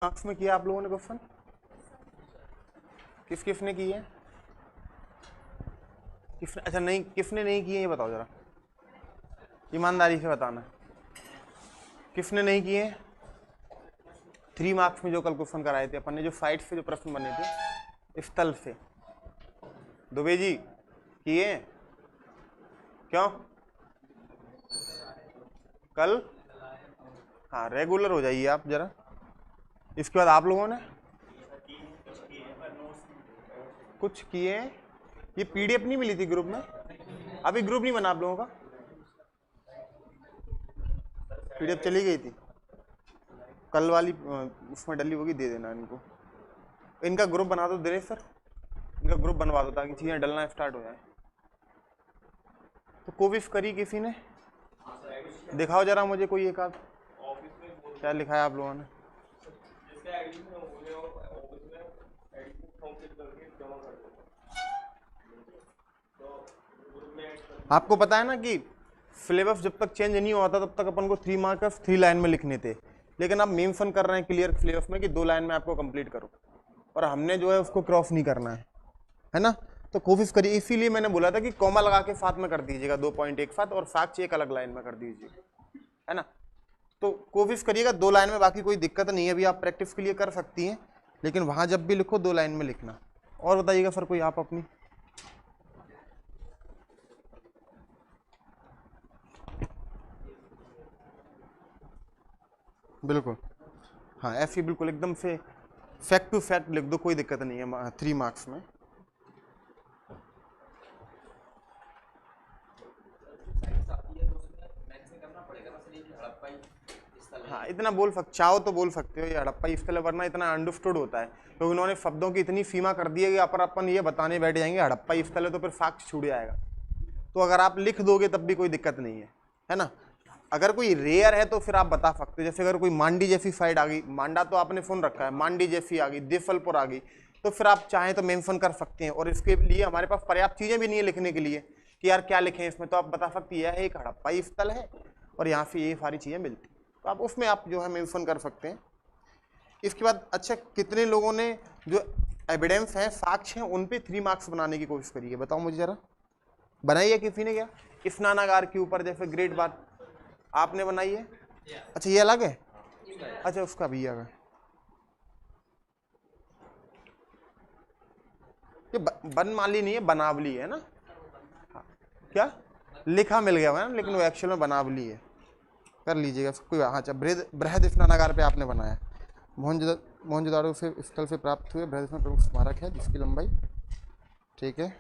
Marks में किया आप लोगों ने क्वेश्चन? किसने की है? अच्छा नहीं, किसने नहीं किए ये बताओ जरा, ईमानदारी से बताना। किसने नहीं किए? 3 मार्क्स में जो कल क्वेश्चन कराए थे अपन ने, जो साइड से जो प्रश्न बने थे स्थल से, दुबे जी किए? क्यों? कल हाँ रेगुलर हो जाइए आप जरा। इसके बाद आप लोगों ने कुछ किए? ये पीडीएफ नहीं मिली थी ग्रुप में? अभी ग्रुप नहीं बना आप लोगों का? पीडीएफ चली गई थी कल वाली, उसमें डली होगी, दे देना इनको। इनका ग्रुप बना दो दिनेश सर, इनका ग्रुप बनवा दो ताकि चीजें डलना स्टार्ट हो जाए। तो कोविफ करी किसी ने? दिखाओ जरा मुझे कोई एक आध, क्या लिखा है आप लोगों ने? आपको पता है ना कि सिलेबस जब तक चेंज नहीं हुआ था तब तक अपन को 3 मार्क्स 3 लाइन में लिखने थे, लेकिन आप मेंशन कर रहे हैं क्लियर सिलेबस में कि 2 लाइन में आपको कंप्लीट करो, और हमने जो है उसको क्रॉस नहीं करना है ना। तो कोशिश करिए, इसीलिए मैंने बोला था कि कॉमा लगा के साथ में कर दीजिएगा 2.1 साथ, और साक्ष्य एक अलग लाइन में कर दीजिएगा, है ना। तो कोशिश करिएगा 2 लाइन में, बाकी कोई दिक्कत नहीं है, अभी आप प्रैक्टिस के लिए कर सकती हैं, लेकिन वहां जब भी लिखो 2 लाइन में लिखना। और बताइएगा सर कोई आप अपनी? बिल्कुल हाँ, ऐसी बिल्कुल एकदम से फैक्ट टू फैक्ट लिख दो, कोई दिक्कत नहीं है 3 मार्क्स में। हाँ इतना बोल सकते, चाहो तो बोल सकते हो ये हड़प्पा स्थल है, वरना इतना अंडरस्टूड होता है क्योंकि तो उन्होंने शब्दों की इतनी सीमा कर दी है कि अपन ये बताने बैठ जाएंगे हड़प्पा स्थल है, तो फिर साक्ष्य छूट जाएगा। तो अगर आप लिख दोगे तब भी कोई दिक्कत नहीं है ना। अगर कोई रेयर है तो फिर आप बता सकते हो, जैसे अगर कोई मांडी जैसी साइड आ गई, मांडा तो आपने सुन रखा है, मांडी जैसी आ गई, देफलपुर आ गई, तो फिर आप चाहें तो मेंशन कर सकते हैं। और इसके लिए हमारे पास पर्याप्त चीजें भी नहीं है लिखने के लिए कि यार क्या लिखें इसमें, तो आप बता सकती है एक हड़प्पा स्थल है और यहाँ से ये सारी चीजें मिलती, तो आप उसमें आप जो है मेंशन कर सकते हैं। इसके बाद अच्छा, कितने लोगों ने जो एविडेंस है, साक्ष्य हैं, उन पे 3 मार्क्स बनाने की कोशिश करिए, बताओ मुझे जरा। बनाई है किसी ने? क्या स्नानागार के ऊपर जैसे ग्रेट बात आपने बनाई है? अच्छा ये अलग है, अच्छा उसका भी अलग है। ये बनमाली नहीं है, बनावली है ना। हाँ। क्या लिखा मिल गया है, लेकिन वो एक्चुअल में बनावली है, कर लीजिएगा कोई। हाँ अच्छा, बृहद स्नानागार पे आपने बनाया। मोहनजोदाड़ो से स्थल से प्राप्त हुए बृहद स्नान प्रमुख स्मारक है जिसकी लंबाई, ठीक है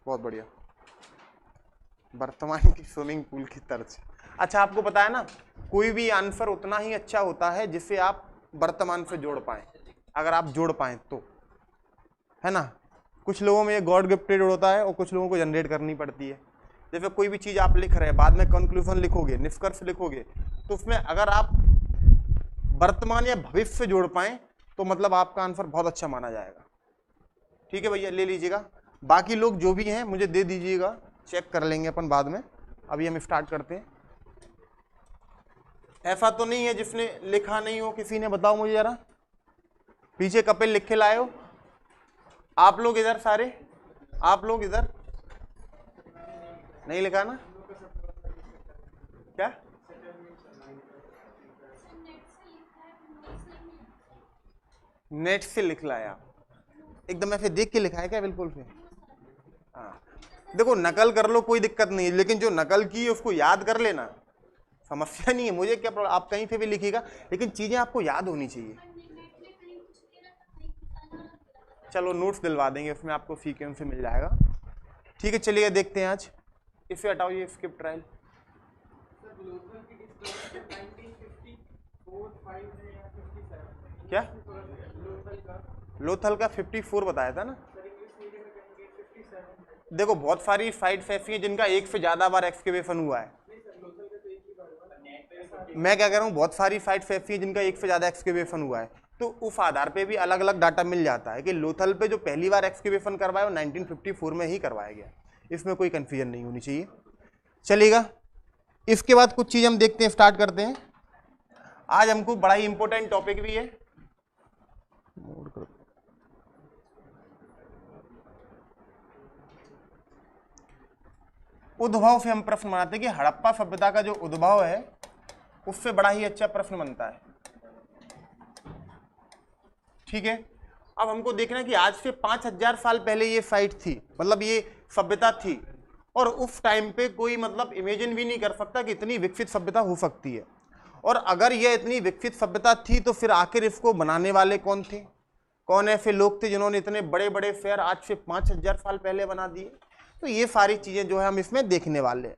बहुत बढ़िया, वर्तमान की स्विमिंग पूल की तर्ज। अच्छा आपको पता है ना, कोई भी आंसर उतना ही अच्छा होता है जिसे आप वर्तमान से जोड़ पाए, अगर आप जोड़ पाए तो, है ना। कुछ लोगों में ये गॉड गिफ्टेड होता है और कुछ लोगों को जनरेट करनी पड़ती है। जैसे कोई भी चीज आप लिख रहे हैं, बाद में कंक्लूजन लिखोगे, निष्कर्ष लिखोगे, तो उसमें अगर आप वर्तमान या भविष्य से जोड़ पाए तो मतलब आपका आंसर बहुत अच्छा माना जाएगा। ठीक है भैया, ले लीजिएगा। बाकी लोग जो भी हैं मुझे दे दीजिएगा, चेक कर लेंगे अपन बाद में, अभी हम स्टार्ट करते हैं। ऐसा तो नहीं है जिसने लिखा नहीं हो किसी ने, बताओ मुझे जरा। पीछे कपिल लिख के लाए हो आप लोग? इधर सारे आप लोग इधर नहीं लिखा ना? क्या नेट से लिख लाया? एकदम ऐसे देख के लिखा है क्या? बिल्कुल से हाँ, देखो नकल कर लो कोई दिक्कत नहीं है, लेकिन जो नकल की है उसको याद कर लेना, समस्या नहीं है, मुझे क्या प्रॉब्लम, आप कहीं से भी लिखिएगा लेकिन चीजें आपको याद होनी चाहिए। चलो नोट्स दिलवा देंगे, उसमें आपको सीक्वेंस से मिल जाएगा। ठीक है चलिए देखते हैं आज, इसे हटाओ ये स्किप ट्रायल। क्या लोथल का 54 बताया था ना? देखो बहुत सारी साइट्स ऐसी हैं जिनका एक से ज्यादा बार एक्सकेवेशन हुआ है। मैं क्या कह रहा हूँ, बहुत सारी साइट्स ऐसी हैं जिनका एक से ज्यादा एक्सकेवेशन हुआ है, तो उस आधार पे भी अलग अलग डाटा मिल जाता है कि लोथल पे जो पहली बार एक्सकेवेशन करवाया वो 1954 में ही करवाया गया, इसमें कोई कंफ्यूजन नहीं होनी चाहिए। चलेगा, इसके बाद कुछ चीज हम देखते हैं, स्टार्ट करते हैं। आज हमको बड़ा ही इंपॉर्टेंट टॉपिक भी है। उद्भव से हम प्रश्न बनाते हैं कि हड़प्पा सभ्यता का जो उद्भव है उससे बड़ा ही अच्छा प्रश्न बनता है। ठीक है, अब हमको देखना है कि आज से 5000 साल पहले ये साइट थी, मतलब ये सभ्यता थी, और उस टाइम पे कोई मतलब इमेजिन भी नहीं कर सकता कि इतनी विकसित सभ्यता हो सकती है। और अगर ये इतनी विकसित सभ्यता थी तो फिर आखिर इसको बनाने वाले कौन थे, कौन ऐसे लोग थे जिन्होंने इतने बड़े बड़े शहर आज से 5000 साल पहले बना दिए। तो ये सारी चीजें जो है हम इसमें देखने वाले हैं।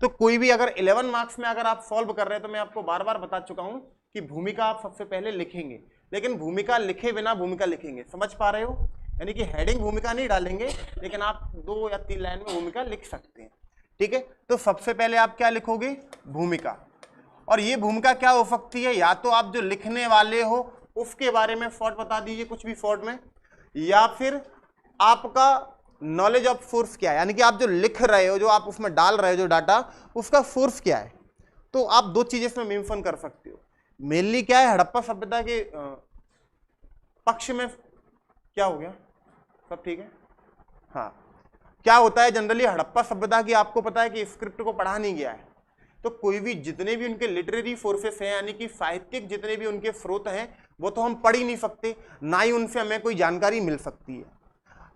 तो कोई भी अगर 11 मार्क्स में अगर आप सॉल्व कर रहे हैं तो मैं आपको बार बार बता चुका हूं कि भूमिका आप सबसे पहले लिखेंगे, लेकिन भूमिका लिखे बिना भूमिका लिखेंगे, समझ पा रहे हो? यानी कि हेडिंग भूमिका नहीं डालेंगे, लेकिन आप 2 या 3 लाइन में भूमिका लिख सकते हैं। ठीक है, तो सबसे पहले आप क्या लिखोगे? भूमिका। और ये भूमिका क्या हो सकती है? या तो आप जो लिखने वाले हो उसके बारे में शॉर्ट बता दीजिए कुछ भी शॉर्ट में, या फिर आपका नॉलेज ऑफ सोर्स क्या है, यानी कि आप जो लिख रहे हो, जो आप उसमें डाल रहे हो जो डाटा, उसका सोर्स क्या है। तो आप 2 चीजें इसमें मेंशन कर सकते हो। मेनली क्या है, हड़प्पा सभ्यता के पक्ष में क्या हो गया, सब ठीक है? हाँ, क्या होता है जनरली हड़प्पा सभ्यता की, आपको पता है कि स्क्रिप्ट को पढ़ा नहीं गया है, तो कोई भी जितने भी उनके लिटरेरी सोर्सेस हैं, यानी कि साहित्यिक जितने भी उनके स्रोत हैं, वो तो हम पढ़ ही नहीं सकते, ना ही उनसे हमें कोई जानकारी मिल सकती है।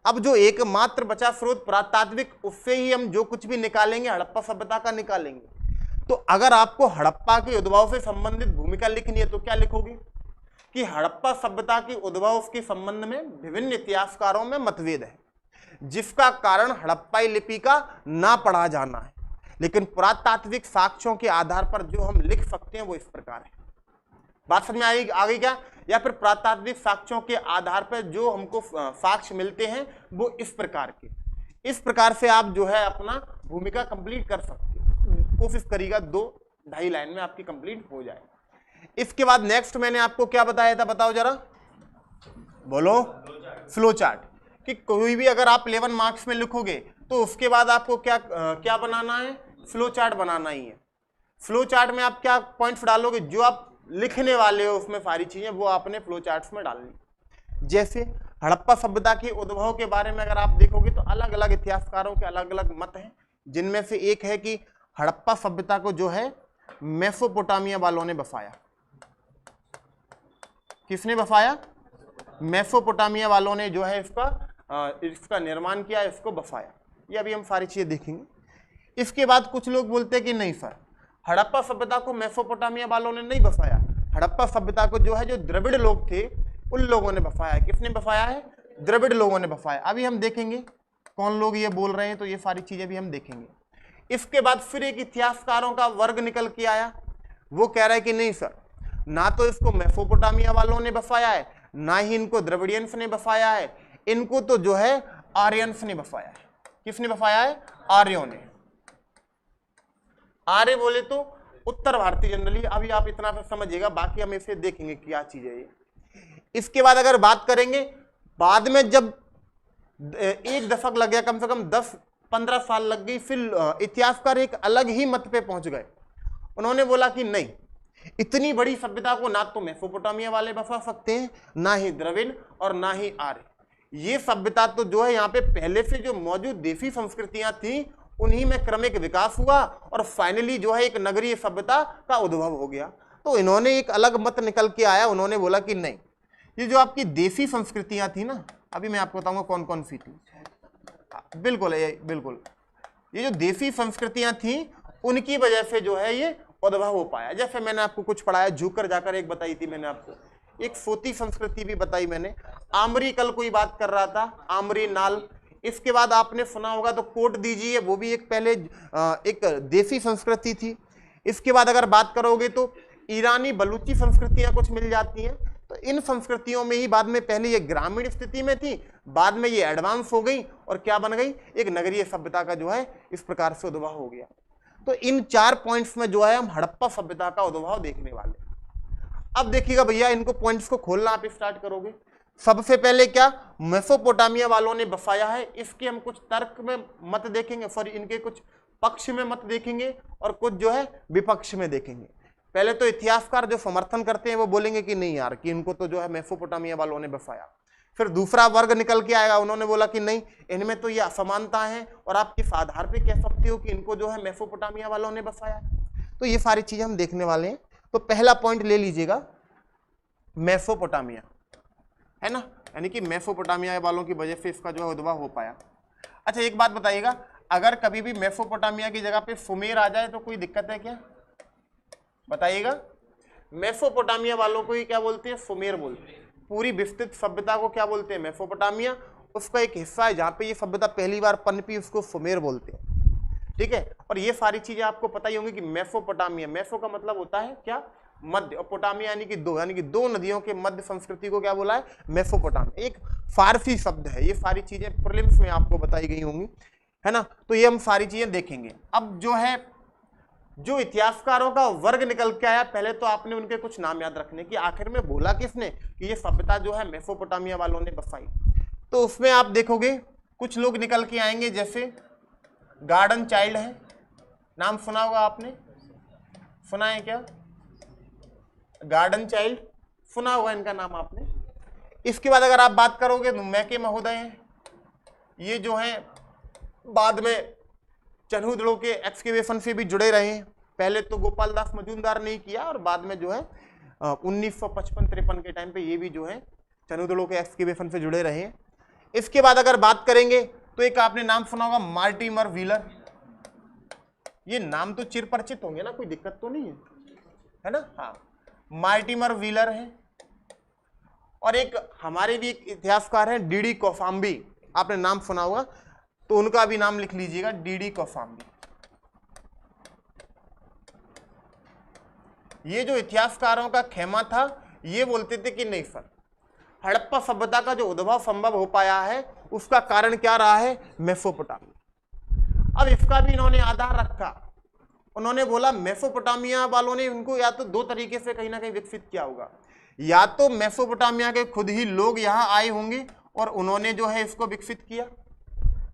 अब जो एकमात्र बचा स्रोत पुरातात्विक, उससे ही हम जो कुछ भी निकालेंगे हड़प्पा सभ्यता का निकालेंगे। तो अगर आपको हड़प्पा के उद्भव से संबंधित भूमिका लिखनी है तो क्या लिखोगे कि हड़प्पा सभ्यता के उद्भव के संबंध में विभिन्न इतिहासकारों में मतभेद है, जिसका कारण हड़प्पाई लिपि का ना पढ़ा जाना है, लेकिन पुरातात्विक साक्ष्यों के आधार पर जो हम लिख सकते हैं वो इस प्रकार है। बात समझ में आएगी आगे क्या? या फिर पुरातात्विक साक्ष्यों के आधार पर जो हमको साक्ष्य मिलते हैं वो इस प्रकार के, इस प्रकार से आप जो है अपना भूमिका कंप्लीट कर सकते हैं। कोशिश करिएगा 2-2.5 लाइन में आपकी कंप्लीट हो जाए। इसके बाद नेक्स्ट मैंने आपको क्या बताया था, बताओ जरा, बोलो। फ्लो चार्ट, कि कोई भी अगर आप 11 मार्क्स में लिखोगे तो उसके बाद आपको क्या बनाना है? फ्लो चार्ट बनाना ही है। फ्लो चार्ट में आप क्या पॉइंट्स डालोगे, जो आप लिखने वाले हो उसमें सारी चीजें वो आपने फ्लो चार्ट्स में डालनी। जैसे हड़प्पा सभ्यता के उद्भव के बारे में अगर आप देखोगे तो अलग अलग इतिहासकारों के अलग अलग मत हैं, जिनमें से एक है कि हड़प्पा सभ्यता को जो है मेसोपोटामिया वालों ने बसाया। किसने बसाया? मेसोपोटामिया वालों ने जो है इसका निर्माण किया, इसको बसाया। ये अभी हम सारी चीजें देखेंगे। इसके बाद कुछ लोग बोलते हैं कि नहीं सर, हड़प्पा सभ्यता को मेसोपोटामिया वालों ने नहीं बसाया, हड़प्पा सभ्यता को जो है जो द्रविड़ लोग थे उन लोगों ने बसाया। किसने बसाया है? द्रविड़ लोगों ने बसाया। अभी हम देखेंगे कौन लोग ये बोल रहे हैं, तो ये सारी चीजें भी हम देखेंगे। इसके बाद फिर एक इतिहासकारों का वर्ग निकल के आया, वो कह रहा है कि नहीं सर, ना तो इसको मेसोपोटामिया वालों ने बसाया है, ना ही इनको द्रविडियंस ने बसाया है, इनको तो जो है आर्यंस ने बसाया है। किसने बसाया है? आर्यों ने। आर्य बोले तो उत्तर भारतीय जनरली, अभी आप इतना समझिएगा, बाकी हम इसे देखेंगे क्या चीज है ये। इसके बाद अगर बात करेंगे, बाद में जब 1 दशक लग गया, कम से कम 10-15 साल लग गई, फिर इतिहासकार एक अलग ही मत पे पहुंच गए। उन्होंने बोला कि नहीं, इतनी बड़ी सभ्यता को ना तो मेसोपोटामिया वाले बसा सकते हैं, ना ही द्रविड़ और ना ही आर्य। ये सभ्यता तो जो है यहाँ पे पहले से जो मौजूद देशी संस्कृतियां थी उन्हीं में क्रमिक विकास हुआ और फाइनली जो है एक नगरीय सभ्यता का उद्भव हो गया। तो इन्होंने एक अलग मत निकल के आया, उन्होंने बोला कि नहीं, ये जो आपकी देशी संस्कृतियां थी ना, अभी मैं आपको बताऊंगा कौन कौन सी थी। बिल्कुल बिल्कुल, ये जो देशी संस्कृतियां थी उनकी वजह से जो है ये उद्भव हो पाया। जैसे मैंने आपको कुछ पढ़ाया, झुककर जाकर एक बताई थी मैंने आपको, एक सोती संस्कृति भी बताई मैंने, आमरी, कल कोई बात कर रहा था, आमरी नाल। इसके बाद आपने सुना होगा तो कोट दीजिए, वो भी एक पहले एक देसी संस्कृति थी। इसके बाद अगर बात करोगे तो ईरानी बलूची संस्कृतियां कुछ मिल जाती हैं। तो इन संस्कृतियों में ही बाद में पहले ये ग्रामीण स्थिति में थी, बाद में ये एडवांस हो गई और क्या बन गई, एक नगरीय सभ्यता का जो है इस प्रकार से उद्भव हो गया। तो इन 4 पॉइंट्स में जो है हम हड़प्पा सभ्यता का उद्भव देखने वाले। अब देखिएगा भैया, इनको पॉइंट्स को खोलना आप स्टार्ट करोगे। सबसे पहले क्या, मेसोपोटामिया वालों ने बसाया है, इसके हम कुछ तर्क में मत देखेंगे, सॉरी इनके कुछ पक्ष में मत देखेंगे और कुछ जो है विपक्ष में देखेंगे। पहले तो इतिहासकार जो समर्थन करते हैं वो बोलेंगे कि नहीं यार, कि इनको तो जो है मेसोपोटामिया वालों ने बसाया। फिर दूसरा वर्ग निकल के आएगा, उन्होंने बोला कि नहीं, इनमें तो ये असमानता है और आप किस आधार पे कह सकते हो कि इनको जो है मेसोपोटामिया वालों ने बसाया। तो ये सारी चीजें हम देखने वाले हैं। तो पहला पॉइंट ले लीजिएगा, मेसोपोटामिया, है ना, यानी कि मेसोपोटामिया वालों की वजह से इसका जो है उद्भव हो पाया। अच्छा एक बात बताइएगा, अगर कभी भी मेसोपोटामिया की जगह पे सुमेर आ जाए तो कोई दिक्कत है क्या? बताइएगा। मेसोपोटामिया वालों को ही क्या बोलते हैं? सुमेर बोलते हैं। पूरी विस्तृत सभ्यता को क्या बोलते हैं? मेसोपोटामिया। उसका एक हिस्सा है जहाँ पे ये सभ्यता पहली बार पनपी, उसको सुमेर बोलते हैं। ठीक है, और ये सारी चीजें आपको पता ही होंगी कि मेसोपोटामिया, मेसो का मतलब होता है क्या? मध्य, और पोटामिया यानी कि दो, यानी कि दो नदियों के मध्य संस्कृति को क्या बोला है? मेसोपोटामिया। एक फारसी शब्द है। ये सारी चीजें प्रीलिम्स में आपको बताई गई होंगी, है ना। तो ये हम सारी चीजें देखेंगे। अब जो है, जो इतिहासकारों का वर्ग निकल के आया, पहले तो आपने उनके कुछ नाम याद रखने की। आखिर में बोला किसने कि ये सभ्यता जो है मेसोपोटामिया वालों ने बसाई? तो उसमें आप देखोगे कुछ लोग निकल के आएंगे, जैसे गार्डन चाइल्ड है, नाम सुना होगा आपने, सुना है क्या? गार्डन चाइल्ड सुना होगा इनका नाम आपने। इसके बाद अगर आप बात करोगे तो मैके महोदय हैं। ये जो है बाद में चन्हूदड़ों के एक्सकेवेशन से भी जुड़े रहे हैं। पहले तो गोपाल दास मजूमदार ने किया और बाद में जो है 1955-53 के टाइम पे ये भी जो है चन्हूदड़ों के एक्सकेवेशन से जुड़े रहे हैं। इसके बाद अगर बात करेंगे तो एक आपने नाम सुना होगा मार्टिमर व्हीलर। ये नाम तो चिरपरिचित होंगे ना, कोई दिक्कत तो नहीं है ना? हाँ, मार्टिमर व्हीलर है। और एक हमारे भी एक इतिहासकार हैं डीडी कौशाम्बी, आपने नाम सुना होगा, तो उनका भी नाम लिख लीजिएगा, डीडी कौशाम्बी। ये जो इतिहासकारों का खेमा था, ये बोलते थे कि नहीं सर, हड़प्पा सभ्यता का जो उद्भव संभव हो पाया है उसका कारण क्या रहा है? मेसोपोटामिया। अब इसका भी इन्होंने आधार रखा। उन्होंने बोला मेसोपोटामिया वालों ने इनको या तो दो तरीके से कहीं ना कहीं विकसित किया होगा, या तो मेसोपोटामिया के खुद ही लोग यहाँ आए होंगे और उन्होंने जो है इसको विकसित किया।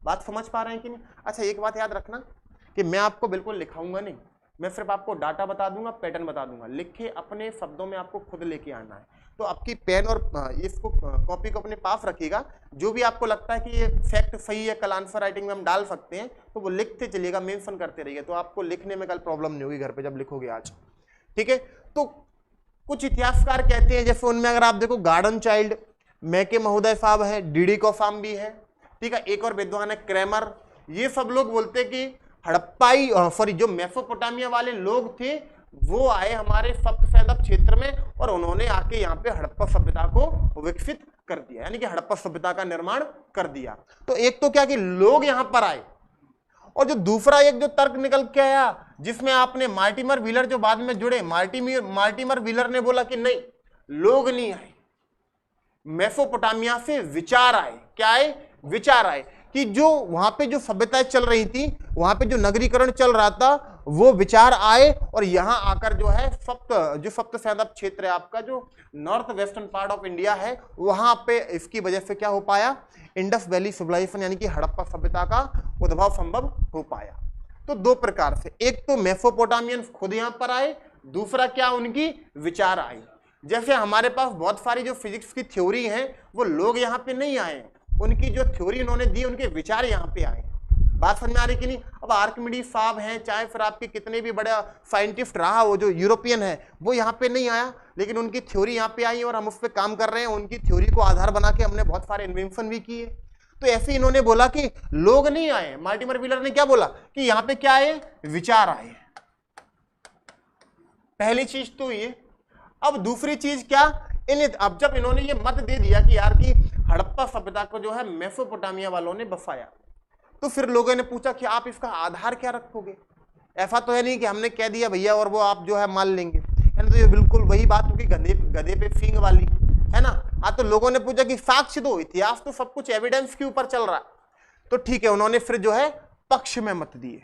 बात समझ पा रहे हैं कि नहीं? अच्छा एक बात याद रखना कि मैं आपको बिल्कुल लिखाऊंगा नहीं, मैं सिर्फ आपको डाटा बता दूंगा, पैटर्न बता दूंगा, लिख के अपने शब्दों में आपको खुद लेके आना है। तो आपकी पेन और इसको कॉपी को अपने पास रखिएगा। जो भी आपको लगता है कि ये फैक्ट सही है, कल आंसर राइटिंग में हम डाल सकते हैं, तो वो लिखते चलिएगा, मेंशन करते रहिए, तो आपको लिखने में कल प्रॉब्लम नहीं होगी घर पे जब लिखोगे आज। ठीक है, तो कुछ इतिहासकार कहते हैं, जैसे उनमें अगर आप देखो गार्डन चाइल्ड, मैके महोदय साहब है, डीडी कौशाम्बी है, ठीक है, एक और विद्वान है क्रैमर। ये सब लोग बोलते हैं कि हड़प्पाई सॉरी जो मेसोपोटामिया वाले लोग थे वो आए हमारे सप्त सैंधव क्षेत्र में और उन्होंने आके यहाँ पे हड़प्पा सभ्यता को विकसित कर दिया, यानी कि हड़प्पा सभ्यता का निर्माण कर दिया। तो एक तो क्या कि लोग यहाँ पर आए, और जो दूसरा एक जो तर्क निकल के आया जिसमें आपने मार्टिमर व्हीलर जो बाद में जुड़े, मार्टिमर व्हीलर ने बोला कि नहीं, लोग नहीं आए, मेसोपोटामिया से विचार आए। क्या आए? विचार आए कि जो वहां पे जो सभ्यताएं चल रही थी, वहां पे जो नगरीकरण चल रहा था, वो विचार आए और यहां आकर जो है सप्त सैंधव क्षेत्र है आपका, जो north western part of India है, वहां पे इसकी वजह से क्या हो पाया? इंडस वैली सिविलाइजेशन यानी कि हड़प्पा सभ्यता का उद्भव संभव हो पाया। तो दो प्रकार से, एक तो मेसोपोटामियंस खुद यहां पर आए, दूसरा क्या उनकी विचार आए। जैसे हमारे पास बहुत सारी जो फिजिक्स की थ्योरी है वो लोग यहाँ पे नहीं आए, उनकी जो थ्योरी उन्होंने दी, उनके विचार यहाँ पे आए। बात समझ में आ रही कि नहीं? अब आर्किमिडीज साहब हैं, चाहे फिर आपके कितने भी बड़ा साइंटिस्ट रहा वो जो यूरोपियन है, वो यहाँ पे नहीं आया, लेकिन उनकी थ्योरी यहाँ पे आई और हम उस पर काम कर रहे हैं। उनकी थ्योरी को आधार बना के हमने बहुत सारे इन्वेंशन भी किए। तो ऐसे इन्होंने बोला कि लोग नहीं आए, मार्टिमर व्हीलर ने क्या बोला कि यहाँ पे क्या आए? विचार आए। पहली चीज तो ये। अब दूसरी चीज क्या? अब जब इन्होंने ये मत दे दिया कि यार की हड़प्पा सभ्यता को जो है मेसोपोटामिया वालों ने बसाया, तो फिर लोगों ने पूछा कि आप इसका आधार क्या रखोगे? ऐसा तो है नहीं कि हमने कह दिया भैया और वो आप जो है मान लेंगे, है ना। तो ये बिल्कुल वही बात होगी गधे पे सींग वाली, है ना। हाँ, तो लोगों ने पूछा कि साक्ष्य दो, इतिहास तो सब कुछ एविडेंस के ऊपर चल रहा है। तो ठीक है, उन्होंने फिर जो है पक्ष में मत दिए।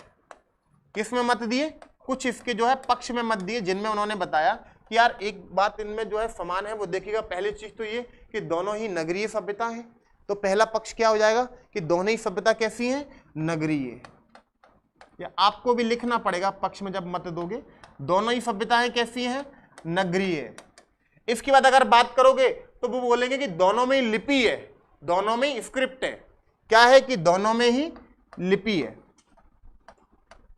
किस में मत दिए? कुछ इसके जो है पक्ष में मत दिए, जिनमें उन्होंने बताया कि यार एक बात इनमें जो है समान है, वो देखिएगा। पहली चीज तो ये कि दोनों ही नगरीय सभ्यता है, तो पहला पक्ष क्या हो जाएगा कि दोनों ही सभ्यता कैसी है? नगरीय। या आपको भी लिखना पड़ेगा पक्ष में जब मत दोगे, दोनों ही सभ्यताएं कैसी हैं? नगरीय। इसके बाद अगर बात करोगे तो वो बोलेंगे कि दोनों में ही लिपि है, दोनों में ही स्क्रिप्ट है। क्या है कि दोनों में ही लिपि है।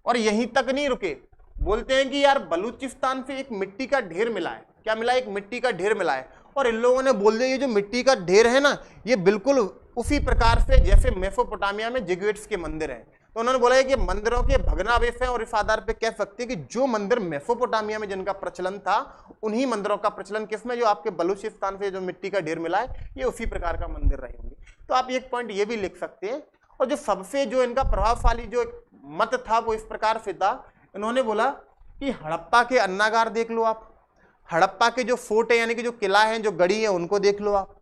और यहीं तक नहीं रुके, बोलते हैं कि यार बलूचिस्तान से एक मिट्टी का ढेर मिला है। क्या मिला? एक मिट्टी का ढेर मिला है। और इन लोगों ने बोल दिया ये जो मिट्टी का ढेर है ना, ये बिल्कुल उसी प्रकार से जैसे मेसोपोटामिया में जिगुएट्स के मंदिर हैं। तो उन्होंने बोला है कि मंदिरों के भग्नावशेष हैं, और इस आधार पे कह सकते हैं कि जो मंदिर मेसोपोटामिया में जिनका प्रचलन था, उन्हीं मंदिरों का प्रचलन किसमें, जो आपके बलूचिस्तान से जो मिट्टी का ढेर मिला है, ये उसी प्रकार का मंदिर रहे होंगे। तो आप एक पॉइंट ये भी लिख सकते हैं। और जो सबसे जो इनका प्रभावशाली जो मत था वो इस प्रकार से था, इन्होंने बोला कि हड़प्पा के अन्नागार देख लो आप, हड़प्पा के जो फोर्ट है यानी कि जो किला है, जो गढ़ी है, उनको देख लो आप।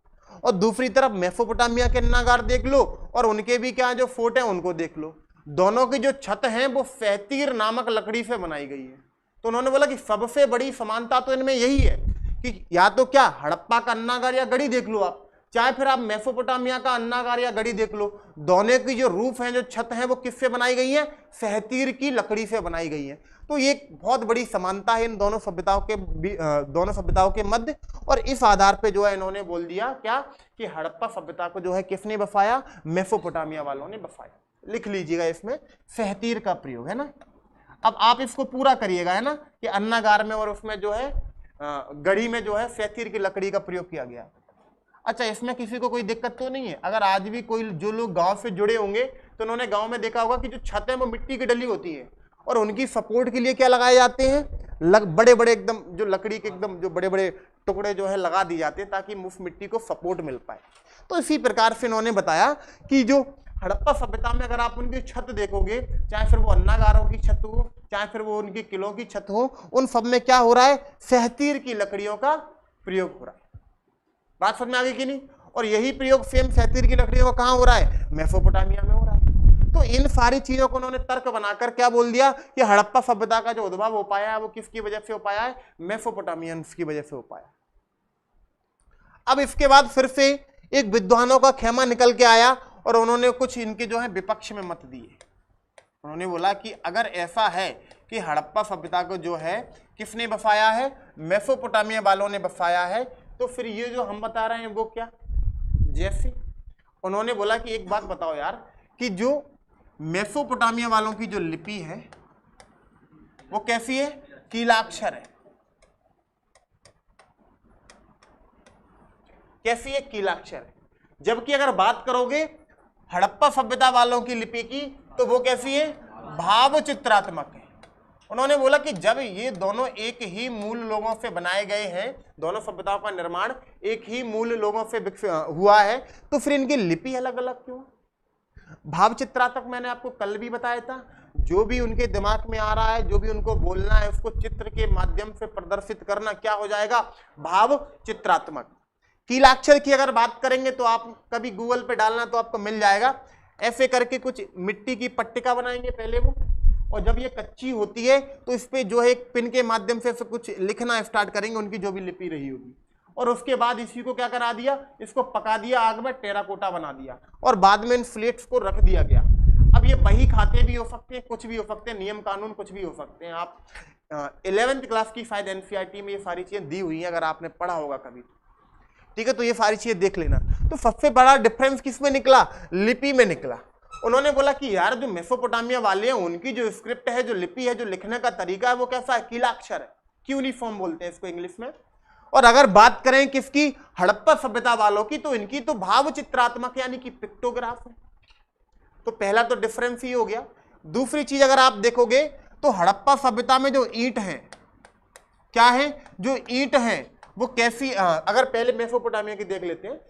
और दूसरी तरफ मेसोपोटामिया के अन्नागार देख लो, और उनके भी क्या जो फोर्ट है उनको देख लो। दोनों की जो छत है वो फैतीर नामक लकड़ी से बनाई गई है। तो उन्होंने बोला कि सबसे बड़ी समानता तो इनमें यही है कि या तो क्या हड़प्पा का अन्नागार या गढ़ी देख लो आप, चाहे फिर आप मेसोपोटामिया का अन्नागार या गढ़ी देख लो, दोनों की जो रूफ है, जो छत है, वो किससे बनाई गई है? फैतीर की लकड़ी से बनाई गई है। तो ये एक बहुत बड़ी समानता है इन दोनों सभ्यताओं के मध्य। और इस आधार पे जो है इन्होंने बोल दिया क्या कि हड़प्पा सभ्यता को जो है किसने बसाया? मेसोपोटामिया वालों ने बसाया। लिख लीजिएगा इसमें फैतीर का प्रयोग है ना। अब आप इसको पूरा करिएगा है ना कि अन्नागार में और उसमें जो है गढ़ी में जो है फैतीर की लकड़ी का प्रयोग किया गया। अच्छा, इसमें किसी को कोई दिक्कत तो नहीं है? अगर आज भी कोई जो लोग गांव से जुड़े होंगे तो उन्होंने गांव में देखा होगा कि जो छत है वो मिट्टी की डली होती है, और उनकी सपोर्ट के लिए क्या लगाए जाते हैं? बड़े बड़े एकदम जो लकड़ी के एकदम जो बड़े बड़े टुकड़े जो है लगा दिए जाते हैं ताकि उस मिट्टी को सपोर्ट मिल पाए। तो इसी प्रकार से इन्होंने बताया कि जो हड़प्पा सभ्यता में अगर आप उनकी छत देखोगे, चाहे फिर वो अन्नागारों की छत हो, चाहे फिर वो उनके किलों की छत हो, उन सब में क्या हो रहा है? फैतीर की लकड़ियों का प्रयोग हो रहा है। बात समझ में आ गई कि नहीं? और यही प्रयोग सेम फैतीर की लकड़ियों का कहां हो रहा है? मेसोपोटामिया में हो रहा है। तो इन सारी चीजों को उन्होंने तर्क बनाकर क्या बोल दिया कि हड़प्पा सभ्यता का जो उद्भव हो पाया है वो किसकी वजह से हो पाया है? मेसोपोटामियंस की वजह से हो पाया। अब इसके बाद फिर से एक विद्वानों का खेमा निकल के आया और उन्होंने कुछ इनके जो है विपक्ष में मत दिए। उन्होंने बोला कि अगर ऐसा है कि हड़प्पा सभ्यता को जो है किसने बसाया है? मेसोपोटामिया वालों ने बसाया है, तो फिर ये जो हम बता रहे हैं वो क्या? जैसे उन्होंने बोला कि एक बात बताओ यार कि जो मेसोपोटामिया वालों की जो लिपि है वो कैसी है? कीलाक्षर है। कैसी है? कीलाक्षर है। जबकि अगर बात करोगे हड़प्पा सभ्यता वालों की लिपि की तो वो कैसी है? भाव चित्रात्मक है। उन्होंने बोला कि जब ये दोनों एक ही मूल लोगों से बनाए गए हैं, दोनों सभ्यताओं का निर्माण एक ही मूल लोगों से हुआ है, तो फिर इनकी लिपि अलग अलग क्यों? भाव चित्रात्मक मैंने आपको कल भी बताया था, जो भी उनके दिमाग में आ रहा है, जो भी उनको बोलना है, उसको चित्र के माध्यम से प्रदर्शित करना क्या हो जाएगा? भाव चित्रात्मक। कीलाक्षर की अगर बात करेंगे तो आप कभी गूगल पे डालना तो आपको मिल जाएगा। ऐसे करके कुछ मिट्टी की पट्टिका बनाएंगे पहले वो, और जब ये कच्ची होती है तो इस पे जो है एक पिन के माध्यम से कुछ लिखना स्टार्ट करेंगे, उनकी जो भी लिपि रही होगी, और उसके बाद इसी को क्या करा दिया? इसको पका दिया आग में, टेराकोटा बना दिया, और बाद में इन प्लेट्स को रख दिया गया। अब ये बही खाते भी हो सकते हैं, कुछ भी हो सकते हैं, नियम कानून कुछ भी हो सकते हैं। आप 11वीं क्लास की शायद एनसीईआरटी में ये सारी चीजें दी हुई हैं, अगर आपने पढ़ा होगा कभी, ठीक है? तो ये सारी चीजें देख लेना। तो सबसे बड़ा डिफरेंस किसमें निकला? लिपि में निकला। उन्होंने बोला कि यार जो मेसोपोटामिया वाले हैं उनकी जो स्क्रिप्ट है, जो लिपि है, जो लिखने का तरीका है, वो कैसा है? कीलाक्षर है, क्यूनिफॉर्म बोलते हैं इसको इंग्लिश में। और अगर बात करें किसकी? हड़प्पा सभ्यता वालों की, तो इनकी तो भाव चित्रात्मक यानी कि पिक्टोग्राफ है। तो पहला तो डिफरेंस ही हो गया। दूसरी चीज अगर आप देखोगे तो हड़प्पा सभ्यता में जो ईंट है, क्या है? जो ईंट है वो कैसी? अगर पहले मेसोपोटामिया की देख लेते हैं,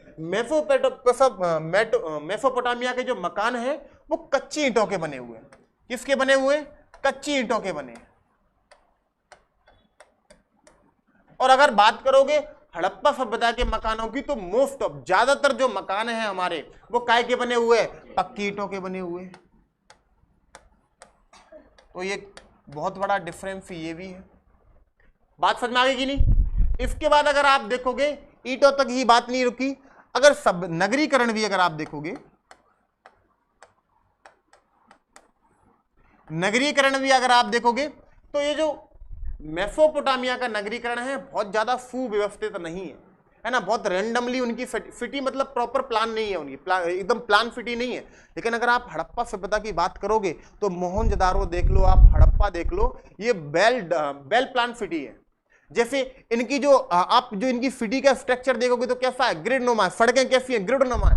मेसोपोटामिया के जो मकान है वो कच्ची ईंटों के बने हुए हैं। किसके बने हुए? कच्ची ईंटों के बने हैं। और अगर बात करोगे हड़प्पा सभ्यता के मकानों की तो मोस्ट ऑफ ज्यादातर जो मकान है हमारे वो काय के बने हुए हैं? पक्की ईंटों के बने हुए हैं। तो ये बहुत बड़ा डिफरेंस ये भी है। बात समझ में आ गई कि नहीं? इसके बाद अगर आप देखोगे ईंटों तक ही बात नहीं रुकी, अगर सब नगरीकरण भी अगर आप देखोगे, नगरीकरण भी अगर आप देखोगे तो ये जो मेसोपोटामिया का नगरीकरण है बहुत ज्यादा सुव्यवस्थित नहीं है ना, बहुत रैंडमली उनकी फिटी मतलब प्रॉपर प्लान नहीं है उनकी, एकदम प्लान फिटी नहीं है। लेकिन अगर आप हड़प्पा सभ्यता की बात करोगे तो मोहनजोदारो देख लो, आप हड़प्पा देख लो, ये वेल प्लान फिटी है। जैसे इनकी जो आप जो इनकी सिटी का स्ट्रक्चर देखोगे तो कैसा है, ग्रिड नुमा है, सड़कें कैसी है, ग्रिड नुमा है,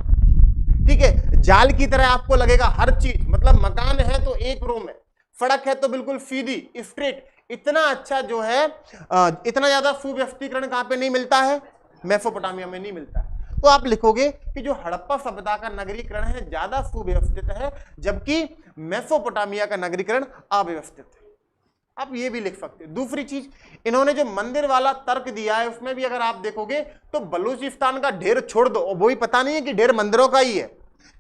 ठीक है, जाल की तरह आपको लगेगा हर चीज, मतलब मकान है तो एक रूम है, सड़क है तो बिल्कुल सीधी स्ट्रेट। इतना अच्छा जो है इतना ज्यादा सुव्यवस्थीकरण कहां पे नहीं मिलता है, मेसोपोटामिया में नहीं मिलता है। तो आप लिखोगे कि जो हड़प्पा सभ्यता का नगरीकरण है ज्यादा सुव्यवस्थित है, जबकि मेसोपोटामिया का नगरीकरण अव्यवस्थित है। आप ये भी लिख सकते हैं। दूसरी चीज, इन्होंने जो मंदिर वाला तर्क दिया है उसमें भी अगर आप देखोगे तो बलूचिस्तान का ढेर छोड़ दो, और वही पता नहीं है कि ढेर मंदिरों का ही है,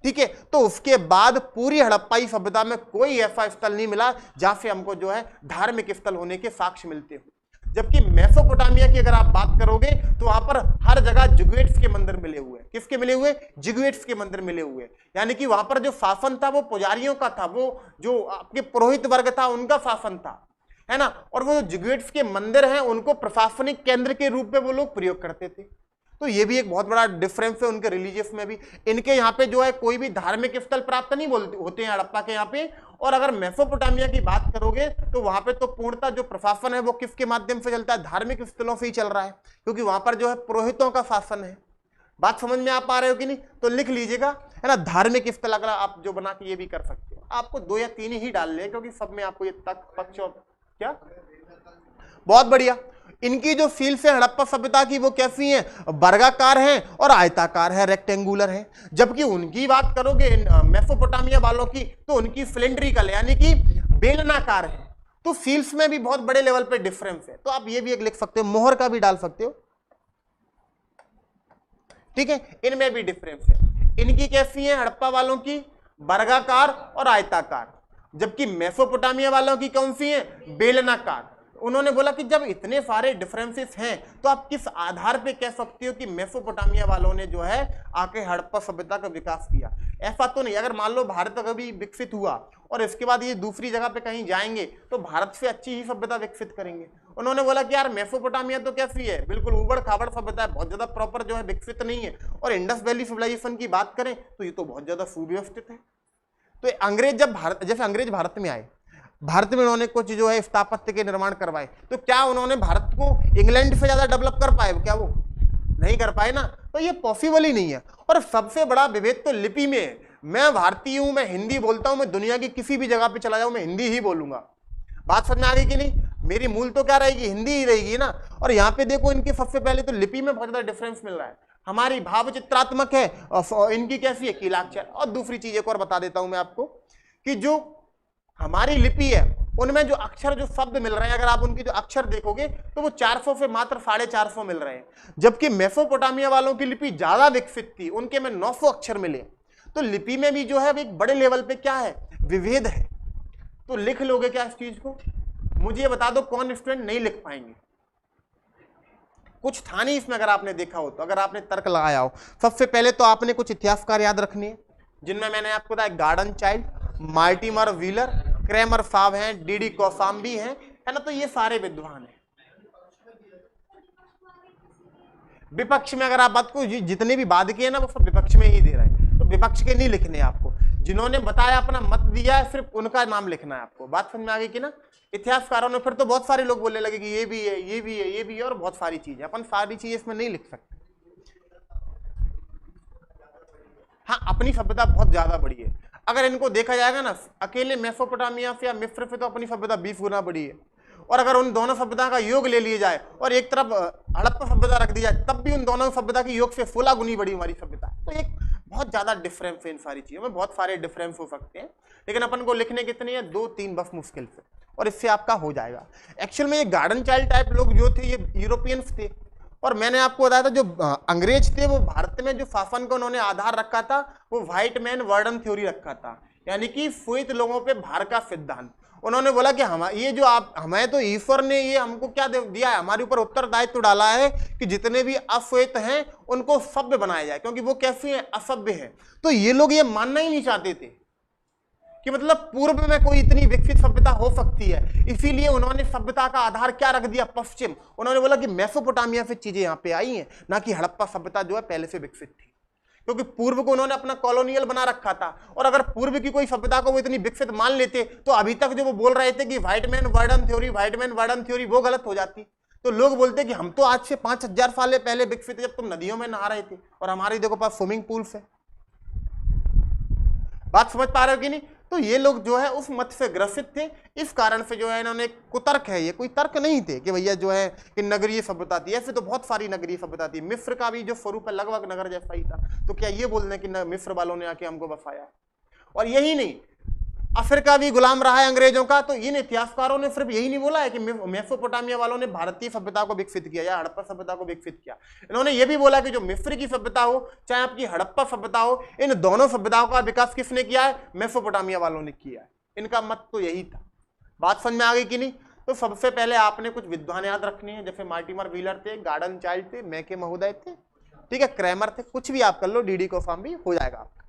ठीक है, तो उसके बाद पूरी हड़प्पाई सभ्यता में कोई ऐसा स्थल नहीं मिला जहां से हमको जो है धार्मिक स्थल होने के साक्ष्य मिलते हो। जबकि मेसोपोटामिया की अगर आप बात करोगे तो वहां पर हर जगह जिगुएट्स के मंदिर मिले हुए, किसके मिले हुए, जिगुएट्स के मंदिर मिले हुए, यानी कि वहां पर जो शासन था वो पुजारियों का था, वो जो आपके पुरोहित वर्ग था उनका शासन था, है ना, और वो जिगुएट्स के मंदिर हैं उनको प्रशासनिक केंद्र के रूप में वो लोग प्रयोग करते थे। तो ये भी एक बहुत बड़ा डिफरेंस है उनके रिलीजियस में भी। इनके यहाँ पे जो है कोई भी धार्मिक स्थल प्राप्त नहीं होते हैं हड़प्पा के यहाँ पे। और अगर मेसोपोटामिया की बात करोगे तो वहां पे तो पूर्णतः जो प्रशासन है वो किसके माध्यम से चलता है, धार्मिक स्थलों से ही चल रहा है, क्योंकि वहां पर जो है पुरोहितों का शासन है। बात समझ में आप आ रहे हो कि नहीं, तो लिख लीजिएगा, है ना, धार्मिक स्थल अगर आप जो बना के ये भी कर सकते हो। आपको 2 या 3 ही डाल ले, क्योंकि सब में आपको ये तक पक्ष क्या, बहुत बढ़िया। इनकी जो फील्ड है हड़प्पा सभ्यता की वो कैसी है, वर्गाकार है और आयताकार है, रेक्टेंगुलर है। जबकि उनकी बात करोगे मेसोपोटामिया वालों की तो उनकी सिलेंड्रिकल यानी कि बेलनाकार है। तो फील्ड्स में भी बहुत बड़े लेवल पे डिफरेंस है। तो आप ये भी एक लिख सकते हो, मोहर का भी डाल सकते हो, ठीक है, इनमें भी डिफरेंस है। इनकी कैसी है हड़प्पा वालों की, वर्गाकार और आयताकार, जबकि मेसोपोटामिया वालों की कौन सी है, बेलनाकार। उन्होंने बोला कि जब इतने सारे डिफरेंसेस हैं तो आप किस आधार पे कह सकते हो कि मेसोपोटामिया वालों ने जो है आके हड़प्पा सभ्यता का विकास किया। ऐसा तो नहीं, अगर मान लो भारत कभी विकसित हुआ और इसके बाद ये दूसरी जगह पे कहीं जाएंगे तो भारत से अच्छी ही सभ्यता विकसित करेंगे। उन्होंने बोला कि यार मेसोपोटामिया तो कैसी है, बिल्कुल उबड़ खाबड़ सभ्यता है, बहुत ज्यादा प्रॉपर जो है विकसित नहीं है। और इंडस वैली सिविलाइजेशन की बात करें तो ये तो बहुत ज्यादा सुव्यवस्थित है। तो अंग्रेज जब जैसे अंग्रेज भारत में आए, भारत में उन्होंने कुछ जो है स्थापत्य के निर्माण करवाए, तो क्या उन्होंने भारत को इंग्लैंड से ज्यादा डेवलप कर पाए, क्या वो नहीं कर पाए ना, तो ये पॉसिबल ही नहीं है। और सबसे बड़ा विभेद तो लिपि में है। मैं भारतीय हूं, मैं हिंदी बोलता हूं, मैं दुनिया की किसी भी जगह पे चला जाऊं मैं हिंदी ही बोलूंगा। बात समझ में आ गई कि नहीं, मेरी मूल तो क्या रहेगी, हिंदी ही रहेगी ना। और यहाँ पे देखो इनकी सबसे पहले तो लिपि में बहुत ज्यादा डिफरेंस मिल रहा है। हमारी भाव चित्रात्मक है, इनकी कैसी है, कीलाक्षर। और दूसरी चीज एक और बता देता हूं मैं आपको कि जो हमारी लिपि है उनमें जो अक्षर जो शब्द मिल रहे हैं, अगर आप उनकी जो अक्षर देखोगे तो वो 400 से मात्र 450 मिल रहे हैं। जबकि मेसोपोटामिया वालों की लिपि ज्यादा विकसित थी, उनके में 900 अक्षर मिले। तो लिपि में भी जो है एक बड़े लेवल पे क्या है, विभेद है। तो लिख लोगे क्या इस चीज को, मुझे बता दो कौन स्टूडेंट नहीं लिख पाएंगे। कुछ था नहीं इसमें, अगर आपने देखा हो तो, अगर आपने तर्क लगाया हो। सबसे पहले तो आपने कुछ इतिहासकार याद रखने हैं, जिनमें मैंने आपको बताया garden child, Mortimer wheeler, Cramer साहब हैं, डीडी कौसाम्बी हैं, है ना। तो ये सारे विद्वान हैं। विपक्ष में अगर आप बात को, जितने भी वाद किए ना वो सब विपक्ष में ही दे रहे हैं, तो विपक्ष के नहीं लिखने आपको। जिन्होंने बताया अपना मत दिया है सिर्फ उनका नाम लिखना है आपको। बात समझ में आ गई कि ना। इतिहासकारों ने फिर तो बहुत सारे लोग बोलने लगे कि ये भी है, ये भी है, ये भी है, और बहुत सारी चीजें। अपन सारी चीजें इसमें नहीं लिख सकते। हाँ, अपनी सभ्यता बहुत ज्यादा बड़ी है। अगर इनको देखा जाएगा ना, अकेले मेसोपोटामिया से या मिस्र से तो अपनी सभ्यता 20 गुना बड़ी है। और अगर उन दोनों सभ्यता का योग ले लिया जाए और एक तरफ हड़प्पा सभ्यता रख दी जाए, तब भी उन दोनों सभ्यता की योग से 16 गुनी बड़ी हमारी सभ्यता। तो एक बहुत ज्यादा डिफरेंस है इन सारी चीजों में। बहुत सारे डिफरेंस हो सकते हैं, लेकिन अपन को लिखने कितने हैं, 2-3 बस मुश्किल से, और इससे आपका हो जाएगा। एक्चुअल में ये गार्डन चाइल्ड टाइप लोग जो थे ये यूरोपियंस थे। और मैंने आपको बताया था जो अंग्रेज थे वो भारत में जो शासन का उन्होंने आधार रखा था वो व्हाइट मैन वर्डन थ्योरी रखा था, यानी कि श्वेत लोगों पे भार का सिद्धांत। उन्होंने बोला कि हम ये जो आप हमें तो ईश्वर ने ये हमको क्या दिया है, हमारे ऊपर उत्तरदायित्व डाला है कि जितने भी अश्वेत हैं उनको सभ्य बनाया जाए, क्योंकि वो कैसे हैं, असभ्य है। तो ये लोग ये मानना ही नहीं चाहते थे कि मतलब पूर्व में कोई इतनी विकसित सभ्यता हो सकती है, इसीलिए उन्होंने सभ्यता का आधार क्या रख दिया, पश्चिम। उन्होंने बोला कि मेसोपोटामिया से चीजें यहाँ पे आई हैं, ना कि हड़प्पा सभ्यता जो है पहले से विकसित थी, क्योंकि पूर्व को उन्होंने अपना कॉलोनियल बना रखा था। और अगर पूर्व की कोई सभ्यता को वो इतनी विकसित मान लेते तो अभी तक जो वो बोल रहे थे कि white man वर्डन theory, white man वर्डन theory, वो गलत हो जाती। तो लोग बोलते कि हम तो आज से 5000 साल पहले विकसित थे, जब तुम नदियों में नहा रहे थे और हमारे देखो पास स्विमिंग पूल्स है। बात समझ पा रहे हो कि नहीं? तो ये लोग जो है उस मत से ग्रसित थे, इस कारण से जो है इन्होंने कुतर्क है, ये कोई तर्क नहीं थे कि भैया जो है कि नगरीय सभ्यता थी। ऐसे तो बहुत सारी नगरीय सभ्यता थी, मिस्र का भी जो स्वरूप है लगभग नगर जैसा ही था। तो क्या ये बोल रहे हैं कि मिस्र वालों ने आके हमको बसाया? और यही नहीं, अफ्रीका भी गुलाम रहा है अंग्रेजों का। तो इन इतिहासकारों ने सिर्फ यही नहीं बोला है कि मेसोपोटामिया वालों ने भारतीय सभ्यता को विकसित किया या हड़प्पा सभ्यता को विकसित किया, इन्होंने ये भी बोला कि जो मिस्र की सभ्यता हो चाहे आपकी हड़प्पा सभ्यता हो, इन दोनों सभ्यताओं का विकास किसने किया है? मेसोपोटामिया वालों ने किया है। इनका मत तो यही था। बात समझ में आ गई कि नहीं? तो सबसे पहले आपने कुछ विद्वान याद रखने हैं, जैसे मार्टिमर व्हीलर थे, गार्डन चाइल्ड थे, मैके महोदय थे, ठीक है, क्रैमर थे, कुछ भी आप कर लो, डीडी कोफाम भी हो जाएगा आपका।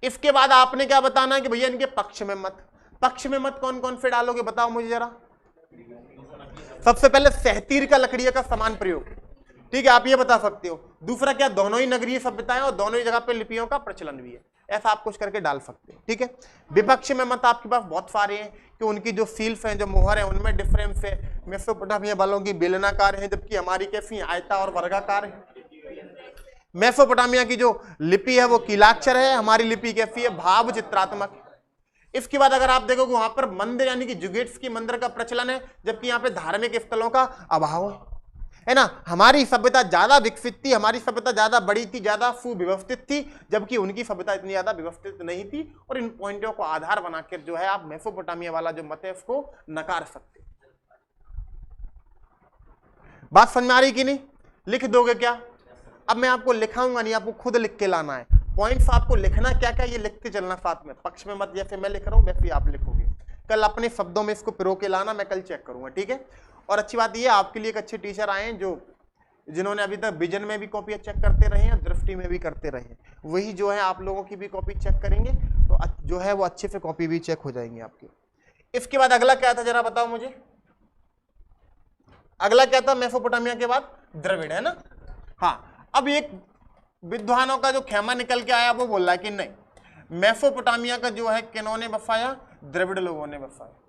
इसके बाद आपने क्या बताना है कि भैया इनके पक्ष में मत। पक्ष में मत कौन कौन से डालोगे बताओ मुझे जरा। सबसे पहले सहतीर का लकड़िया का समान प्रयोग, ठीक है, आप ये बता सकते हो। दूसरा क्या, दोनों ही नगरीय सभ्यताएं और दोनों ही जगह पे लिपियों का प्रचलन भी है, ऐसा आप कुछ करके डाल सकते हो, ठीक है। विपक्ष में मत आपके पास बहुत सारे हैं कि उनकी जो सील्स हैं, जो मोहर है, उनमें डिफरेंस है। मेसोपोटामिया वालों की बेलनाकार है, जबकि हमारी कैसी आयता और वर्गाकार है। मेसोपोटामिया की जो लिपि है वो कीलाक्षर है, हमारी लिपि कैसी है, भाव चित्रात्मक। इसके बाद अगर आप देखोगे वहां पर मंदिर यानी कि जुगेट्स की मंदिर का प्रचलन है, जबकि यहाँ पे धार्मिक स्थलों का अभाव है ना। हमारी सभ्यता ज्यादा विकसित थी, हमारी सभ्यता ज्यादा बड़ी थी, ज्यादा सुव्यवस्थित थी, जबकि उनकी सभ्यता इतनी ज्यादा व्यवस्थित नहीं थी। और इन पॉइंटों को आधार बनाकर जो है आप मेसोपोटामिया वाला जो मत है उसको नकार सकते। बात समझ में आ रही कि नहीं? लिख दोगे क्या? अब मैं आपको लिखाऊंगा नहीं, आपको खुद लिख के लाना है। पॉइंट्स आपको लिखना क्या क्या ये लिखते चलना साथ में। पक्ष में मत जैसे मैं लिख रहा हूं वैसे आप लिखोगे। कल अपने शब्दों में इसको पिरो के लाना, मैं कल चेक करूंगा, ठीक है। और अच्छी बात ये आपके लिए एक अच्छे टीचर आए हैं जो जिन्होंने अभी तक विजन में भी कॉपी चेक करते रहे हैं, दृष्टि में भी करते रहे हैं, वही जो है आप लोगों की भी कॉपी चेक करेंगे तो जो है वो अच्छे से कॉपी भी चेक हो जाएंगे आपकी। इसके बाद अगला क्या था जरा बताओ मुझे, अगला क्या था मेसोपोटामिया के बाद? द्रविड़, है ना। हाँ, अब एक विद्वानों का जो खेमा निकल के आया वो बोल रहा है कि नहीं, मेसोपोटामिया का जो है किन्होंने बसाया? द्रविड़ लोगों ने बसाया।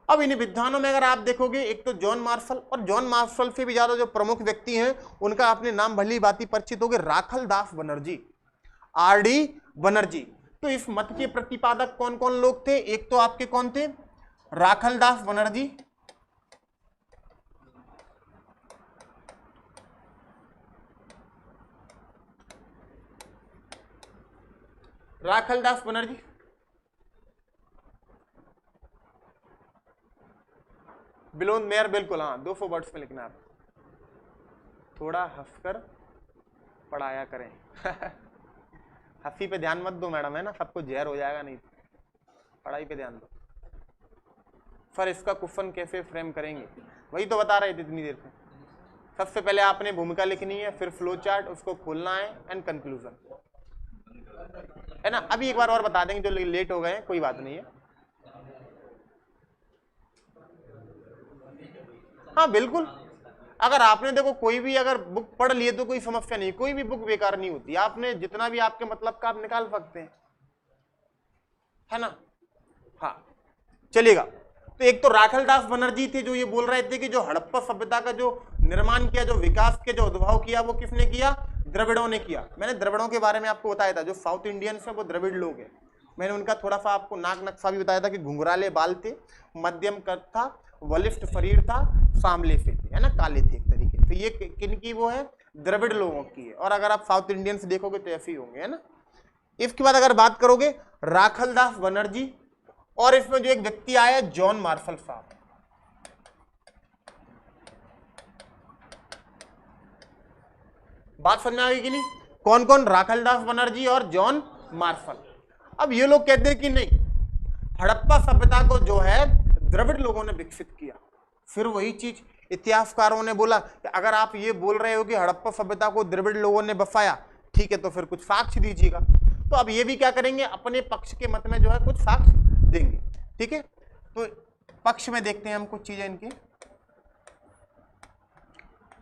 अब इन विद्वानों में अगर आप देखोगे, एक तो जॉन मार्शल, और जॉन मार्शल से भी ज्यादा जो प्रमुख व्यक्ति हैं उनका आपने नाम भली बाती परिचित होगे, राखल दास बनर्जी, आरडी बनर्जी। तो इस मत के प्रतिपादक कौन कौन लोग थे? एक तो आपके कौन थे? राखल दास बनर्जी, राखलदास बनर्जी, बिलोन मेयर, बिल्कुल हाँ, 200 वर्ड्स में लिखना है। थोड़ा हंसकर पढ़ाया करें हंसी पे ध्यान मत दो मैडम, है ना, सबको जहर हो जाएगा, नहीं पढ़ाई पे ध्यान दो। सर इसका क्वेश्चन कैसे फ्रेम करेंगे, वही तो बता रहे थे इतनी देर से। सबसे पहले आपने भूमिका लिखनी है, फिर फ्लो चार्ट, उसको खोलना है, एंड कंक्लूजन, है ना। अभी एक बार और बता देंगे, जो लेट हो गए हैं कोई बात नहीं है। हाँ बिल्कुल, अगर आपने देखो कोई भी अगर बुक पढ़ लिए तो कोई समस्या नहीं, कोई भी बुक बेकार नहीं होती, आपने जितना भी आपके मतलब का आप निकाल सकते हैं, है ना। हाँ चलिएगा। तो एक तो राखलदास बनर्जी थे जो ये बोल रहे थे कि जो हड़प्पा सभ्यता का जो निर्माण किया, जो विकास के जो उद्भव किया, वो किसने किया? द्रविड़ों ने किया। मैंने द्रविड़ों के बारे में आपको बताया था, जो साउथ इंडियंस है वो द्रविड़ लोग हैं। मैंने उनका थोड़ा सा आपको नाक नक्शा भी बताया था कि घुंघराले बाल थे, मध्यम कद था, बलिष्ठ शरीर था, सांवले से थे, है ना, काले थे एक तरीके से। ये किन की वो है? द्रविड़ लोगों की है। और अगर आप साउथ इंडियंस देखोगे तो ऐसे ही होंगे, है ना। इसके बाद अगर बात करोगे राखलदास बनर्जी, और इसमें जो एक व्यक्ति आया जॉन मार्शल साहब, बात समझ में आ गई कि नहीं? कौन कौन? राखलदास बनर्जी और जॉन मार्शल। अब ये लोग कहते हैं कि नहीं, हड़प्पा सभ्यता को जो है द्रविड़ लोगों ने विकसित किया। फिर वही चीज इतिहासकारों ने बोला कि अगर आप ये बोल रहे हो कि हड़प्पा सभ्यता को द्रविड़ लोगों ने बसाया, ठीक है, तो फिर कुछ साक्ष्य दीजिएगा। तो अब ये भी क्या करेंगे, अपने पक्ष के मत में जो है कुछ साक्ष्य देंगे। ठीक है, तो पक्ष में देखते हैं हम कुछ चीजें इनकी।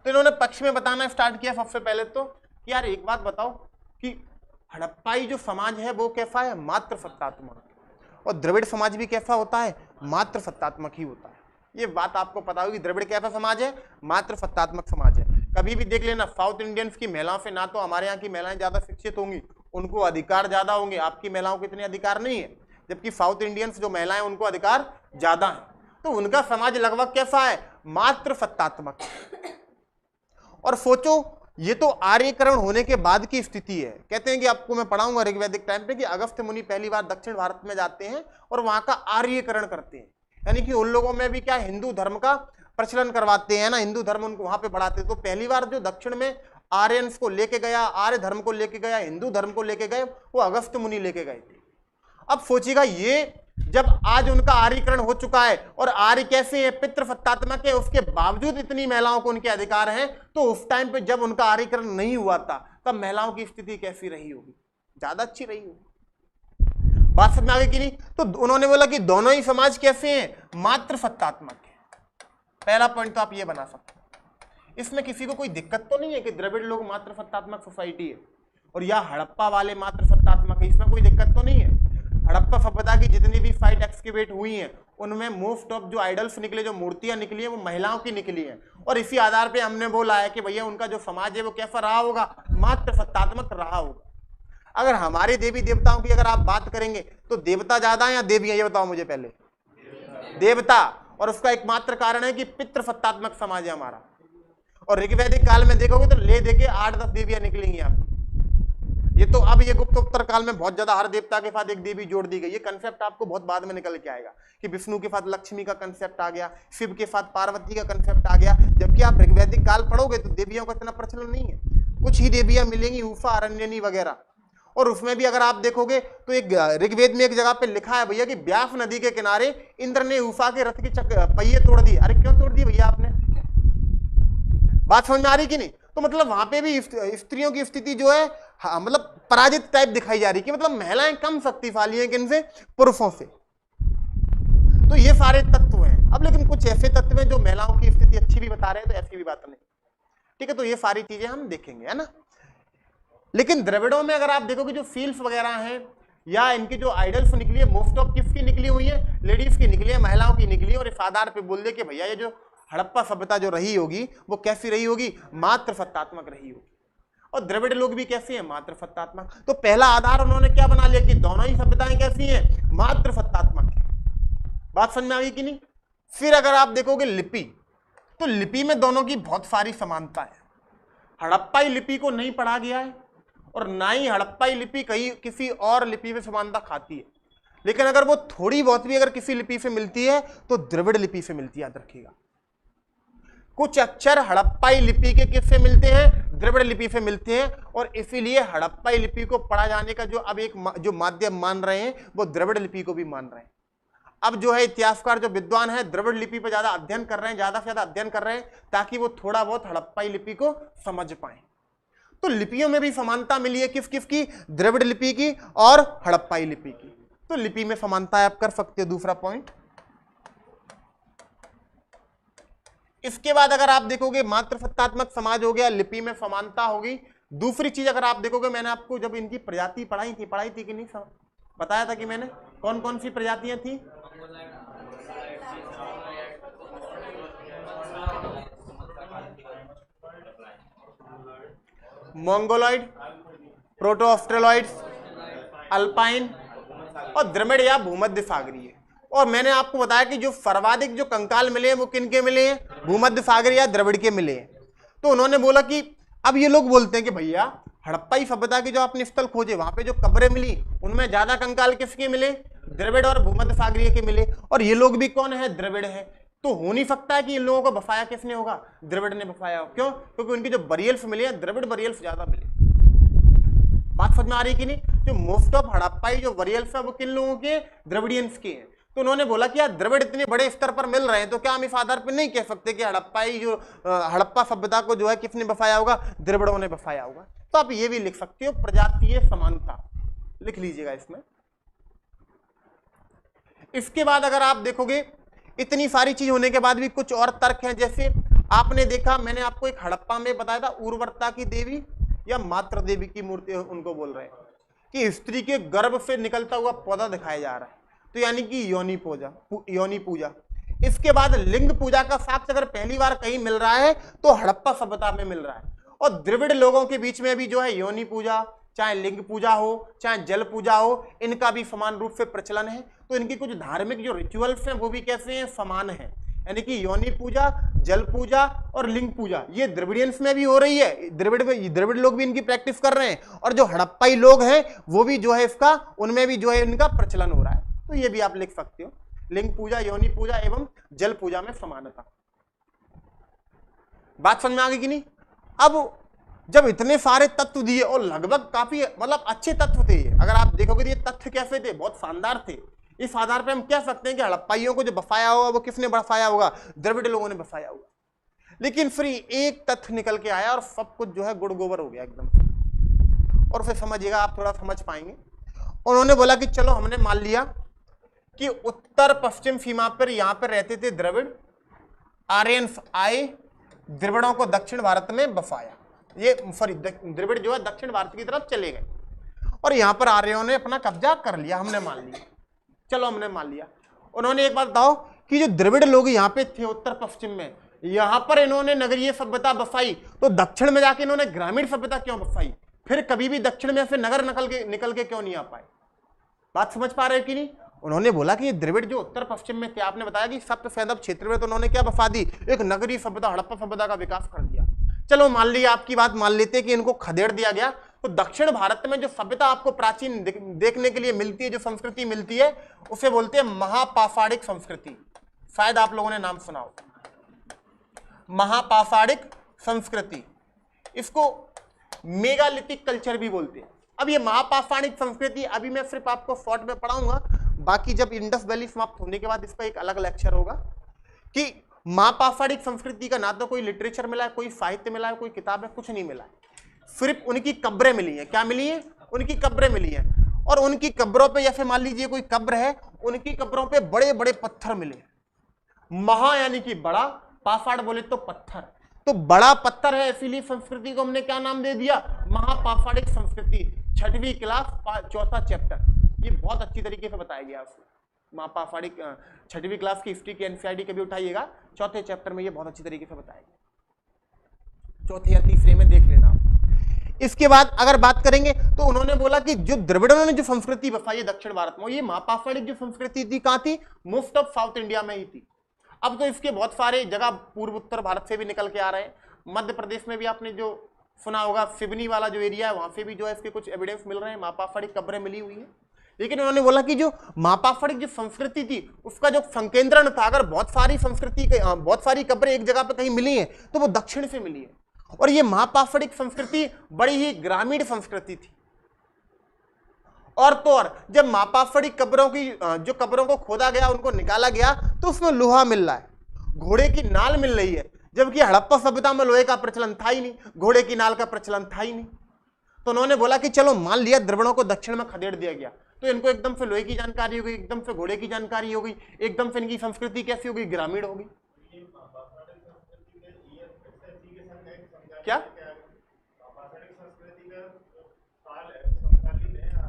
तो इन्होंने पक्ष में बताना स्टार्ट किया सबसे पहले तो कि यार एक बात बताओ कि हड़प्पाई जो समाज है वो कैसा है, मात्र सत्तात्मक, और द्रविड़ समाज भी कैसा होता है, मात्र सत्तात्मक ही होता है। ये बात आपको पता होगी, द्रविड़ कैसा समाज है, मात्र सत्तात्मक समाज है। कभी भी देख लेना, साउथ इंडियंस की महिलाओं से ना तो हमारे यहाँ की महिलाएं ज्यादा शिक्षित होंगी, उनको अधिकार ज्यादा होंगे, आपकी महिलाओं को इतने अधिकार नहीं है, जबकि साउथ इंडियंस जो महिलाएं उनको अधिकार ज्यादा है। तो उनका समाज लगभग कैसा है, मात्र सत्तात्मक। और सोचो ये तो आर्यकरण होने के बाद की स्थिति है। कहते हैं कि आपको मैं पढ़ाऊंगा ऋग्वैदिक टाइम पे कि अगस्त्य मुनि पहली बार दक्षिण भारत में जाते हैं और वहां का आर्यकरण करते हैं, यानी कि उन लोगों में भी क्या हिंदू धर्म का प्रचलन करवाते हैं ना, हिंदू धर्म उनको वहां पे बढ़ाते हैं। तो पहली बार जो दक्षिण में आर्यंस को लेके गया, आर्य धर्म को लेके गया, हिंदू धर्म को लेके गए, वो अगस्त्य मुनि लेके गए थे। अब सोचिएगा ये जब आज उनका आर्यकरण हो चुका है और आर्य कैसे है, पितृ सत्तात्मक है, उसके बावजूद इतनी महिलाओं को उनके अधिकार हैं, तो उस टाइम पे जब उनका आर्यकरण नहीं हुआ था तब महिलाओं की स्थिति कैसी रही होगी, ज्यादा अच्छी रही होगी। बात समझ में आ गई कि नहीं? तो उन्होंने बोला कि दोनों ही समाज कैसे हैं, मात्र सत्तात्मक है। पहला पॉइंट तो आप ये बना सकते हैं। इसमें किसी को कोई दिक्कत तो नहीं है कि द्रविड़ लोग मात्र सत्तात्मक सोसाइटी है और या हड़प्पा वाले मात्र सत्तात्मक है, इसमें कोई दिक्कत तो नहीं है। हड़प्पा सभ्यता की जितनी भी साइट एक्सकेवेट हुई हैं उनमें मोस्ट ऑफ जो आइडल्स निकले, जो मूर्तियां निकली हैं, वो महिलाओं की निकली हैं, और इसी आधार पे हमने बोला है कि भैया उनका जो समाज है वो कैसा रहा होगा, मात्र सत्तात्मक रहा होगा। अगर हमारे देवी देवताओं की अगर आप बात करेंगे तो देवता ज्यादा है या देवियां, ये बताओ मुझे पहले। देवता, और उसका एकमात्र कारण है कि पितृ सत्तात्मक समाज है हमारा। और ऋग्वैदिक काल में देखोगे तो ले देके 8-10 देवियां निकलेंगी आपको। ये तो अब ये गुप्तोत्तर काल में बहुत ज्यादा हर देवता के साथ एक देवी जोड़ दी गई। ये कंसेप्ट आपको बहुत बाद में निकल के आएगा कि विष्णु के साथ लक्ष्मी का कंसेप्ट आ गया, शिव के साथ पार्वती का कंसेप्ट आ गया। जबकि आप ऋग्वैदिक काल पढ़ोगे तो देवियों का इतना प्रचलन नहीं है, कुछ ही देवियां मिलेंगी, उषा, अरण्यनी वगैरह। और उसमें भी अगर आप देखोगे तो एक ऋग्वेद में एक जगह पे लिखा है भैया कि ब्यास नदी के किनारे इंद्र ने उषा के रथ के पहिए तोड़ दिए। अरे क्यों तोड़ दिए भैया आपने? बात समझ में आ रही कि नहीं? तो मतलब वहां पे भी स्त्रियों की स्थिति जो है मतलब पराजित टाइप दिखाई जा रही कि मतलब महिलाएं कम शक्तिशाली हैं किनसे, पुरुषों से। तो ये सारे तत्व हैं। अब लेकिन कुछ ऐसे तत्व हैं जो महिलाओं की स्थिति अच्छी भी बता रहे हैं, तो ऐसी भी बात नहीं। ठीक है, तो ये सारी चीजें हम देखेंगे, है ना। लेकिन द्रविड़ों में अगर आप देखोगे जो फील्स वगैरह हैं या इनकी जो आइडल्स निकली है, मोस्ट ऑफ किसकी निकली हुई है, लेडीज की निकली है, महिलाओं की निकली है। और इस आधार पे बोल दे कि भैया ये जो हड़प्पा सभ्यता जो रही होगी वो कैसी रही होगी, मात्र सत्तात्मक रही होगी। और द्रविड़ लोग भी कैसे हैं, मात्र सत्तात्मक। तो पहला आधार उन्होंने क्या बना लिया कि दोनों ही सभ्यताएं कैसी हैं, मात्र सत्तात्मक है। बात समझ में आ गई कि नहीं? फिर अगर आप देखोगे लिपि, तो लिपि में दोनों की बहुत सारी समानता है। हड़प्पाई लिपि को नहीं पढ़ा गया है और ना ही हड़प्पाई लिपि कहीं किसी और लिपि में समानता खाती है। लेकिन अगर वो थोड़ी बहुत भी अगर किसी लिपि से मिलती है तो द्रविड़ लिपि से मिलती है, याद रखिएगा। कुछ अक्षर हड़प्पाई लिपि के किससे मिलते हैं, द्रविड़ लिपि से मिलते हैं। और इसीलिए हड़प्पाई लिपि को पढ़ा जाने का जो अब एक जो माध्यम मान रहे हैं वो द्रविड़ लिपि को भी मान रहे हैं। अब जो है इतिहासकार जो विद्वान है द्रविड़ लिपि पर ज्यादा अध्ययन कर रहे हैं, ज्यादा से ज्यादा अध्ययन कर रहे हैं ताकि वो थोड़ा बहुत हड़प्पाई लिपि को समझ पाए। तो लिपियों में भी समानता मिली है, किस किस की, द्रविड़ लिपि की और हड़प्पाई लिपि की। तो लिपि में समानता आप कर सकते हो, दूसरा पॉइंट। इसके बाद अगर आप देखोगे मात्र सत्तात्मक समाज हो गया, लिपि में समानता होगी। दूसरी चीज अगर आप देखोगे, मैंने आपको जब इनकी प्रजाति पढ़ाई थी कि नहीं, बताया था कि मैंने कौन कौन सी प्रजातियां थी। मोंगोलॉइड, प्रोटो ऑस्ट्रेलॉइड्स, अल्पाइन और द्रविड़ या भूमध्य सागरीय। और मैंने आपको बताया कि जो सर्वाधिक जो कंकाल मिले हैं वो किनके मिले हैं, भूमध्य सागरीय या द्रविड़ के मिले हैं। तो उन्होंने बोला कि अब ये लोग बोलते हैं कि भैया हड़प्पाई सभ्यता की जो आपने स्थल खोजे वहां पे जो कब्रें मिली उनमें ज्यादा कंकाल किसके मिले, द्रविड़ और भूमध्य सागरीय के मिले। और ये लोग भी कौन है, द्रविड़ है। तो हो नहीं सकता है कि इन लोगों को बसाया किसने होगा, द्रविड़ ने बसाया हो। क्यों? क्योंकि उनकी जो बरियल्स मिले हैं द्रविड़ बरियल्स ज्यादा मिले। बात समझ में आ रही कि नहीं? जो मोस्ट ऑफ हड़प्पाई जो बरियल्स है वो किन लोगों के, द्रविडियंस के हैं। तो उन्होंने बोला कि यार द्रविड़ इतने बड़े स्तर पर मिल रहे हैं तो क्या हम इस आधार पर नहीं कह सकते कि हड़प्पाई जो हड़प्पा सभ्यता को जो है किसने बसाया होगा, द्रविड़ों ने बसाया होगा। तो आप ये भी लिख सकते हो प्रजातीय समानता। लिख लीजिएगा इसमें। इसके बाद अगर आप देखोगे इतनी सारी चीज होने के बाद भी कुछ और तर्क हैं, जैसे आपने देखा, मैंने आपको एक हड़प्पा में बताया था उर्वरता की देवी या मातृ देवी की मूर्ति उनको बोल रहे हैं कि स्त्री के गर्भ से निकलता हुआ पौधा दिखाया जा रहा है, तो यानी कि योनि पूजा। इसके बाद लिंग पूजा का साक्ष्य अगर पहली बार कहीं मिल रहा है तो हड़प्पा सभ्यता में मिल रहा है। और द्रविड़ लोगों के बीच में भी जो है योनि पूजा, चाहे लिंग पूजा हो चाहे जल पूजा हो, इनका भी समान रूप से प्रचलन है। तो इनकी कुछ धार्मिक जो रिचुअल्स हैं वो भी कैसे हैं, समान है। यानी कि योनि पूजा, जल पूजा और लिंग पूजा ये द्रविडियंस में भी हो रही है, द्रविड़ लोग भी इनकी प्रैक्टिस कर रहे हैं, और जो हड़प्पाई लोग हैं वो भी जो है इसका, उनमें भी जो है इनका प्रचलन हो रहा है। तो ये भी आप लिख सकते हो, लिंग पूजा, योनि पूजा एवं जल पूजा में समानता। बात समझ में आ गई कि नहीं? अब जब इतने सारे तत्व दिए और लगभग काफी मतलब अच्छे तत्व थे, अगर आप देखोगे तो ये तथ्य कैसे थे, बहुत शानदार थे। इस आधार पे हम कह सकते हैं कि हड़प्पाइयों को जो बसाया होगा वो किसने बसाया होगा, द्रविड़ लोगों ने बसाया होगा। लेकिन फिर एक तथ्य निकल के आया और सब कुछ जो है गुड़ गोबर हो गया एकदम। और फिर समझिएगा, आप थोड़ा समझ पाएंगे। उन्होंने बोला कि चलो हमने मान लिया कि उत्तर पश्चिम सीमा पर यहां पर रहते थे द्रविड़, आर्यंस आए, द्रविड़ों को दक्षिण भारत में बसाया, ये सॉरी द्रविड़ जो है दक्षिण भारत की तरफ चले गए और यहां पर आर्यों ने अपना कब्जा कर लिया, हमने मान लिया। चलो हमने मान लिया। उन्होंने एक बात बताओ कि जो द्रविड़ लोग यहाँ पे थे उत्तर पश्चिम में, यहां पर इन्होंने नगरीय सभ्यता बसाई, तो दक्षिण में जाके इन्होंने ग्रामीण सभ्यता क्यों बसाई? फिर कभी भी दक्षिण में से नगर निकल के क्यों नहीं आ पाए? बात समझ पा रहे हो कि नहीं? उन्होंने बोला कि ये द्रविड़ जो उत्तर पश्चिम में थे, आपने बताया कि सप्त सैंधव क्षेत्र में, तो उन्होंने क्या बसा दी, एक नगरीय सभ्यता, हड़प्पा सभ्यता का विकास कर दिया। चलो मान लिया, आपकी बात मान लेते कि इनको खदेड़ दिया गया, तो दक्षिण भारत में जो सभ्यता आपको प्राचीन देखने के लिए मिलती है, जो संस्कृति मिलती है, उसे बोलते हैं महापाषाणिक संस्कृति। शायद आप लोगों ने नाम सुना हो, महापाषाणिक संस्कृति। इसको मेगालिथिक कल्चर भी बोलते हैं। अब ये महापाषाणिक संस्कृति अभी मैं सिर्फ आपको शॉर्ट में पढ़ाऊंगा, बाकी जब इंडस वैली समाप्त होने के बाद इसका एक अलग लेक्चर होगा कि महापाषाणिक संस्कृति का ना तो कोई लिटरेचर मिला है, कोई साहित्य मिला है, कोई किताब है, कुछ नहीं मिला है, सिर्फ उनकी कब्रें मिली हैं। क्या मिली है? उनकी कब्रें मिली हैं। और उनकी कब्रों पे, जैसे मान लीजिए कोई कब्र है, उनकी कब्रों पे बड़े बड़े पत्थर मिले। महा यानी कि बड़ा, पाषाण बोले तो पत्थर, तो बड़ा पत्थर है, इसीलिए संस्कृति को हमने क्या नाम दे दिया, महापाषाणिक संस्कृति। 6वीं क्लास 4था चैप्टर, ये बहुत अच्छी तरीके से बताया गया उसमें। महापाषाणिक 6वीं क्लास की हिस्ट्री की एनसीईआरटी कभी उठाइएगा, 4थे चैप्टर में ये बहुत अच्छी तरीके से बताया गया, 4थे या 3रे में देख लेना। इसके बाद अगर बात करेंगे तो उन्होंने बोला कि जो द्रविड़ों ने जो संस्कृति बसाई दक्षिण भारत में, ये महापाषाणिक जो संस्कृति थी कहां थी, मोस्ट ऑफ साउथ इंडिया में ही थी। अब तो इसके बहुत सारे जगह पूर्व उत्तर भारत से भी निकल के आ रहे हैं। मध्य प्रदेश में भी आपने जो सुना होगा, सिवनी वाला जो एरिया है, वहां से भी जो है इसके कुछ एविडेंस मिल रहे हैं, महापाषाणिक कब्रें मिली हुई है। लेकिन उन्होंने बोला कि जो महापाषाणिक जो संस्कृति थी उसका जो संकेंद्रण था, अगर बहुत सारी कब्रें एक जगह पे कहीं मिली है तो वो दक्षिण से मिली है। और ये महापाषाणिक संस्कृति बड़ी ही ग्रामीण संस्कृति थी। और तो और जब महापाषाणिक कब्रों की जो कब्रों को खोदा गया, उनको निकाला गया, तो उसमें लोहा मिल रहा है, घोड़े की नाल मिल रही है, जबकि हड़प्पा सभ्यता में लोहे का प्रचलन था ही नहीं, घोड़े की नाल का प्रचलन था ही नहीं। तो उन्होंने बोला कि चलो मान लिया द्रविड़ों को दक्षिण में खदेड़ दिया गया, तो इनको एकदम से लोहे की जानकारी हो गई, एकदम से घोड़े की जानकारी हो गई, एकदम से इनकी संस्कृति कैसी हो गई, ग्रामीण हो गई। क्या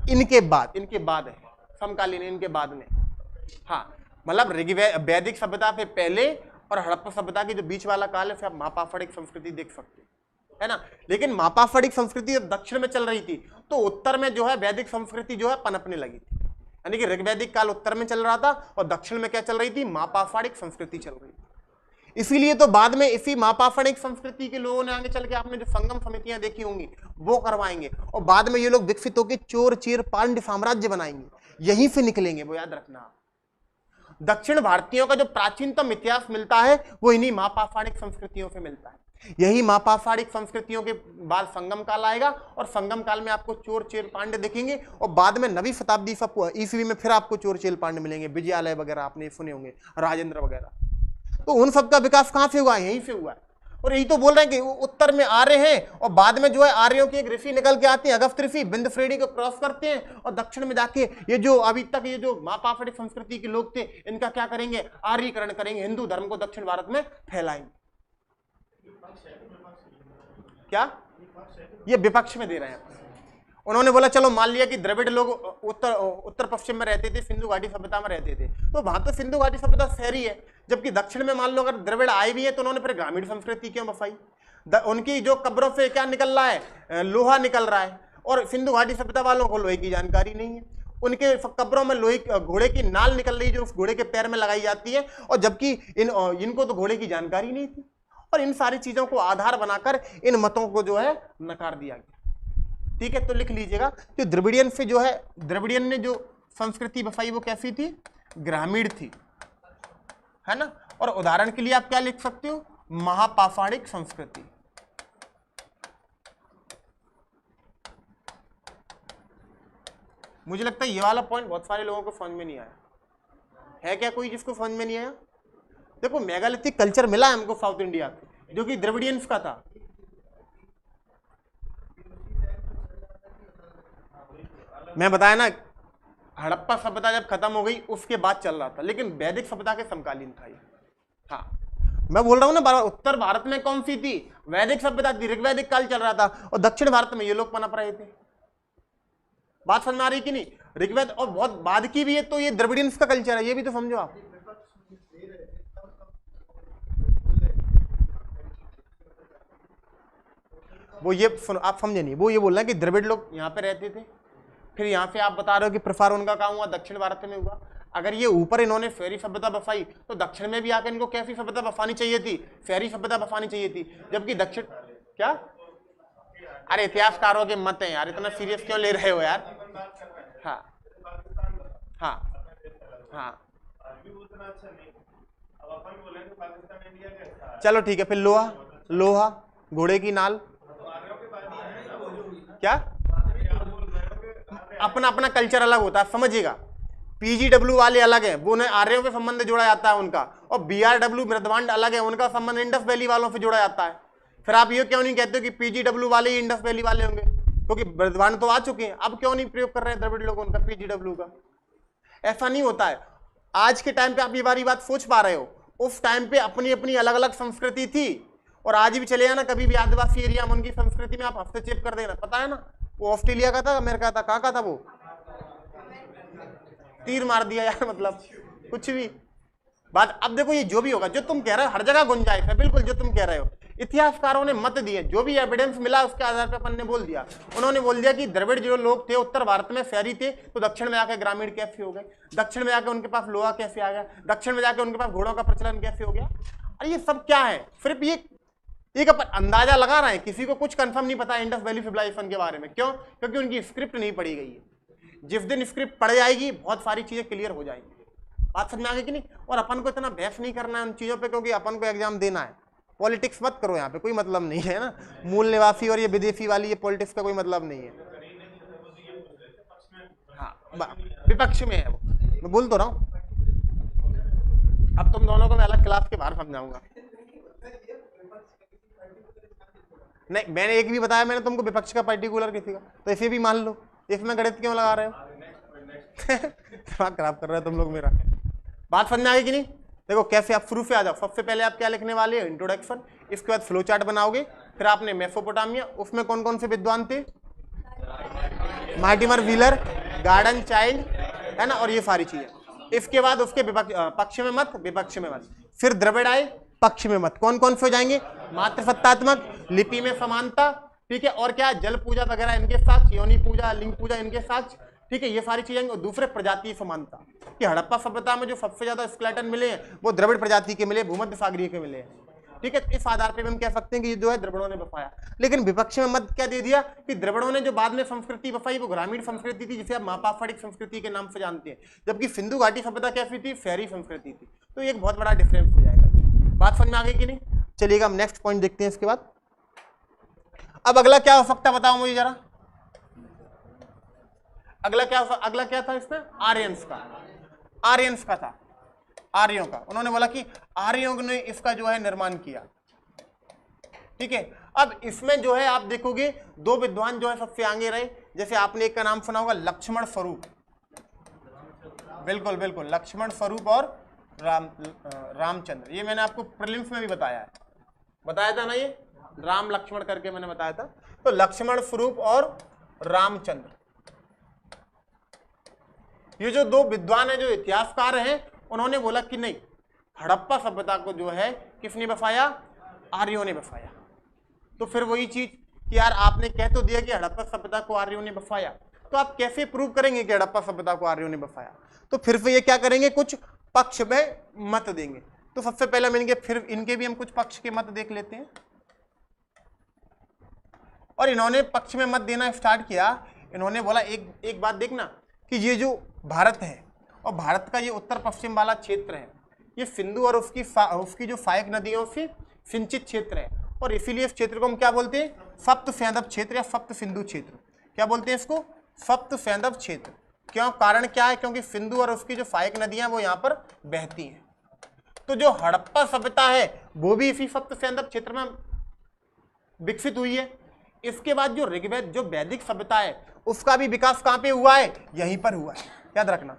इनके बाद है, समकालीन, इनके बाद में। हाँ, मतलब वैदिक सभ्यता से पहले और हड़प्पा सभ्यता के जो बीच वाला काल है, फिर आप महापाषाणिक संस्कृति देख सकते है ना। लेकिन महापाषाणिक संस्कृति जब दक्षिण में चल रही थी तो उत्तर में जो है वैदिक संस्कृति जो है पनपने लगी थी। यानी कि ऋग्वैदिक काल उत्तर में चल रहा था और दक्षिण में क्या चल रही थी, महापाषाणिक संस्कृति चल रही थी। इसीलिए तो बाद में इसी महापाषाणिक संस्कृति के लोगों ने आगे चल के, आपने जो संगम समितियां देखी होंगी वो करवाएंगे, और बाद में ये लोग विकसित होकर चोर चीर पांड्य साम्राज्य बनाएंगे, यहीं से निकलेंगे, वो याद रखना। दक्षिण भारतीयों का जो प्राचीनतम इतिहास मिलता है वो इन्हीं महापाषाणिक संस्कृतियों से मिलता है। यही महापाषाणिक संस्कृतियों के बाद संगम काल आएगा, और संगम काल में आपको चोर चेल पांड्य दिखेंगे, और बाद में 9वीं शताब्दी ईस्वी में फिर आपको चोर चेल पांड्य मिलेंगे, विजयालय वगैरह आपने सुने होंगे, राजेंद्र वगैरह। तो उन सबका विकास कहां से हुआ है, यहीं से हुआ है। और यही तो बोल रहे हैं कि उत्तर में आर्य हैं और बाद में जो है आर्यों की एक ऋषि निकल के आते हैं, अगस्त्य ऋषि, बिंद फ्रेडी को क्रॉस करते हैं और दक्षिण में जाके ये जो अभी तक ये जो मापाफड़िक संस्कृति के लोग थे इनका क्या करेंगे, आर्यीकरण करेंगे, हिंदू धर्म को दक्षिण भारत में फैलाएंगे। क्या ये विपक्ष में दे रहे हैं। उन्होंने बोला चलो मान लिया कि द्रविड़ लोग उत्तर पश्चिम में रहते थे, सिंधु घाटी सभ्यता में रहते थे, तो वहां तो सिंधु घाटी सभ्यता शहरी है, जबकि दक्षिण में मान लो अगर द्रविड़ आए भी है तो उन्होंने फिर ग्रामीण संस्कृति क्यों बसाई। उनकी जो कब्रों से क्या निकल रहा है, लोहा निकल रहा है, और सिंधु घाटी सभ्यता वालों को लोहे की जानकारी नहीं है। उनके कब्रों में लोहे घोड़े की नाल निकल रही है जो उस घोड़े के पैर में लगाई जाती है, और जबकि इनको तो घोड़े की जानकारी नहीं थी। और इन सारी चीजों को आधार बनाकर इन मतों को जो है नकार दिया गया। ठीक है, तो लिख लीजिएगा कि द्रविडियन से जो है, द्रविडियन ने जो संस्कृति बसाई वो कैसी थी, ग्रामीण थी, है ना। और उदाहरण के लिए आप क्या लिख सकते हो, महापाषाणिक संस्कृति। मुझे लगता है ये वाला पॉइंट बहुत सारे लोगों को समझ में नहीं आया है। क्या कोई जिसको समझ में नहीं आया? देखो मेगालिथिक कल्चर मिला है हमको साउथ इंडिया का जो कि द्रविडियंस का था। मैं बताया ना, हड़प्पा सभ्यता जब खत्म हो गई उसके बाद चल रहा था, लेकिन वैदिक सभ्यता के समकालीन था ये। हाँ मैं बोल रहा हूं ना, बार उत्तर भारत में कौन सी थी, वैदिक सभ्यता थी, ऋग्वैदिक काल चल रहा था, और दक्षिण भारत में ये लोग पनप रहे थे। बात समझ में आ रही कि नहीं? ऋग्वेद और बहुत बाद की भी है, तो ये द्रविडियंस का कल्चर है, ये भी तो समझो आप। वो ये आप समझे नहीं, वो ये बोल रहे हैं कि द्रविड़ लोग यहाँ पे रहते थे, फिर यहाँ पे आप बता रहे हो कि प्रसार उनका काम हुआ दक्षिण भारत में हुआ। अगर ये ऊपर इन्होंने फेरी सभ्यता बसाई तो दक्षिण में भी आकर इनको कैसी सभ्यता बसानी चाहिए थी, फेरी सभ्यता बसानी चाहिए थी, जबकि दक्षिण क्या, अरे इतिहासकारों के मत हैं यार, इतना सीरियस क्यों ले रहे हो यार। हाँ हाँ हाँ चलो ठीक है, फिर लोहा, लोहा घोड़े की नाल, क्या अपना अपना कल्चर अलग होता है, समझिएगा। पीजीडब्ल्यू वाले अलग हैं, वो उन्हें आर्यों के संबंध जोड़ा जाता है उनका, और बीआरडब्ल्यू मृदवांड अलग है, उनका संबंध इंडस वैली वालों से जोड़ा जाता है। फिर आप ये क्यों नहीं कहते हो कि पीजीडब्ल्यू वाले ही इंडस वैली वाले होंगे, क्योंकि मृदवांड तो आ चुके हैं, अब क्यों नहीं प्रयोग कर रहे हैं द्रविड़ लोग उनका पीजीडब्ल्यू का? ऐसा नहीं होता है। आज के टाइम पे आप ये बारी बात सोच पा रहे हो, उस टाइम पे अपनी अपनी अलग अलग संस्कृति थी, और आज भी चले जाना कभी भी आदिवासी एरिया में उनकी संस्कृति में आप हस्तक्षेप कर देना, पता है ना, वो ऑस्ट्रेलिया का था, अमेरिका था, कहाँ का था, वो तीर मार दिया यार, मतलब कुछ भी बात। अब देखो ये जो भी होगा, जो तुम कह रहे हो हर जगह गुंजाइश है, बिल्कुल जो तुम कह रहे हो, इतिहासकारों ने मत दिए, जो भी एविडेंस मिला उसके आधार पर अपन ने बोल दिया। उन्होंने बोल दिया कि द्रविड़ जो लोग थे उत्तर भारत में शहरी थे, तो दक्षिण में आकर ग्रामीण कैसे हो गए, दक्षिण में जाकर उनके पास लोहा कैसे आ गया, दक्षिण में जाकर उनके पास घोड़ों का प्रचलन कैसे हो गया। अरे ये सब क्या है, सिर्फ ये एक अपन अंदाजा लगा रहे हैं, किसी को कुछ कंफर्म नहीं पता इंडस वैली सिविलाइजेशन के बारे में। क्यों? क्योंकि उनकी स्क्रिप्ट नहीं पढ़ी गई है। जिस दिन स्क्रिप्ट पढ़ जाएगी बहुत सारी चीजें क्लियर हो जाएंगी। बात समझ में आ गई कि नहीं? और अपन को इतना बहस नहीं करना है उन चीजों पे, क्योंकि अपन को एग्जाम देना है। पॉलिटिक्स मत करो यहाँ पे, कोई मतलब नहीं है ना, मूल निवासी और ये विदेशी वाली ये पॉलिटिक्स का कोई मतलब नहीं है। हाँ विपक्ष में है वो, मैं बोल तो रहा हूँ। अब तुम दोनों को मैं अलग क्लास के बाहर समझाऊंगा। नहीं मैंने एक भी बताया मैंने तुमको विपक्ष का पर्टिकुलर किसी का, तो इसे भी मान लो, इसमें गणित क्यों लगा रहे हो? दिमाग खराब कर रहे हो तुम लोग मेरा। बात समझ में आ गई कि नहीं? देखो कैसे, आप शुरू से आ जाओ। सबसे पहले आप क्या लिखने वाले हो, इंट्रोडक्शन, इसके बाद फ्लो चार्ट बनाओगे, फिर आपने मेसोपोटामिया, उसमें कौन कौन से विद्वान थे, मार्टिमर व्हीलर, गार्डन चाइल्ड, है ना, और ये सारी चीजें। इसके बाद उसके पक्ष में मत, विपक्ष में मत, फिर द्रविड़ आए, पक्ष में मत। कौन कौन से हो जाएंगे, मातृसत्तात्मक, लिपि में समानता, ठीक है, और क्या, जल पूजा वगैरह इनके साक्ष्य, योनि पूजा, लिंग पूजा इनके साक्ष्य, ठीक है, ये सारी चीजें। और दूसरे प्रजातीय समानता, कि हड़प्पा सभ्यता में जो सबसे ज्यादा स्केलेटन मिले हैं वो द्रविड़ प्रजाति के मिले, भूमध्य सागरीय के मिले हैं, ठीक है। इस आधार पर हम कह सकते हैं कि ये जो है द्रविड़ों ने बसाया। लेकिन विपक्ष में मत क्या दे दिया कि द्रविड़ों ने जो बाद में संस्कृति बसाई वो ग्रामीण संस्कृति थी, जिसे आप मापाफड़िक संस्कृति के नाम से जानते हैं, जबकि सिंधु घाटी सभ्यता कैसी थी, शहरी संस्कृति थी। तो एक बहुत बड़ा डिफरेंस हो जाएगा। बात समझ में आ गई कि नहीं? चलिएगा हम नेक्स्ट पॉइंट देखते हैं इसके बाद। अब अगला क्या हो सकता बताओ मुझे जरा, अगला क्या था इसमें, आर्यंस का, आर्यंस का था, आर्यों का। उन्होंने बोला कि आर्यों ने इसका जो है निर्माण किया, ठीक है। अब इसमें जो है आप देखोगे दो विद्वान जो है सबसे आगे रहे, जैसे आपने एक का नाम सुना होगा लक्ष्मण स्वरूप, बिल्कुल बिल्कुल लक्ष्मण स्वरूप और रामचंद्र, ये मैंने आपको प्रीलिम्स में भी बताया था ना, ये राम लक्ष्मण करके मैंने बताया था। तो लक्ष्मण स्वरूप और रामचंद्र, ये जो दो विद्वान है जो इतिहासकार हैं, उन्होंने बोला कि नहीं, हड़प्पा सभ्यता को जो है किसने बसाया, आर्यों ने बसाया। तो फिर वही चीज कि यार आपने कह तो दिया कि हड़प्पा सभ्यता को आर्यों ने बसाया, तो आप कैसे प्रूव करेंगे कि हड़प्पा सभ्यता को आर्यों ने बसाया? तो फिर से ये क्या करेंगे, कुछ पक्ष में मत देंगे। तो सबसे पहले मिलेंगे, फिर इनके भी हम कुछ पक्ष के मत देख लेते हैं। और इन्होंने पक्ष में मत देना स्टार्ट किया। इन्होंने बोला एक बात देखना कि ये जो भारत है और भारत का ये उत्तर पश्चिम वाला क्षेत्र है, ये सिंधु और उसकी जो सहायक नदियों से सिंचित क्षेत्र है, और इसीलिए इस क्षेत्र को हम क्या बोलते हैं, सप्त सैंधव क्षेत्र या सप्त सिंधु क्षेत्र। क्या बोलते हैं इसको, सप्त सैंधव क्षेत्र। क्यों, कारण क्या है, क्योंकि सिंधु और उसकी जो सहायक नदियां वो यहाँ पर बहती हैं। तो जो हड़प्पा सभ्यता है वो भी इसी सप्त सैंधव क्षेत्र में विकसित हुई है। इसके बाद जो ऋग्वेद जो वैदिक सभ्यता है उसका भी विकास कहां पे हुआ है, यहीं पर हुआ है, याद रखना।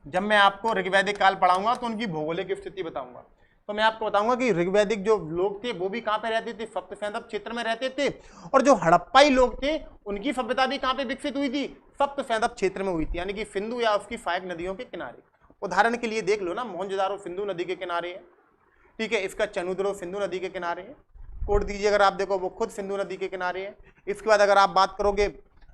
जब मैं आपको ऋग्वैदिक काल पढ़ाऊंगा तो उनकी भौगोलिक स्थिति बताऊंगा, तो मैं आपको बताऊंगा कि ऋग्वैदिक जो लोग थे वो भी कहां पे रहते थे, सप्त सैंधव क्षेत्र में रहते थे। और जो हड़प्पाई लोग थे उनकी सभ्यता भी कहां पे विकसित हुई थी, सप्त सैंधव क्षेत्र में हुई थी, यानी कि सिंधु या उसकी सहायक नदियों के किनारे। उदाहरण के लिए देख लो ना, मोहनजोदारो सिंधु नदी के किनारे है, ठीक है। इसका चनुद्रो सिंधु नदी के किनारे है। कोट दीजिए अगर आप देखो वो खुद सिंधु नदी के किनारे है। इसके बाद अगर आप बात करोगे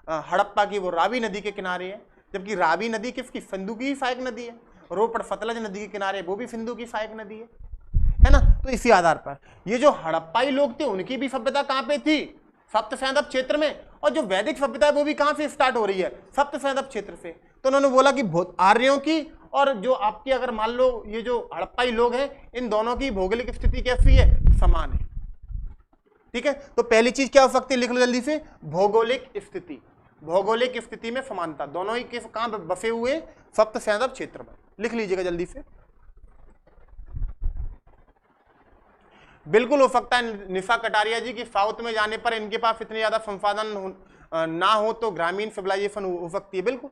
हड़प्पा की, वो रावी नदी के किनारे है, जबकि रावी नदी किसकी, सिंधु की सहायक नदी है। रोपड़ सतलज नदी के किनारे, वो भी सिंधु की सहायक नदी है ना। तो इसी आधार पर ये जो हड़प्पाई लोग थे उनकी भी सभ्यता कहां पे थी, सप्त सैंधव क्षेत्र में। और जो वैदिक सभ्यता है वो भी कहां से स्टार्ट हो रही है, सप्त सैंधव क्षेत्र से। तो उन्होंने बोला कि आर्यों की और जो आपकी, अगर मान लो ये जो हड़प्पाई लोग हैं, इन दोनों की भौगोलिक स्थिति कैसी है, समान है, ठीक है। तो पहली चीज क्या हो सकती है, लिख लो जल्दी से, भौगोलिक स्थिति। भौगोलिक स्थिति में समानता, दोनों ही किस कहां बसे हुए, सप्त सैंधव क्षेत्र में। लिख लीजिएगा जल्दी से। बिल्कुल हो सकता है निशा कटारिया जी की साउथ में जाने पर इनके पास इतने ज्यादा संसाधन ना हो तो ग्रामीण सिविलाइजेशन हो सकती है, बिल्कुल,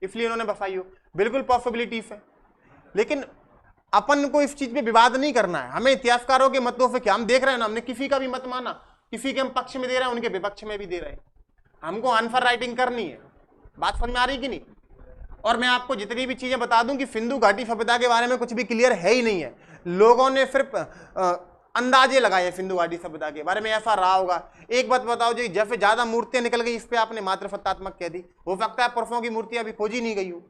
इसलिए इन्होंने बसाई हो, बिल्कुल पॉसिबिलिटीज है। लेकिन अपन को इस चीज पे विवाद नहीं करना है, हमें इतिहासकारों के मतों से क्या, हम देख रहे हैं ना, हमने किसी का भी मत माना, किसी के हम पक्ष में दे रहे हैं उनके विपक्ष में भी दे रहे हैं, हमको आंसर राइटिंग करनी है। बात समझ में आ रही कि नहीं? और मैं आपको जितनी भी चीजें बता दूं कि सिंधु घाटी सभ्यता के बारे में कुछ भी क्लियर है ही नहीं है, लोगों ने सिर्फ अंदाजे लगाए सिंधु घाटी सभ्यता के बारे में, ऐसा रहा होगा। एक बात बताओ जी, जैसे ज्यादा मूर्तियां निकल गई इस पे आपने मात्र सत्तात्मक कह दी, हो सकता है पुरुषों की मूर्तियां अभी खोजी नहीं गई हो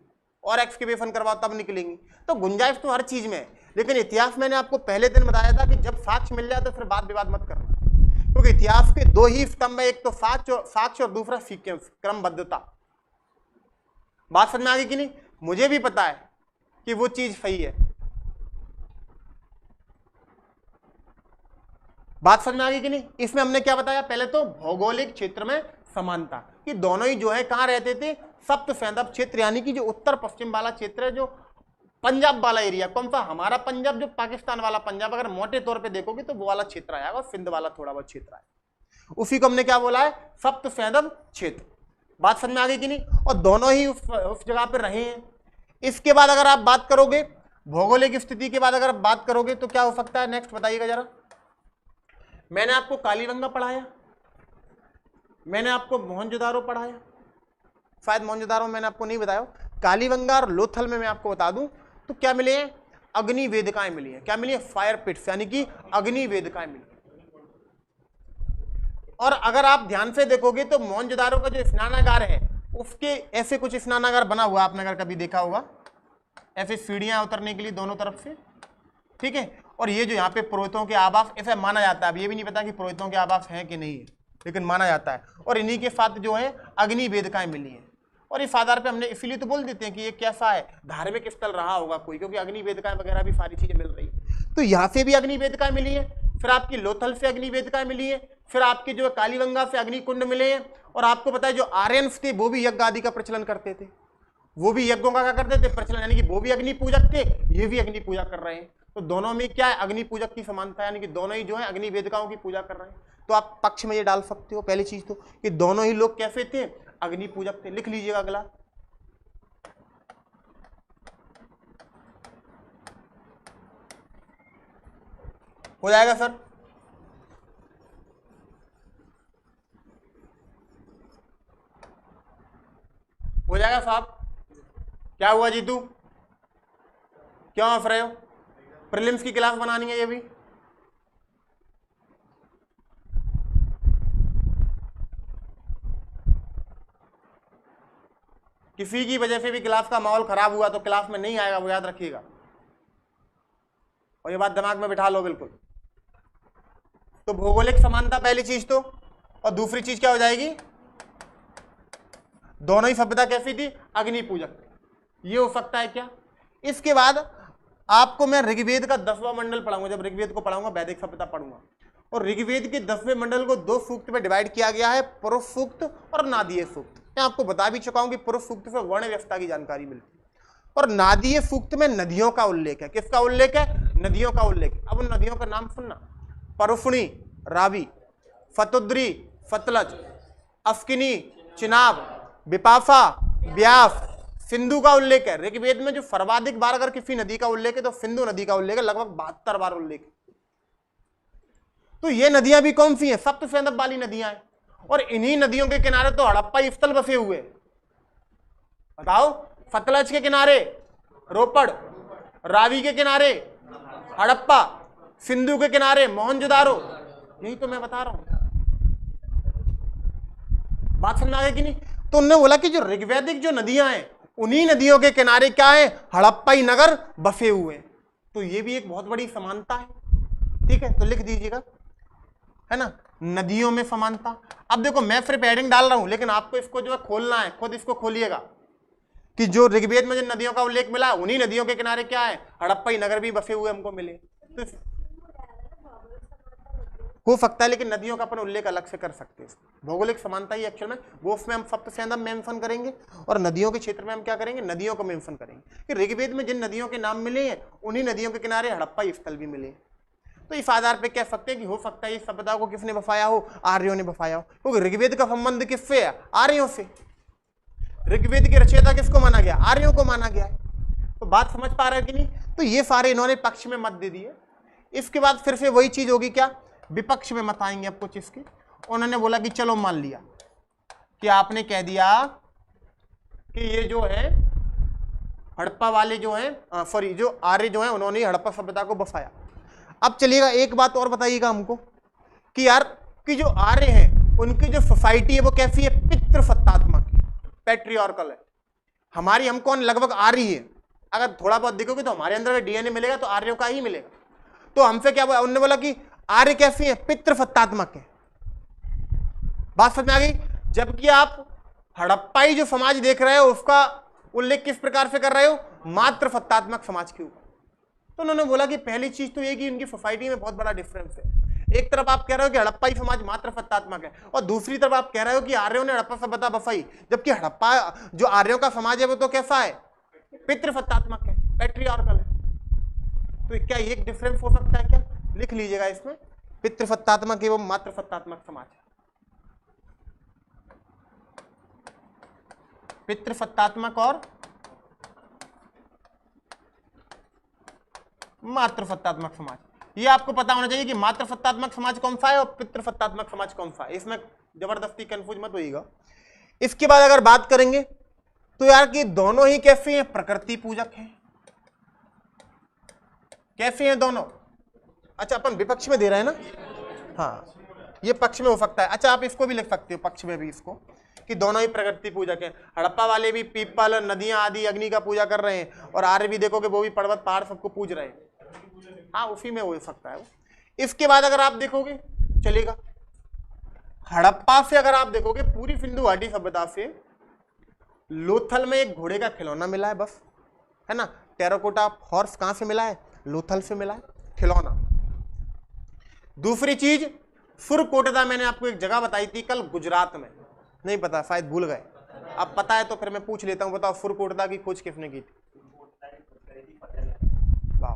और एक्सकेवेशन करवाओ तब निकलेंगी। तो गुंजाइश तो हर चीज में है, लेकिन इतिहास मैंने आपको पहले दिन बताया था कि जब साक्ष्य मिल जाए तो फिर बात विवाद मत करना, क्योंकि इतिहास के दो ही स्तंभ है, एक तो साक्ष्य और दूसरा सीक्वेंस, क्रमबद्धता। बात समझ में आ गई कि नहीं? मुझे भी पता है कि वो चीज सही है, बात समझ में आ गई कि नहीं? इसमें हमने क्या बताया, पहले तो भौगोलिक क्षेत्र में समानता, कि दोनों ही जो है कहां रहते थे, सप्त सैंधव क्षेत्र, यानी कि जो उत्तर पश्चिम वाला क्षेत्र है, जो पंजाब वाला एरिया, कौन सा, हमारा पंजाब, जो पाकिस्तान वाला पंजाब, अगर मोटे तौर पे देखोगे तो वो वाला क्षेत्र आएगा, और सिंध वाला थोड़ा बहुत क्षेत्र आएगा, उसी को हमने क्या बोला है, सप्त सैंधव क्षेत्र। बात समझ में आ गई कि नहीं? और दोनों ही उस जगह पर रहे हैं। इसके बाद अगर आप बात करोगे भौगोलिक स्थिति के बाद अगर आप बात करोगे तो क्या हो सकता है, नेक्स्ट बताइएगा जरा। मैंने आपको कालीबंगा पढ़ाया, मैंने आपको मोहनजोदारो पढ़ाया, शायद मोहनजोदारो मैंने आपको नहीं बताया, कालीबंगा और लोथल में मैं आपको बता दूं तो क्या मिले हैं, अग्नि वेदिकाएं मिली हैं। क्या मिली है, फायर पिट्स, यानी कि अग्नि वेदिकाएं मिली। और अगर आप ध्यान से देखोगे तो मोहनजोदारो का जो स्नानागार है उसके ऐसे कुछ स्नानागार बना हुआ, आपने अगर कभी देखा होगा, ऐसे सीढ़ियां उतरने के लिए दोनों तरफ से, ठीक है। और ये जो यहाँ पे पुरोहितों के आवास, ऐसा माना जाता है, अब ये भी नहीं पता कि पुरोहितों के आवास हैं कि नहीं है, लेकिन माना जाता है। और इन्हीं के साथ जो है अग्नि वेदिकाएं मिली हैं, और इस आधार पे हमने इसीलिए तो बोल देते हैं कि ये कैसा है, धार्मिक स्थल रहा होगा कोई, क्योंकि अग्नि वेदिकाएं वगैरह भी सारी चीजें मिल रही है। तो यहाँ से भी अग्नि वेदिकाएं मिली है, फिर आपकी लोथल से अग्नि वेदिकाएं मिली है, फिर आपके जो कालीबंगा से अग्नि कुंड मिले हैं। और आपको पता है जो आर्यन्स थे वो भी यज्ञ आदि का प्रचलन करते थे, वो भी यज्ञों का क्या करते थे, प्रचलन, यानी कि वो भी अग्नि पूजक थे, ये भी अग्नि पूजा कर रहे हैं। तो दोनों में क्या है, अग्नि पूजक की समानता है, यानी कि दोनों ही जो है अग्नि वेदिकाओं की पूजा कर रहे हैं। तो आप पक्ष में ये डाल सकते हो पहली चीज तो कि दोनों ही लोग कैसे थे, अग्नि पूजक थे। लिख लीजिएगा अगला, हो जाएगा सर। हो जाएगा साहब। क्या हुआ जीतू, क्यों हंस रहे हो? प्रीलिम्स की क्लास बनानी है ये भी। किसी की वजह से भी क्लास का माहौल खराब हुआ तो क्लास में नहीं आएगा, वो याद रखिएगा, और ये बात दिमाग में बिठा लो बिल्कुल। तो भौगोलिक समानता पहली चीज तो, और दूसरी चीज क्या हो जाएगी, दोनों ही सभ्यता कैसी थी, अग्नि पूजक। ये हो सकता है क्या। इसके बाद आपको मैं ऋग्वेद का 10वां मंडल पढ़ाऊंगा, जब ऋग्वेद को पढ़ाऊंगा वैदिक सभ्यता पढ़ूंगा। और ऋग्वेद के 10वें मंडल को 2 सूक्त में डिवाइड किया गया है, पुरुष सूक्त और नादीय सूक्त। मैं आपको बता भी चुका हूं कि पुरुष सूक्त से वर्ण व्यवस्था की जानकारी मिलती है, और नादीय सूक्त में नदियों का उल्लेख है। किसका उल्लेख है, नदियों का उल्लेख। अब उन नदियों का नाम सुनना, परुष्णी, रावी, फतुद्री, सतलज, अफ्किनी, चिनाब, बिपाशा, ब्यास, सिंधु का उल्लेख है। ऋग्वेद में जो सर्वाधिक बार अगर किसी नदी का उल्लेख है तो सिंधु नदी का उल्लेख है, लगभग 72 बार उल्लेख है। तो ये नदियां भी कौन सी हैं, सप्त सैंधव वाली नदियां हैं। और इन्हीं नदियों के किनारे तो हड़प्पा स्थल बसे हुए। बताओ, सतलज के किनारे रोपड़, रावी के किनारे हड़प्पा, सिंधु के किनारे मोहनजोदारो। यही तो मैं बता रहा हूं, बात समझ आ गई कि नहीं। तो उन्होंने बोला कि जो ऋग्वैदिक जो नदियां हैं उन्हीं नदियों के किनारे क्या है, हड़प्पाई नगर बसे हुए। तो ये भी एक बहुत बड़ी समानता है। ठीक है, तो लिख दीजिएगा, है ना, नदियों में समानता। अब देखो मैं सिर्फ एडिंग डाल रहा हूं, लेकिन आपको इसको जो है खोलना है, खुद इसको खोलिएगा कि जो ऋग्वेद में जिन नदियों का उल्लेख मिला उन्हीं नदियों के किनारे क्या है, हड़प्पाई नगर भी बसे हुए हमको मिले। तो हो सकता है, लेकिन नदियों का अपन उल्लेख अलग से कर सकते हैं। भौगोलिक समानता ही एक्चुअल में वो, उसमें हम सप्त सैंधव मेंशन करेंगे, और नदियों के क्षेत्र में हम क्या करेंगे, नदियों को मेंशन करेंगे कि ऋग्वेद में जिन नदियों के नाम मिले हैं उन्हीं नदियों के किनारे हड़प्पा स्थल भी मिले। तो इस आधार पर कह सकते हैं कि हो सकता है इस सभ्यता को किसने बसाया हो, आर्यों ने बसाया हो, क्योंकि ऋग्वेद का संबंध किससे है, आर्यों से। ऋग्वेद के रचयिता किसको माना गया, आर्यों को माना गया। तो बात समझ पा रहे हैं कि नहीं। तो ये सारे इन्होंने पक्ष में मत दे दिए। इसके बाद फिर से वही चीज होगी, क्या, विपक्ष में मत आएंगे अब कुछ इसके। उन्होंने बोला कि चलो मान लिया कि आपने कह दिया कि ये जो है हड़प्पा वाले जो है, सॉरी जो आर्य जो है उन्होंने हड़प्पा सभ्यता को बसाया। अब चलिएगा एक बात और बताइएगा हमको कि यार कि जो आर्य हैं उनकी जो सोसाइटी है वो कैसी है, पितृसत्तात्मक, पैट्रियार्कल है। हमारी, हम कौन, लगभग आर्य है। अगर थोड़ा बहुत देखोगे तो हमारे अंदर डीएनए मिलेगा तो आर्यों का ही मिलेगा। तो हमसे क्या बोला, उन्होंने बोला कि आर्य कैसी है, पितृसत्तात्मक है। बात समझ में आ गई। जबकि आप हड़प्पाई जो समाज देख रहे हो उसका उल्लेख किस प्रकार से कर रहे हो, मातृसत्तात्मक समाज के ऊपर। तो उन्होंने बोला कि पहली चीज तो ये कि उनकी सोसाइटी में बहुत बड़ा डिफरेंस है। एक तरफ आप कह रहे हो कि हड़प्पाई समाज मातृसत्तात्मक है, और दूसरी तरफ आप कह रहे हो कि आर्यों ने हड़प्पा सभ्यता बसाई, जबकि हड़प्पा जो आर्यों का समाज है वो तो कैसा है, पितृसत्तात्मक है, पैट्रियार्कल है। तो क्या एक डिफरेंस हो सकता है क्या, लिख लीजिएगा इसमें, पितृसत्तात्मक एवं मातृसत्तात्मक समाज, पितृसत्तात्मक और मातृसत्तात्मक समाज। ये आपको पता होना चाहिए कि मातृसत्तात्मक समाज कौन सा है और पितृसत्तात्मक समाज कौन सा है। इसमें जबरदस्ती कंफ्यूज मत होइएगा। इसके बाद अगर बात करेंगे तो यार कि दोनों ही कैसे हैं, प्रकृति पूजक हैं। कैसे हैं दोनों, अच्छा अपन विपक्ष में दे रहे हैं ना, हाँ ये पक्ष में हो सकता है। अच्छा आप इसको भी लिख सकते हो पक्ष में भी इसको, कि दोनों ही प्रकृति पूजक हैं। हड़प्पा वाले भी पीपल, नदियां आदि अग्नि का पूजा कर रहे हैं, और आर्य भी देखोगे वो भी पर्वत पहाड़ सबको पूज रहे हैं। हाँ उसी में हो सकता है वो। इसके बाद अगर आप देखोगे, चलेगा, हड़प्पा से अगर आप देखोगे पूरी सिंधु घाटी सभ्यता से लोथल में एक घोड़े का खिलौना मिला है बस, है ना। टेराकोटा हॉर्स कहां से मिला है, लोथल से मिला है, खिलौना। दूसरी चीज सुरकोटदा, मैंने आपको एक जगह बताई थी कल, गुजरात में, नहीं पता शायद भूल गए, अब पता है तो फिर मैं पूछ लेता हूं, बताओ सुरकोटदा की खोज किसने की थी। वाह,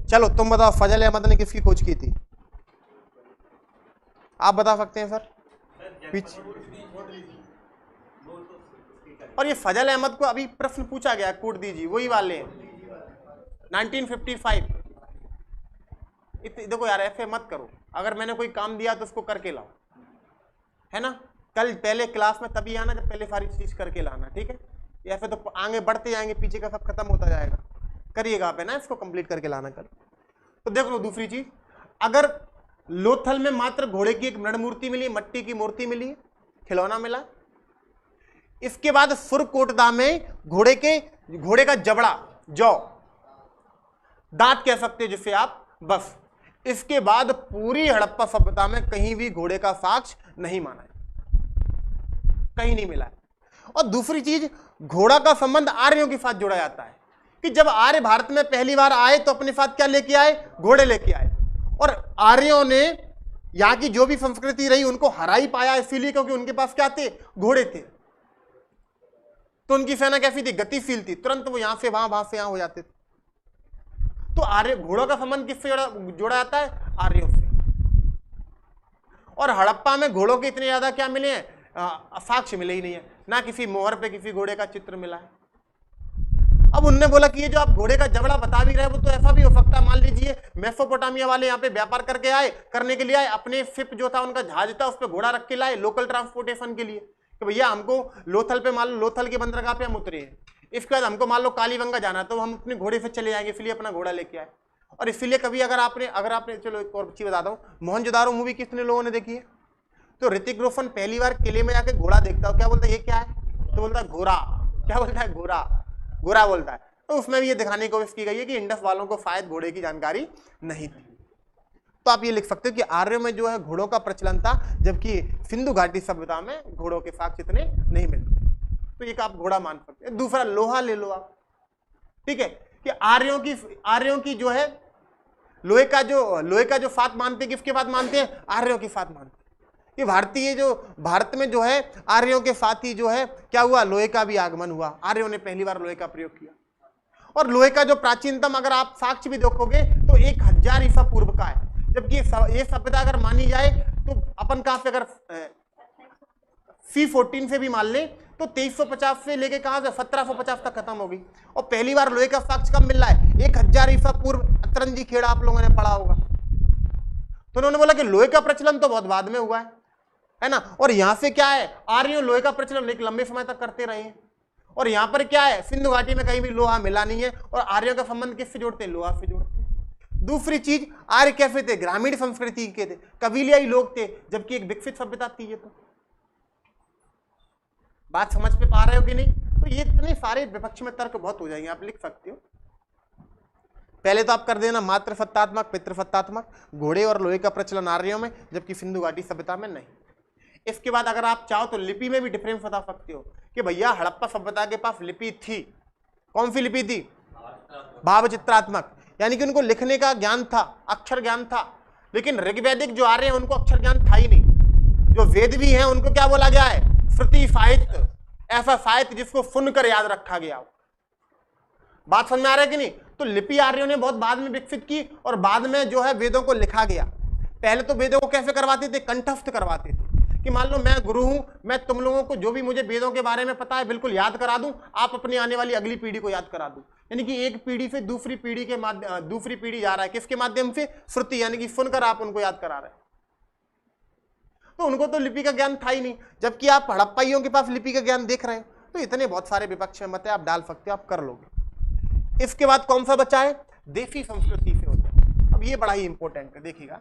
चलो तुम बताओ, फजल अहमद ने किसकी खोज की थी? आप बता सकते हैं सर? पीछे। और ये फजल अहमद को अभी प्रश्न पूछा गया, कोड दीजिए, वही वाले 1955। देखो यार ऐसे मत करो, अगर मैंने कोई काम दिया तो उसको करके लाओ, है ना। कल पहले क्लास में तभी आना जब पहले सारी चीज करके लाना, ठीक है। या फिर तो आगे बढ़ते जाएंगे, पीछे का सब खत्म होता जाएगा। करिएगा आप, है ना, इसको कंप्लीट करके लाना कल। तो देख लो दूसरी चीज, अगर लोथल में मात्र घोड़े की एक मृण मूर्ति मिली, मट्टी की मूर्ति मिली, खिलौना मिला, इसके बाद सुरकोटदा में घोड़े का जबड़ा, जौ, दांत कह सकते हो जिसे आप, बस। इसके बाद पूरी हड़प्पा सभ्यता में कहीं भी घोड़े का साक्ष्य नहीं माना है, कहीं नहीं मिला है। और दूसरी चीज, घोड़ा का संबंध आर्यों के साथ जोड़ा जाता है कि जब आर्य भारत में पहली बार आए तो अपने साथ क्या लेके आए? घोड़े लेके आए। और आर्यों ने यहां की जो भी संस्कृति रही उनको हरा ही पाया, इसीलिए क्योंकि उनके पास क्या थे? घोड़े थे। तो उनकी सेना कैसी थी? गतिशील थी, तुरंत वो यहां से वहां, वहां से यहां हो जाते थे। तो आर्य, घोड़ों का संबंध किससे जोड़ा जाता है? आर्यों से। और हड़प्पा में घोड़ों के इतने ज्यादा क्या मिले हैं? साक्ष्य मिले ही नहीं है, ना किसी मोहर पे किसी घोड़े का चित्र मिला है। अब उनने बोला कि ये जो आप घोड़े का जबड़ा बता भी रहे वो तो ऐसा भी हो सकता है, मान लीजिए मेसोपोटामिया वाले यहाँ पे व्यापार करके आए, करने के लिए आए, अपने शिप जो था उनका जहाज था उस पर घोड़ा रख के लाए लोकल ट्रांसपोर्टेशन के लिए, कि भैया हमको लोथल पे, मान लो लोथल के बंदरगाह पे हम उतरे हैं, इसके बाद हमको मान लो कालीबंगा जाना, तो हम अपने घोड़े से चले जाएंगे, इसलिए अपना घोड़ा लेके आए। और इसीलिए कभी अगर आपने चलो एक और चीज बताता हूँ, मोहनजोदारो मूवी कितने लोगों ने देखी है? तो ऋतिक रोशन पहली बार किले में जाके घोड़ा देखता है, क्या बोलता है? ये क्या है? तो बोलता है घोड़ा। क्या बोलता है? घोड़ा। घोड़ा बोलता है। तो उसमें भी ये दिखाने की कोशिश की गई है कि इंडस वालों को शायद घोड़े की जानकारी नहीं थी। तो आप ये लिख सकते हो कि आर्यों में जो है घोड़ों का प्रचलन था, जबकि सिंधु घाटी सभ्यता में घोड़ों के साक्ष्य इतने नहीं मिलते। तो ये आप घोड़ा मान सकते हैं। दूसरा, लोहा ले लो आप, ठीक है, कि आर्यों की जो है लोहे का जो फात मानते हैं, किसके बाद मानते हैं? आर्यों की फात मानते हैं। कि भारत में जो है आर्यों के साथ ही जो है क्या हुआ? लोहे का भी आगमन हुआ। आर्यों ने पहली बार लोहे का प्रयोग किया। और लोहे का जो प्राचीनतम अगर आप साक्ष्य भी देखोगे तो 1000 ईसा पूर्व का है, जबकि ये सभ्यता अगर मानी जाए तो अपन कहां से, अगर C14 से भी मान ले तो 2350 से लेके कहां से 1750 तक खत्म होगी। और पहली बार लोहे का साक्ष्य कब मिल रहा है? 1000 ईसा पूर्व। अतरंजी खेड़ा आप लोगों ने पढ़ा होगा। तो उन्होंने बोला कि लोहे का प्रचलन तो बहुत बाद में हुआ है ना। और यहां से क्या है? आर्यों लोहे का प्रचलन एक लंबे समय तक करते रहे हैं। और यहां पर क्या है? सिंधु घाटी में कहीं भी लोहा मिला नहीं है। और आर्यों का संबंध किससे जोड़ते हैं? लोहा से जोड़ते हैं। दूसरी चीज, आर्य कैसे थे? ग्रामीण संस्कृति के थे, कबीलियाई लोग थे, जबकि एक विकसित सभ्यता थी ये। तो बात समझ पे पा रहे हो कि नहीं? तो ये इतने सारे विपक्ष में तर्क बहुत हो जाएंगे, आप लिख सकते हो। पहले तो आप कर देना मातृसत्तात्मक, पितृसत्तात्मक, घोड़े और लोहे का प्रचलन आर्यों में, जबकि सिंधु घाटी सभ्यता में नहीं। इसके बाद अगर आप चाहो तो लिपि में भी डिफरेंस बता सकते हो कि भैया हड़प्पा सभ्यता के पास लिपि थी। कौन सी लिपि थी? भावचित्रात्मक, यानी कि उनको लिखने का ज्ञान था, अक्षर ज्ञान था। लेकिन ऋग्वैदिक जो आर्य हैं उनको अक्षर ज्ञान था ही नहीं। जो वेद भी हैं उनको क्या बोला गया है? श्रुति साहित्य, ऐसा साहित्य जिसको सुनकर याद रखा गया। बात समझ में आ रहा है कि नहीं? तो लिपि आर्यों ने बहुत बाद में विकसित की और बाद में जो है वेदों को लिखा गया। पहले तो वेदों को कैसे करवाते थे? कंठस्थ करवाते थे कि मान लो मैं गुरु हूं, मैं तुम लोगों को जो भी मुझे वेदों के बारे में पता है बिल्कुल याद करा दूं, आप अपनी आने वाली अगली पीढ़ी को याद करा दूं। यानी कि एक पीढ़ी से दूसरी पीढ़ी के माध्यम, दूसरी पीढ़ी जा रहा है किसके माध्यम से? श्रुति, यानी कि सुनकर आप उनको याद करा रहे हैं। तो उनको तो लिपि का ज्ञान था ही नहीं, जबकि आप हड़प्पाइयों के पास लिपि का ज्ञान देख रहे हो। तो इतने बहुत सारे विपक्ष मत है, आप डाल सकते हो, आप कर लोगे। इसके बाद कौन सा बचा है? देशी संस्कृति से होता है। अब ये बड़ा ही इंपॉर्टेंट है, देखिएगा।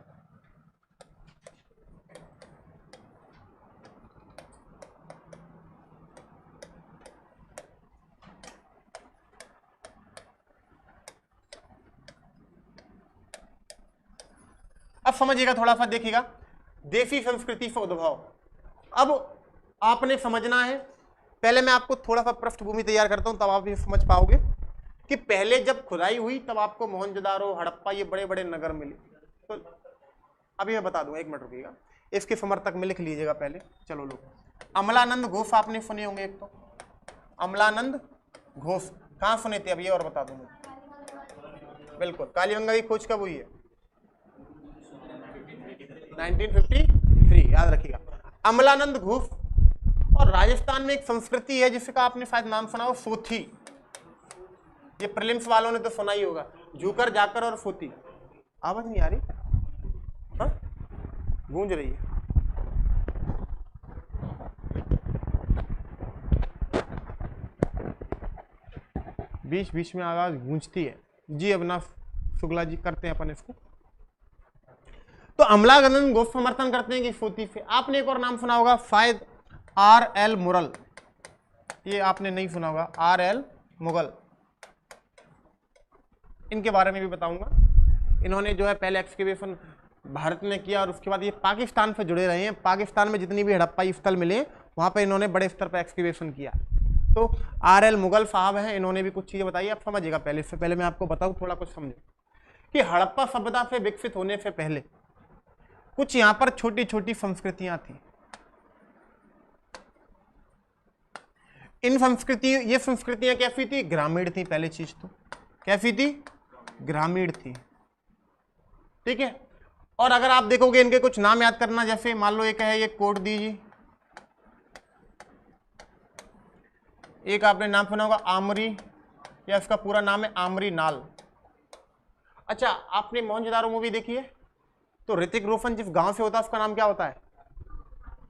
अब समझिएगा थोड़ा सा, देखिएगा। देशी संस्कृति से उद्भव। अब आपने समझना है, पहले मैं आपको थोड़ा सा पृष्ठभूमि तैयार करता हूं, तब आप ये समझ पाओगे कि पहले जब खुदाई हुई तब आपको मोहनजोदारो, हड़प्पा, ये बड़े बड़े नगर मिले। तो अभी मैं बता दूंगा, एक मिनट रुकिएगा। इसके समर्थक में लिख लीजिएगा पहले। चलो लोग, अमलानंद घोष आपने सुने होंगे। एक तो अमलानंद घोष कहाँ सुने थे? अब ये और बता दूंगा। बिल्कुल, कालीगंगा की खोज कब हुई है? 1953, याद रखिएगा। अमलानंद घोष। और राजस्थान में एक संस्कृति है जिसका आपने शायद नाम सुना हो, सोथी। ये प्रीलिम्स वालों ने तो सुना ही होगा, झूकर जाकर और सोथी। आवाज नहीं आ रही? हाँ, गूंज रही है। बीच बीच में आवाज गूंजती है जी। अविनाश शुक्ला जी करते हैं अपन इसको। तो अमलानंद घोष समर्थन करते हैं कि सोथी से। आपने एक और नाम सुना होगा शायद, R.L. मुगल। ये आपने नहीं सुना होगा, R.L. मुगल। इनके बारे में भी बताऊंगा। इन्होंने जो है पहले एक्सकेवेशन भारत में किया और उसके बाद ये पाकिस्तान से जुड़े रहे हैं। पाकिस्तान में जितनी भी हड़प्पा स्थल मिले वहां पे इन्होंने बड़े स्तर पर एक्सकेवेशन किया। तो R.L. मुगल साहब हैं, इन्होंने भी कुछ चीजें बताई, आप समझिएगा। पहले इससे पहले मैं आपको बताऊं, थोड़ा कुछ समझो कि हड़प्पा सभ्यता से विकसित होने से पहले कुछ यहां पर छोटी छोटी संस्कृतियां थी। इन ये संस्कृतियां कैसी थी? ग्रामीण थी। पहली चीज तो कैसी थी? ग्रामीण थी। ठीक है। और अगर आप देखोगे इनके कुछ नाम याद करना, जैसे मान लो एक है ये कोट दीजिए, एक आपने नाम सुना होगा आमरी, या इसका पूरा नाम है आमरी नाल। अच्छा, आपने मोहनजोदारो मूवी देखी है? तो ऋतिक रोशन जिस गांव से होता है उसका नाम क्या होता है?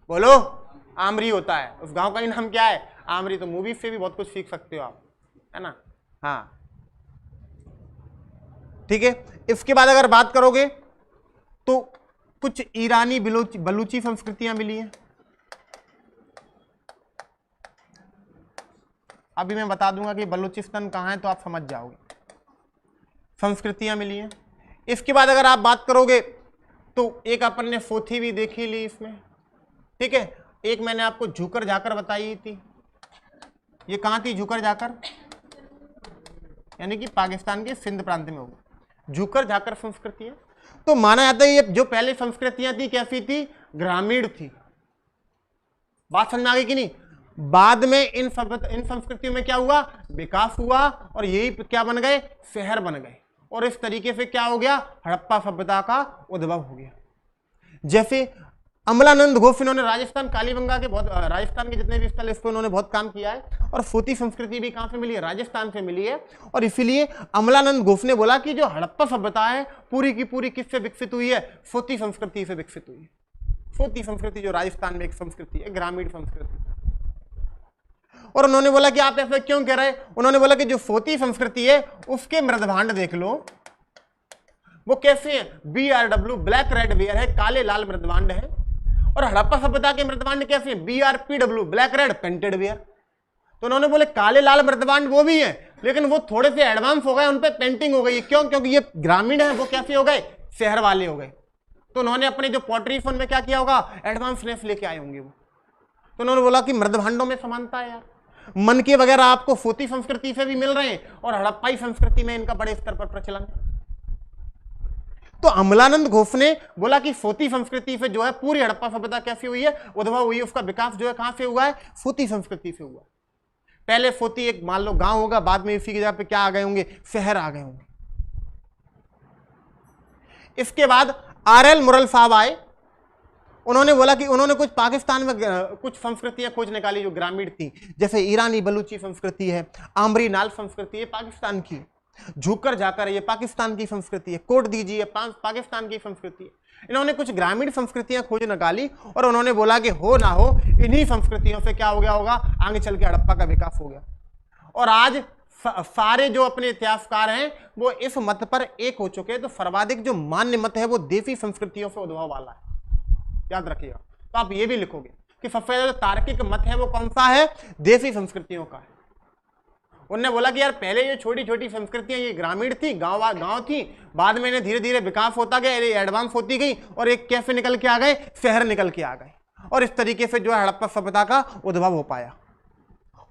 बोलो। आमरी होता है। उस गांव का ही नाम क्या है? आमरी। तो मूवी से भी बहुत कुछ सीख सकते हो आप, है ना? हाँ, ठीक है। इसके बाद अगर बात करोगे तो कुछ ईरानी बलूची संस्कृतियां मिली हैं। अभी मैं बता दूंगा कि बलूचिस्तान कहाँ है तो आप समझ जाओगे। संस्कृतियां मिली हैं। इसके बाद अगर आप बात करोगे तो एक अपन ने सोथी भी देखी ली इसमें, ठीक है। एक मैंने आपको झूकर जाकर बताई थी। ये कहाँ थी झूकर जाकर? यानी कि पाकिस्तान के सिंध प्रांत में होगी झूकर जाकर संस्कृतियां। तो माना जाता है ये जो पहले संस्कृतियां थी कैसी थी? ग्रामीण थी। बात समझ में आ गई कि नहीं? बाद में इन संस्कृतियों में क्या हुआ? विकास हुआ और यही क्या बन गए? शहर बन गए। और इस तरीके से क्या हो गया? हड़प्पा सभ्यता का उद्भव हो गया। जैसे अमलानंद घोष, इन्होंने राजस्थान कालीगंगा के बहुत, राजस्थान के जितने भी स्थल इस पर उन्होंने बहुत काम किया है। और सोती संस्कृति भी कहां से मिली है? राजस्थान से मिली है। और इसीलिए अमलानंद घोष ने बोला कि जो हड़प्पा सभ्यता है पूरी की पूरी किससे विकसित हुई है? सोती संस्कृति से विकसित हुई है। सोती संस्कृति जो राजस्थान में एक संस्कृति है, ग्रामीण संस्कृति। और उन्होंने बोला कि आप ऐसा क्यों कह रहे हैं? उन्होंने बोला कि जो सोती संस्कृति है उसके मृदभांड देख लो, वो कैसे है? BRW ब्लैक रेड वेयर है, काले लाल मृदभांड है। और हड़प्पा सभ्यता के मृदभांड कैसे हैं? BRPW black red painted ware. तो उन्होंने बोले काले लाल मृदभांड वो भी है, लेकिन वो थोड़े से एडवांस हो गए, उन पे पेंटिंग हो गई। क्यों? क्योंकि ये ग्रामीण है, वो कैसे हो गए? शहर वाले हो गए। तो उन्होंने अपने जो पॉटरी फोन में क्या किया होगा? एडवांसनेस लेके आए होंगे वो। तो उन्होंने बोला कि मृदभांडों में समानता है यार, मन के वगैरह आपको सोती संस्कृति से भी मिल रहे हैं और हड़प्पाई संस्कृति में इनका बड़े स्तर पर प्रचलन है। तो अमलानंद घोष ने बोला कि सोती संस्कृति से जो है पूरी हड़प्पा सभ्यता कैसी हुई है? उद्भव हुई है। उसका विकास जो है कहां से हुआ है? सोती संस्कृति से हुआ। पहले सोती एक मान लो गांव होगा, बाद में इसी की जगह पे क्या आ गए होंगे? शहर आ गए होंगे। इसके बाद R.L. मुगल साहब आए। उन्होंने बोला कि उन्होंने कुछ पाकिस्तान में कुछ संस्कृतियां खोज निकाली जो ग्रामीण थी। जैसे ईरानी बलूची संस्कृति है, आमरी नाल संस्कृति है पाकिस्तान की, झुककर जाकर ये पाकिस्तान की संस्कृति है, कोट दीजिए पाकिस्तान की संस्कृति है। इन्होंने कुछ ग्रामीण संस्कृतियां खोज निकाली और उन्होंने बोला कि हो ना हो इन्हीं संस्कृतियों से क्या हो गया होगा? आगे चल के हड़प्पा का विकास हो गया। और आज सारे जो अपने इतिहासकार हैं वो इस मत पर एक हो चुके हैं। तो सर्वाधिक जो मान्य मत है वो देसी संस्कृतियों से उद्भव वाला है, याद रखिएगा। तो आप ये भी लिखोगे कि सबसे ज्यादा तार्किक मत है वो कौन सा है? देसी संस्कृतियों का है। उन्होंने बोला कि यार पहले ये छोटी छोटी संस्कृतियां ये ग्रामीण थी, गांव थी, बाद में इन्हें धीरे धीरे विकास होता गया, एडवांस होती गई और एक कैसे निकल के आ गए? शहर निकल के आ गए। और इस तरीके से जो है हड़प्पा सभ्यता का उद्भव हो पाया।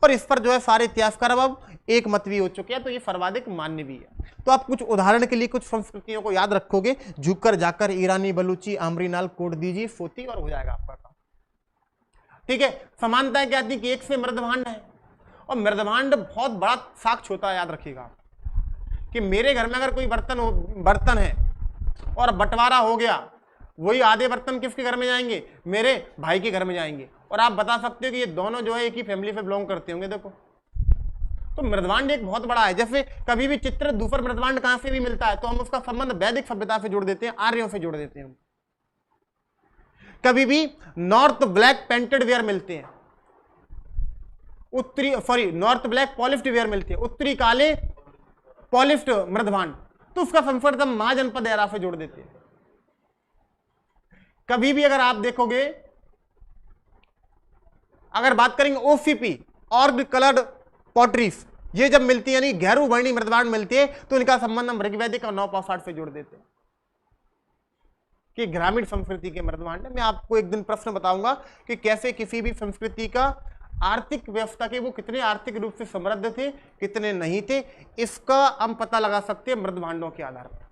और इस पर जो है सारे इतिहासकार अब एक मत भी हो चुके हैं। तो ये सर्वाधिक मान्य भी है। तो आप कुछ उदाहरण के लिए कुछ संस्कृतियों को याद रखोगे, झुककर जाकर, ईरानी बलूची, आमरी नाल, कोट दीजिए, सोती, और हो जाएगा आपका काम। ठीक है। समानताएं क्या थी कि एक से मृदभांड है और मृदभांड बहुत बड़ा साक्ष्य होता है, याद रखिएगा। कि मेरे घर में अगर कोई बर्तन है और बंटवारा हो गया, वही आधे बर्तन किसके घर में जाएंगे? मेरे भाई के घर में जाएंगे। और आप बता सकते हो कि ये दोनों जो है एक ही फैमिली से बिलोंग करते होंगे। देखो, तो मृदभांड एक बहुत बड़ा है। जैसे कभी भी चित्र धूपर मृदभांड कहां से भी मिलता है तो हम उसका संबंध वैदिक सभ्यता से जोड़ देते हैं, आर्यों से जोड़ देते हैं। कभी भी नॉर्थ ब्लैक पेंटेड वेयर मिलते हैं, नॉर्थ ब्लैक पॉलिश्ड वेयर मिलते हैं, उत्तरी काले पॉलिश्ड मृदभांड, तो उसका संबंध हम महाजनपद एरा से जोड़ देते हैं। कभी भी अगर आप देखोगे, अगर बात करेंगे ओसीपी और कलर्ड पॉटरीज, ये जब मिलती है, यानी गैरू वर्णी मृदभांड मिलती है, तो इनका संबंध हम ऋग्वैदिक और नवपाषाण से जोड़ देते हैं कि ग्रामीण संस्कृति के मृदभांड। मैं आपको एक दिन प्रश्न बताऊंगा कि कैसे किसी भी संस्कृति का आर्थिक व्यवस्था के वो कितने आर्थिक रूप से समृद्ध थे, कितने नहीं थे, इसका हम पता लगा सकते हैं मृदभांडों के आधार पर।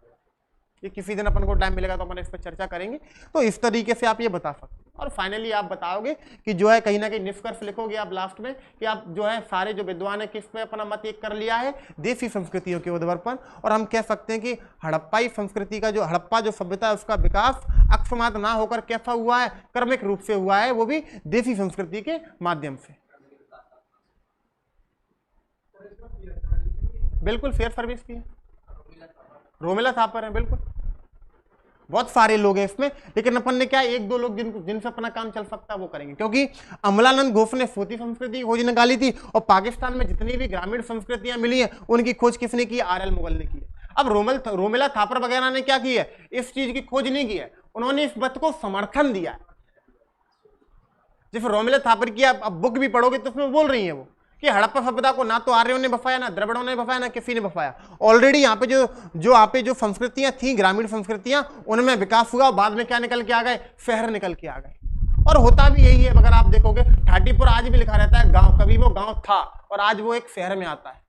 ये किसी दिन अपन को टाइम मिलेगा तो अपन इस पर चर्चा करेंगे। तो इस तरीके से आप ये बता सकते हैं। और फाइनली आप बताओगे कि जो है कहीं ना कहीं निष्कर्ष लिखोगे आप लास्ट में कि आप जो है सारे जो विद्वान है किस पे अपना मत एक कर लिया है, देसी संस्कृतियों के उद्भव पर। और हम कह सकते हैं कि हड़प्पाई संस्कृति का जो हड़प्पा जो सभ्यता है उसका विकास अक्षमात ना होकर कैसा हुआ है, क्रमिक रूप से हुआ है, वो भी देसी संस्कृति के माध्यम से। बिल्कुल फेयर सर्विस की है, रोमिला थापर है, बिल्कुल बहुत सारे लोग हैं इसमें, लेकिन अपन ने क्या एक दो लोग जिनसे अपना काम चल सकता है वो करेंगे। क्योंकि अमलानंद घोष ने सोती संस्कृति की खोज निकाली थी और पाकिस्तान में जितनी भी ग्रामीण संस्कृतियां मिली है उनकी खोज किसने की? आर एल मुगल ने की है। अब रोमिला थापर वगैरह ने क्या की है? इस चीज की खोज नहीं की है, उन्होंने इस बात को समर्थन दिया है। जैसे रोमिला थापर की आप बुक भी पढ़ोगे तो उसमें बोल रही है वो कि हड़प्पा सभ्यता को ना तो आर्यों ने बफाया, ना द्रविड़ों ने बफाया, ना किसी ने बफाया। ऑलरेडी यहाँ पे यहाँ पे जो संस्कृतियां थी, ग्रामीण संस्कृतियां, उनमें विकास हुआ। बाद में क्या निकल के आ गए? शहर निकल के आ गए। और होता भी यही है। अगर आप देखोगे ठाटीपुर आज भी लिखा रहता है गांव, कभी वो गांव था और आज वो एक शहर में आता है।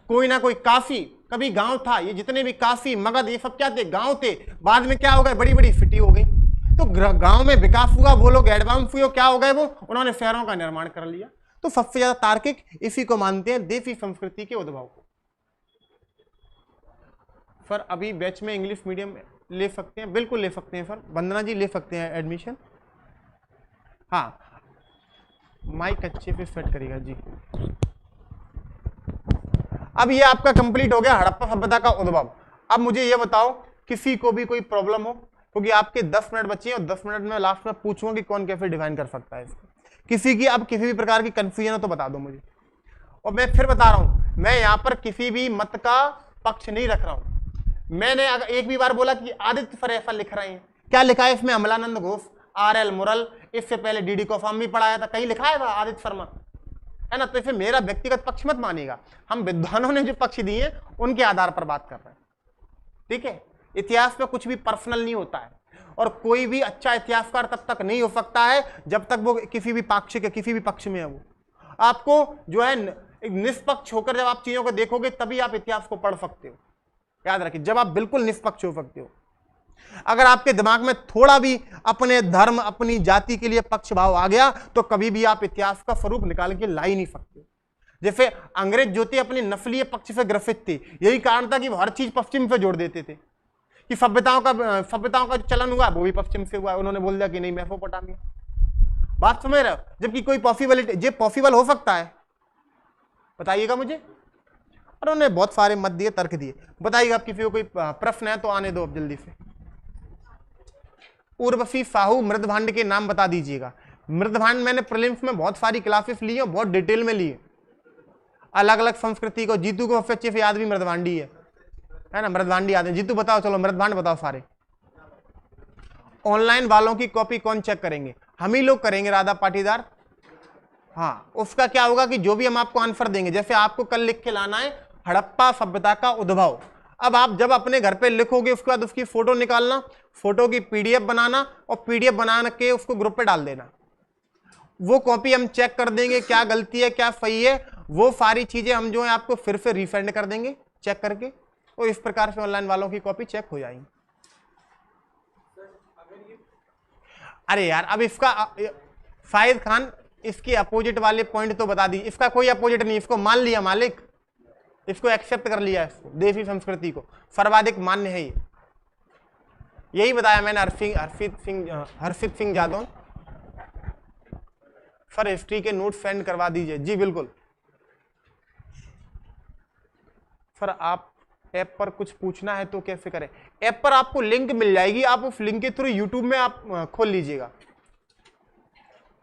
कोई ना कोई काशी कभी गांव था, ये जितने भी काशी मगध ये सब क्या थे? गांव थे। बाद में क्या हो गए? बड़ी बड़ी सिटी हो गई। तो गांव में विकास हुआ, वो लोग एडवांस हुए, क्या हो गए? वो उन्होंने शहरों का निर्माण कर लिया। तो सबसे ज्यादा तार्किक इसी को मानते हैं, देसी संस्कृति के उद्भव को। सर अभी बैच में इंग्लिश मीडियम ले सकते हैं? बिल्कुल ले सकते हैं सर, वंदना जी ले सकते हैं एडमिशन। हाँ, माइक अच्छे से सेट करिएगा जी। अब ये आपका कंप्लीट हो गया हड़प्पा सभ्यता का उद्भव। अब मुझे ये बताओ, किसी को भी कोई प्रॉब्लम हो, क्योंकि आपके 10 मिनट बचे हैं और 10 मिनट में लास्ट में पूछूंगा कि कौन कैसे डिफाइन कर सकता है इसको। किसी की अब किसी भी प्रकार की कंफ्यूजन हो तो बता दो मुझे। और मैं फिर बता रहा हूं, मैं यहां पर किसी भी मत का पक्ष नहीं रख रहा हूं। मैंने अगर एक भी बार बोला कि आदित्य सर ऐसा लिख रहे हैं, क्या लिखा है इसमें? अमलानंद घोष, आर एल मुरल, इससे पहले डीडी कोफाम भी पढ़ाया था, कहीं लिखा है था आदित्य शर्मा, है ना? तो इसे मेरा व्यक्तिगत पक्ष मत मानिएगा। हम विद्वानों ने जो पक्ष दिए उनके आधार पर बात कर रहे हैं, ठीक है? इतिहास में कुछ भी पर्सनल नहीं होता है और कोई भी अच्छा इतिहासकार तब तक नहीं हो सकता है जब तक वो किसी भी पाक्षिक है, किसी भी पक्ष में है। वो आपको जो है एक निष्पक्ष होकर जब आप चीजों को देखोगे तभी आप इतिहास को पढ़ सकते हो। याद रखिए, जब आप बिल्कुल निष्पक्ष हो सकते हो। अगर आपके दिमाग में थोड़ा भी अपने धर्म, अपनी जाति के लिए पक्ष भाव आ गया तो कभी भी आप इतिहास का स्वरूप निकाल के ला ही नहीं सकते। जैसे अंग्रेज जो थे अपनी नस्लीय पक्ष से ग्रसित थे, यही कारण था कि वो हर चीज पश्चिम से जोड़ देते थे। कि सभ्यताओं का जो चलन हुआ वो भी पश्चिम से हुआ। उन्होंने बोल दिया कि नहीं मेसोपोटामिया। बात समझ रहे हो? जबकि कोई पॉसिबिलिटी ये पॉसिबल हो सकता है, बताइएगा मुझे। और उन्होंने बहुत सारे मत दिए, तर्क दिए। बताइएगा, आप किसी को कोई प्रश्न है तो आने दो अब जल्दी से। उर्वशी साहू मृदभांड के नाम बता दीजिएगा। मृदभांड मैंने प्रीलिम्स में बहुत सारी क्लासेस ली है, बहुत डिटेल में ली है, अलग अलग संस्कृति को। जीतू को सबसे अच्छे से याद भी मृदभांडी है ना? मृदभांडी याद है। जीतू बताओ, चलो मृदभांड बताओ सारे। ऑनलाइन वालों की कॉपी कौन चेक करेंगे? हम ही लोग करेंगे, राधा पाटीदार। हाँ, उसका क्या होगा कि जो भी हम आपको आंसर देंगे, जैसे आपको कल लिख के लाना है हड़प्पा सभ्यता का उद्भव। अब आप जब अपने घर पे लिखोगे उसके बाद उसकी फोटो निकालना, फोटो की पीडीएफ बनाना और पीडीएफ बना के उसको ग्रुप पे डाल देना। वो कॉपी हम चेक कर देंगे, क्या गलती है क्या सही है, वो सारी चीजें हम जो है आपको फिर से रिसेंड कर देंगे चेक करके। और इस प्रकार से ऑनलाइन वालों की कॉपी चेक हो जाएगी। अरे यार, अब इसका शाहिद खान इसके अपोजिट वाले पॉइंट तो बता दी। इसका कोई अपोजिट नहीं, इसको मान लिया मालिक, इसको एक्सेप्ट कर लिया, इसको देसी संस्कृति को सर्वाधिक मान्य है ये। यही बताया मैंने हर्षित सिंह जादव। सर हिस्ट्री के नोट सेंड करवा दीजिए। जी बिल्कुल सर, आप ऐप पर कुछ पूछना है तो कैसे करें? ऐप पर आपको लिंक मिल जाएगी, आप उस लिंक के थ्रू यूट्यूब में आप खोल लीजिएगा,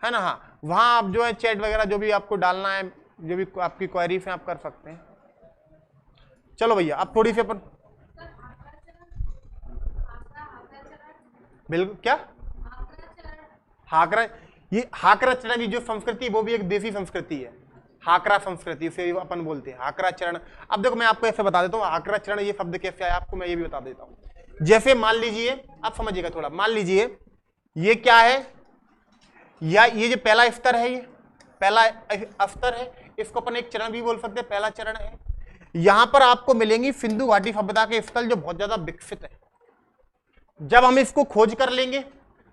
है ना। हाँ, वहां आप जो है चैट वगैरह जो भी आपको डालना है, जो भी आपकी क्वेरीज है आप कर सकते हैं। चलो भैया अब थोड़ी सी अपन बिल्कुल क्या हाकरा, ये हाकरा चरण की जो संस्कृति वो भी एक देसी संस्कृति है, हाकरा संस्कृति उसे अपन बोलते हैं हाकरा चरण। अब देखो मैं आपको ऐसे बता देता हूँ हाकरा चरण ये शब्द कैसे आया आपको मैं ये भी बता देता हूँ। जैसे मान लीजिए, आप समझिएगा थोड़ा, मान लीजिए ये क्या है, या ये जो पहला स्तर है, ये पहला स्तर है, इसको अपन एक चरण भी बोल सकते हैं, पहला चरण है। यहां पर आपको मिलेंगी सिंधु घाटी सभ्यता के स्थल जो बहुत ज्यादा विकसित है। जब हम इसको खोज कर लेंगे,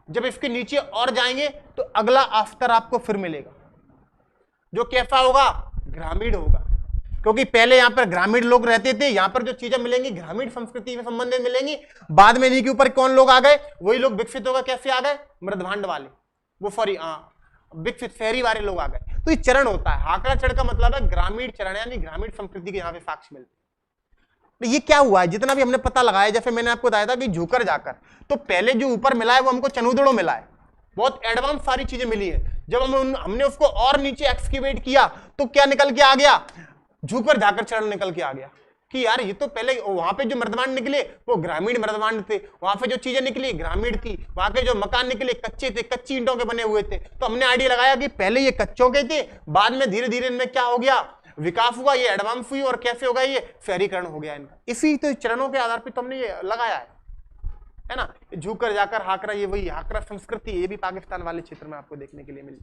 जब इसके नीचे और जाएंगे तो अगला स्तर आपको फिर मिलेगा, जो कैसा होगा, ग्रामीण होगा, क्योंकि पहले यहां पर ग्रामीण लोग रहते थे। यहां पर जो चीजें मिलेंगी ग्रामीण संस्कृति से संबंधित मिलेंगी। बाद में इन्हीं के ऊपर कौन लोग आ गए, वही लोग विकसित होगा, कैसे आ गए, मृदभांड वाले, वो सॉरी विकसित शहरी वाले लोग आ गए। तो ये चरण होता है, हाकरा चरण का मतलब है ग्रामीण चरण, यानी ग्रामीण संस्कृति के यहाँ पे साक्ष्य मिलते। तो ये क्या हुआ है, जितना भी हमने पता लगाया, जैसे मैंने आपको बताया था कि झुकर जाकर, तो पहले जो ऊपर मिला है वो हमको चनूदड़ो मिला है, बहुत एडवांस सारी चीजें मिली है। जब हमने उसको और नीचे एक्सकेवेट किया तो क्या निकल के आ गया, झुकर जाकर चरण निकल के आ गया कि यार ये तो पहले वहां पे जो मृदभांड निकले वो ग्रामीण मृदभांड थे, वहां पे जो चीजें निकली ग्रामीण थी, वहां के जो मकान निकले कच्चे थे, कच्ची ईंटों के बने हुए थे। तो हमने आइडिया लगाया कि पहले ये कच्चों के थे, बाद में धीरे धीरे इनमें क्या हो गया, विकास हुआ, ये एडवांस हुई, और कैसे होगा, ये शहरीकरण हो गया इनका। इसी तो चरणों के आधार पर तो हमने ये लगाया है ना। झुकर जाकर हाकरा, ये वही हाकरा संस्कृति, ये भी पाकिस्तान वाले क्षेत्र में आपको देखने के लिए मिली।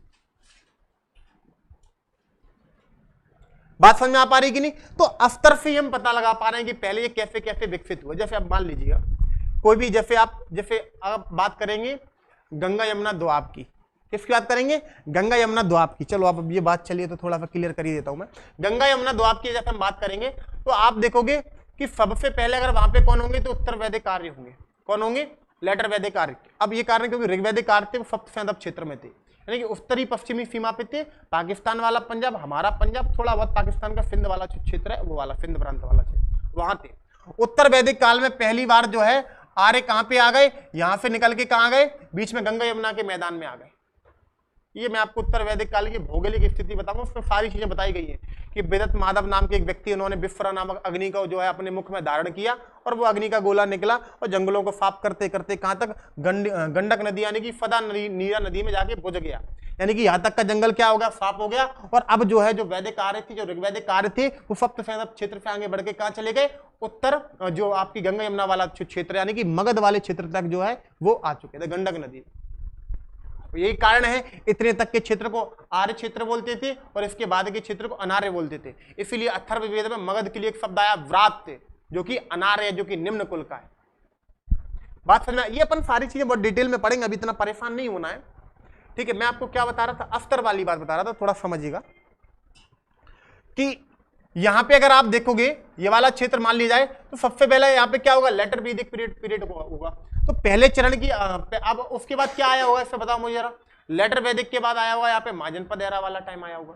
बात समझ में आ पा रही कि नहीं? तो स्तर से हम पता लगा पा रहे हैं कि पहले ये कैसे कैसे विकसित हुआ। जैसे आप मान लीजिएगा कोई भी, जैसे आप बात करेंगे गंगा यमुना दोआब की, किसकी बात करेंगे, गंगा यमुना दोआब की। चलो अब ये बात चलिए तो थोड़ा सा क्लियर कर ही देता हूं मैं। गंगा यमुना दोआब की जैसे हम बात करेंगे तो आप देखोगे कि सबसे पहले अगर वहां पे कौन होंगे तो उत्तर वैदिक आर्य होंगे। कौन होंगे, लेटर वैदिक आर्य। अब ये कारण क्योंकि ऋग्वैदिक आर्य थे वो सप्त सैंधव क्षेत्र में थे, यानी कि उत्तरी पश्चिमी सीमा पे थे। पाकिस्तान वाला पंजाब, हमारा पंजाब, थोड़ा बहुत पाकिस्तान का सिंध वाला क्षेत्र है वो वाला सिंध प्रांत वाला क्षेत्र, वहां थे। उत्तर वैदिक काल में पहली बार जो है आर्य कहां पे आ गए, यहां से निकल के कहां गए, बीच में गंगा यमुना के मैदान में आ गए। ये मैं आपको उत्तर वैदिक काल की भौगोलिक स्थिति बताऊंगा, उसमें सारी चीजें बताई गई है कि विदत माधव नाम के एक व्यक्ति, उन्होंने विस्फरा नामक अग्नि को जो है अपने मुख में धारण किया और वो अग्नि का गोला निकला और जंगलों को साफ करते करते कहां तक, गंडक नदी यानी कि फदा नीरा नदी में जाके बुझ गया, यानी कि यहां तक का जंगल क्या हो गया, साफ हो गया। और अब जो है जो वैदिक आर्य थी, जो ऋग्वैदिक आर्य थे, वो सप्त सैंधव क्षेत्र से आगे बढ़ के कहां चले गए, उत्तर जो आपकी गंगा यमुना वाला क्षेत्र यानी कि मगध वाले क्षेत्र तक जो है वो आ चुके थे, गंडक नदी। यही कारण है इतने तक के क्षेत्र को आर्य क्षेत्र बोलते थे और इसके बाद के क्षेत्र को अनार्य बोलते थे। इसीलिए अथर्ववेद में मगध के लिए एक शब्द आया व्रात्य, जो कि अनार्य, जो कि निम्न कुल का है। बात समझना, ये अपन सारी चीजें बहुत डिटेल में पढ़ेंगे, अभी इतना परेशान नहीं होना है, ठीक है। मैं आपको क्या बता रहा था, स्तर वाली बात बता रहा था, थोड़ा समझिएगा कि यहां पे अगर आप देखोगे ये वाला क्षेत्र मान लिया जाए तो सबसे पहले यहां पे क्या होगा, लेटर वैदिक पीरियड होगा। तो पहले चरण की अब उसके बाद क्या आया होगा इससे बताओ मुझे जरा। लेटर वैदिक के बाद आया होगा यहाँ पे महाजनपद एरा वाला टाइम आया होगा।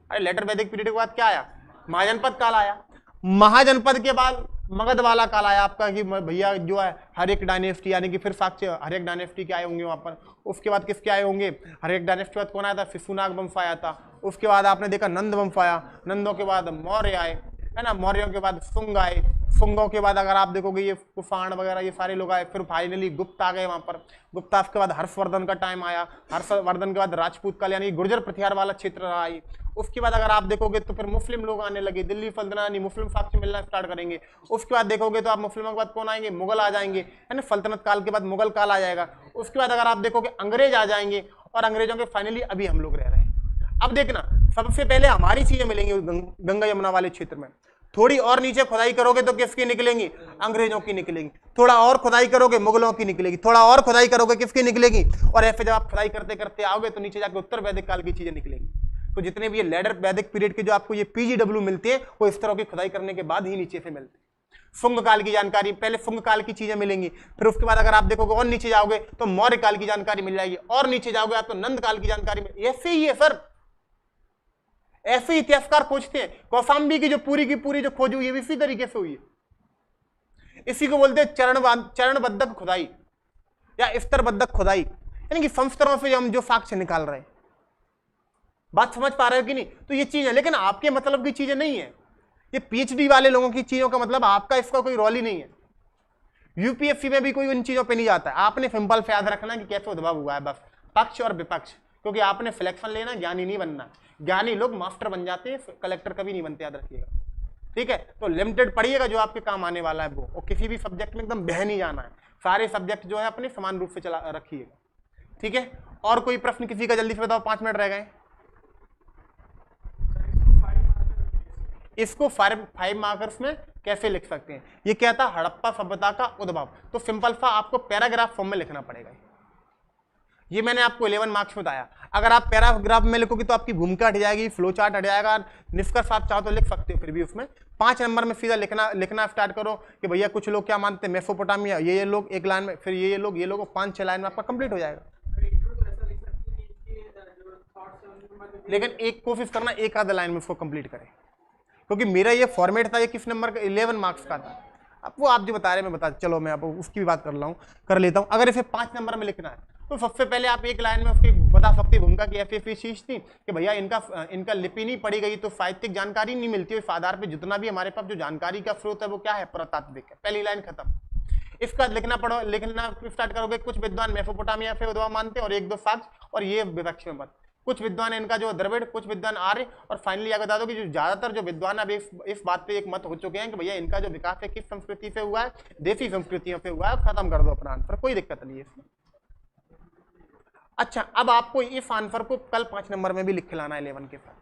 अरे लेटर वैदिक पीरियड के बाद क्या आया, महाजनपद काल आया। महाजनपद के बाद मगध वाला काल आया आपका कि भैया जो है हर एक डायनेस्टी, यानी कि फिर साक्ष्य हर एक डायनेस्टी के आए होंगे वहां पर। उसके बाद किसके आए होंगे, हर एक डायनेस्टी के बाद कौन आया था, शिशुनाग वंश आया था। उसके बाद आपने देखा नंद वंश आया, नंदों के बाद मौर्य आए, है ना, मौर्यों के बाद शुंग आए, शुंगों के बाद अगर आप देखोगे ये कुफाण वगैरह ये सारे लोग आए, फिर फाइनली गुप्त आ गए वहां पर। गुप्ता के बाद हर्षवर्धन का टाइम आया, हर्षवर्धन के बाद राजपूत काल यानी गुर्जर प्रतिहार वाला क्षेत्र रहा है। उसके बाद अगर आप देखोगे तो फिर मुस्लिम लोग आने लगे, दिल्ली सल्तनत मुस्लिम साक्ष्य मिलना स्टार्ट करेंगे। उसके बाद देखोगे तो आप मुस्लिमों के बाद कौन आएंगे, मुगल आ जाएंगे, है ना, सल्तनत काल के बाद मुगल काल आ जाएगा। उसके बाद अगर आप देखोगे अंग्रेज आ जाएंगे और अंग्रेजों के फाइनली अभी हम लोग रह रहे हैं। अब देखना सबसे पहले हमारी चीजें मिलेंगी गंगा यमुना वाले क्षेत्र में। थोड़ी और नीचे खुदाई करोगे तो किसकी निकलेंगी, अंग्रेजों की निकलेंगी। थोड़ा और खुदाई करोगे मुगलों की निकलेगी। थोड़ा और खुदाई करोगे किसकी निकलेगी, और ऐसे जब आप खुदाई करते करते आओगे तो नीचे जाके उत्तर वैदिक काल की चीजें निकलेंगी। तो जितने भी ये लेडर वैदिक पीरियड के जो आपको ये पीजीडब्ल्यू मिलते हैं वो इस तरह की खुदाई करने के बाद ही नीचे से मिलते हैं। फुंग काल की जानकारी, पहले फुंग काल की चीजें मिलेंगी, फिर उसके बाद अगर आप देखोगे और नीचे जाओगे तो मौर्य काल की जानकारी मिल जाएगी, और नीचे जाओगे आप तो नंद काल की जानकारी मिल, ऐसे ही है सर, ऐसे इतिहासकार खोजते हैं। कौशाम्बी की जो पूरी जो खोज हुई है इसी तरीके से हुई है। इसी को बोलते हैं चरणबद्ध खुदाई या स्तरबद्ध खुदाई, यानी कि संस्तरों से हम जो साक्ष्य निकाल रहे हैं। बात समझ पा रहे हो कि नहीं? तो ये चीज है, लेकिन आपके मतलब की चीजें नहीं है, ये पीएचडी वाले लोगों की चीजों का मतलब, आपका इसका कोई रोल ही नहीं है। यूपीएससी में भी कोई उन चीजों पे नहीं जाता है। आपने सिंपल से याद रखना कि कैसे उद्भव हुआ है, बस पक्ष और विपक्ष, क्योंकि आपने सिलेक्शन लेना, ज्ञानी नहीं बनना। ज्ञानी लोग मास्टर बन जाते हैं, कलेक्टर कभी नहीं बनते, याद रखिएगा, ठीक है? तो लिमिटेड पढ़िएगा जो आपके काम आने वाला है वो, और किसी भी सब्जेक्ट में एकदम बह नहीं जाना है। सारे सब्जेक्ट जो है अपने समान रूप से चला रखिएगा, ठीक है? और कोई प्रश्न किसी का जल्दी से बताओ, 5 मिनट रह गए। इसको 5 मार्कर्स में कैसे लिख सकते हैं? ये क्या था? हड़प्पा सभ्यता का उद्भव। तो सिंपल सा आपको पैराग्राफ फॉर्म में लिखना पड़ेगा। ये मैंने आपको 11 मार्क्स में बताया। अगर आप पैराग्राफ में लिखोगे तो आपकी भूमिका हट जाएगी, फ्लो चार्ट हट जाएगा, निष्कर्ष आप चाहो तो लिख सकते हो, फिर भी उसमें 5 नंबर में सीधा लिखना स्टार्ट करो कि भैया कुछ लोग क्या मानते हैं मेसोपोटामिया, ये लोग एक लाइन में, फिर ये लोग 5-6 लाइन में आपका कंप्लीट हो जाएगा। लेकिन एक कोशिश करना एक आधा लाइन में उसको कंप्लीट करें, क्योंकि मेरा ये फॉर्मेट था, ये किस नंबर का? 11 मार्क्स का था। अब वो आप जो बता रहे हैं मैं बता, चलो मैं आपको उसकी भी बात कर लेता हूँ। अगर इसे 5 नंबर में लिखना है तो सबसे पहले आप एक लाइन में उसकी बता सकते भूमिका की ऐसी चीज थी कि भैया इनका लिपि नहीं पढ़ी गई तो साहित्यिक जानकारी नहीं मिलती है, इस आधार पर जितना भी हमारे पास जो जानकारी का स्रोत है वो क्या है? पुरातात्विक है। पहली लाइन खत्म। इसका लिखना स्टार्ट करोगे, कुछ विद्वान मेसोपोटामिया से उद्भव मानते हैं और 1-2 साक्ष्य, और ये विपक्ष में मत। कुछ विद्वान इनका जो द्रविड़, कुछ विद्वान आर्य, और फाइनली यह बता दो कि जो ज्यादातर जो विद्वान अब इस बात पे एक मत हो चुके हैं कि भैया इनका जो विकास है किस संस्कृति से हुआ है? देसी संस्कृतियों से हुआ है। खत्म कर दो अपना आंसर, कोई दिक्कत नहीं है इसमें। अच्छा, अब आपको इस आंसर को कल 5 नंबर में भी लिख के लाना है 11 के साथ,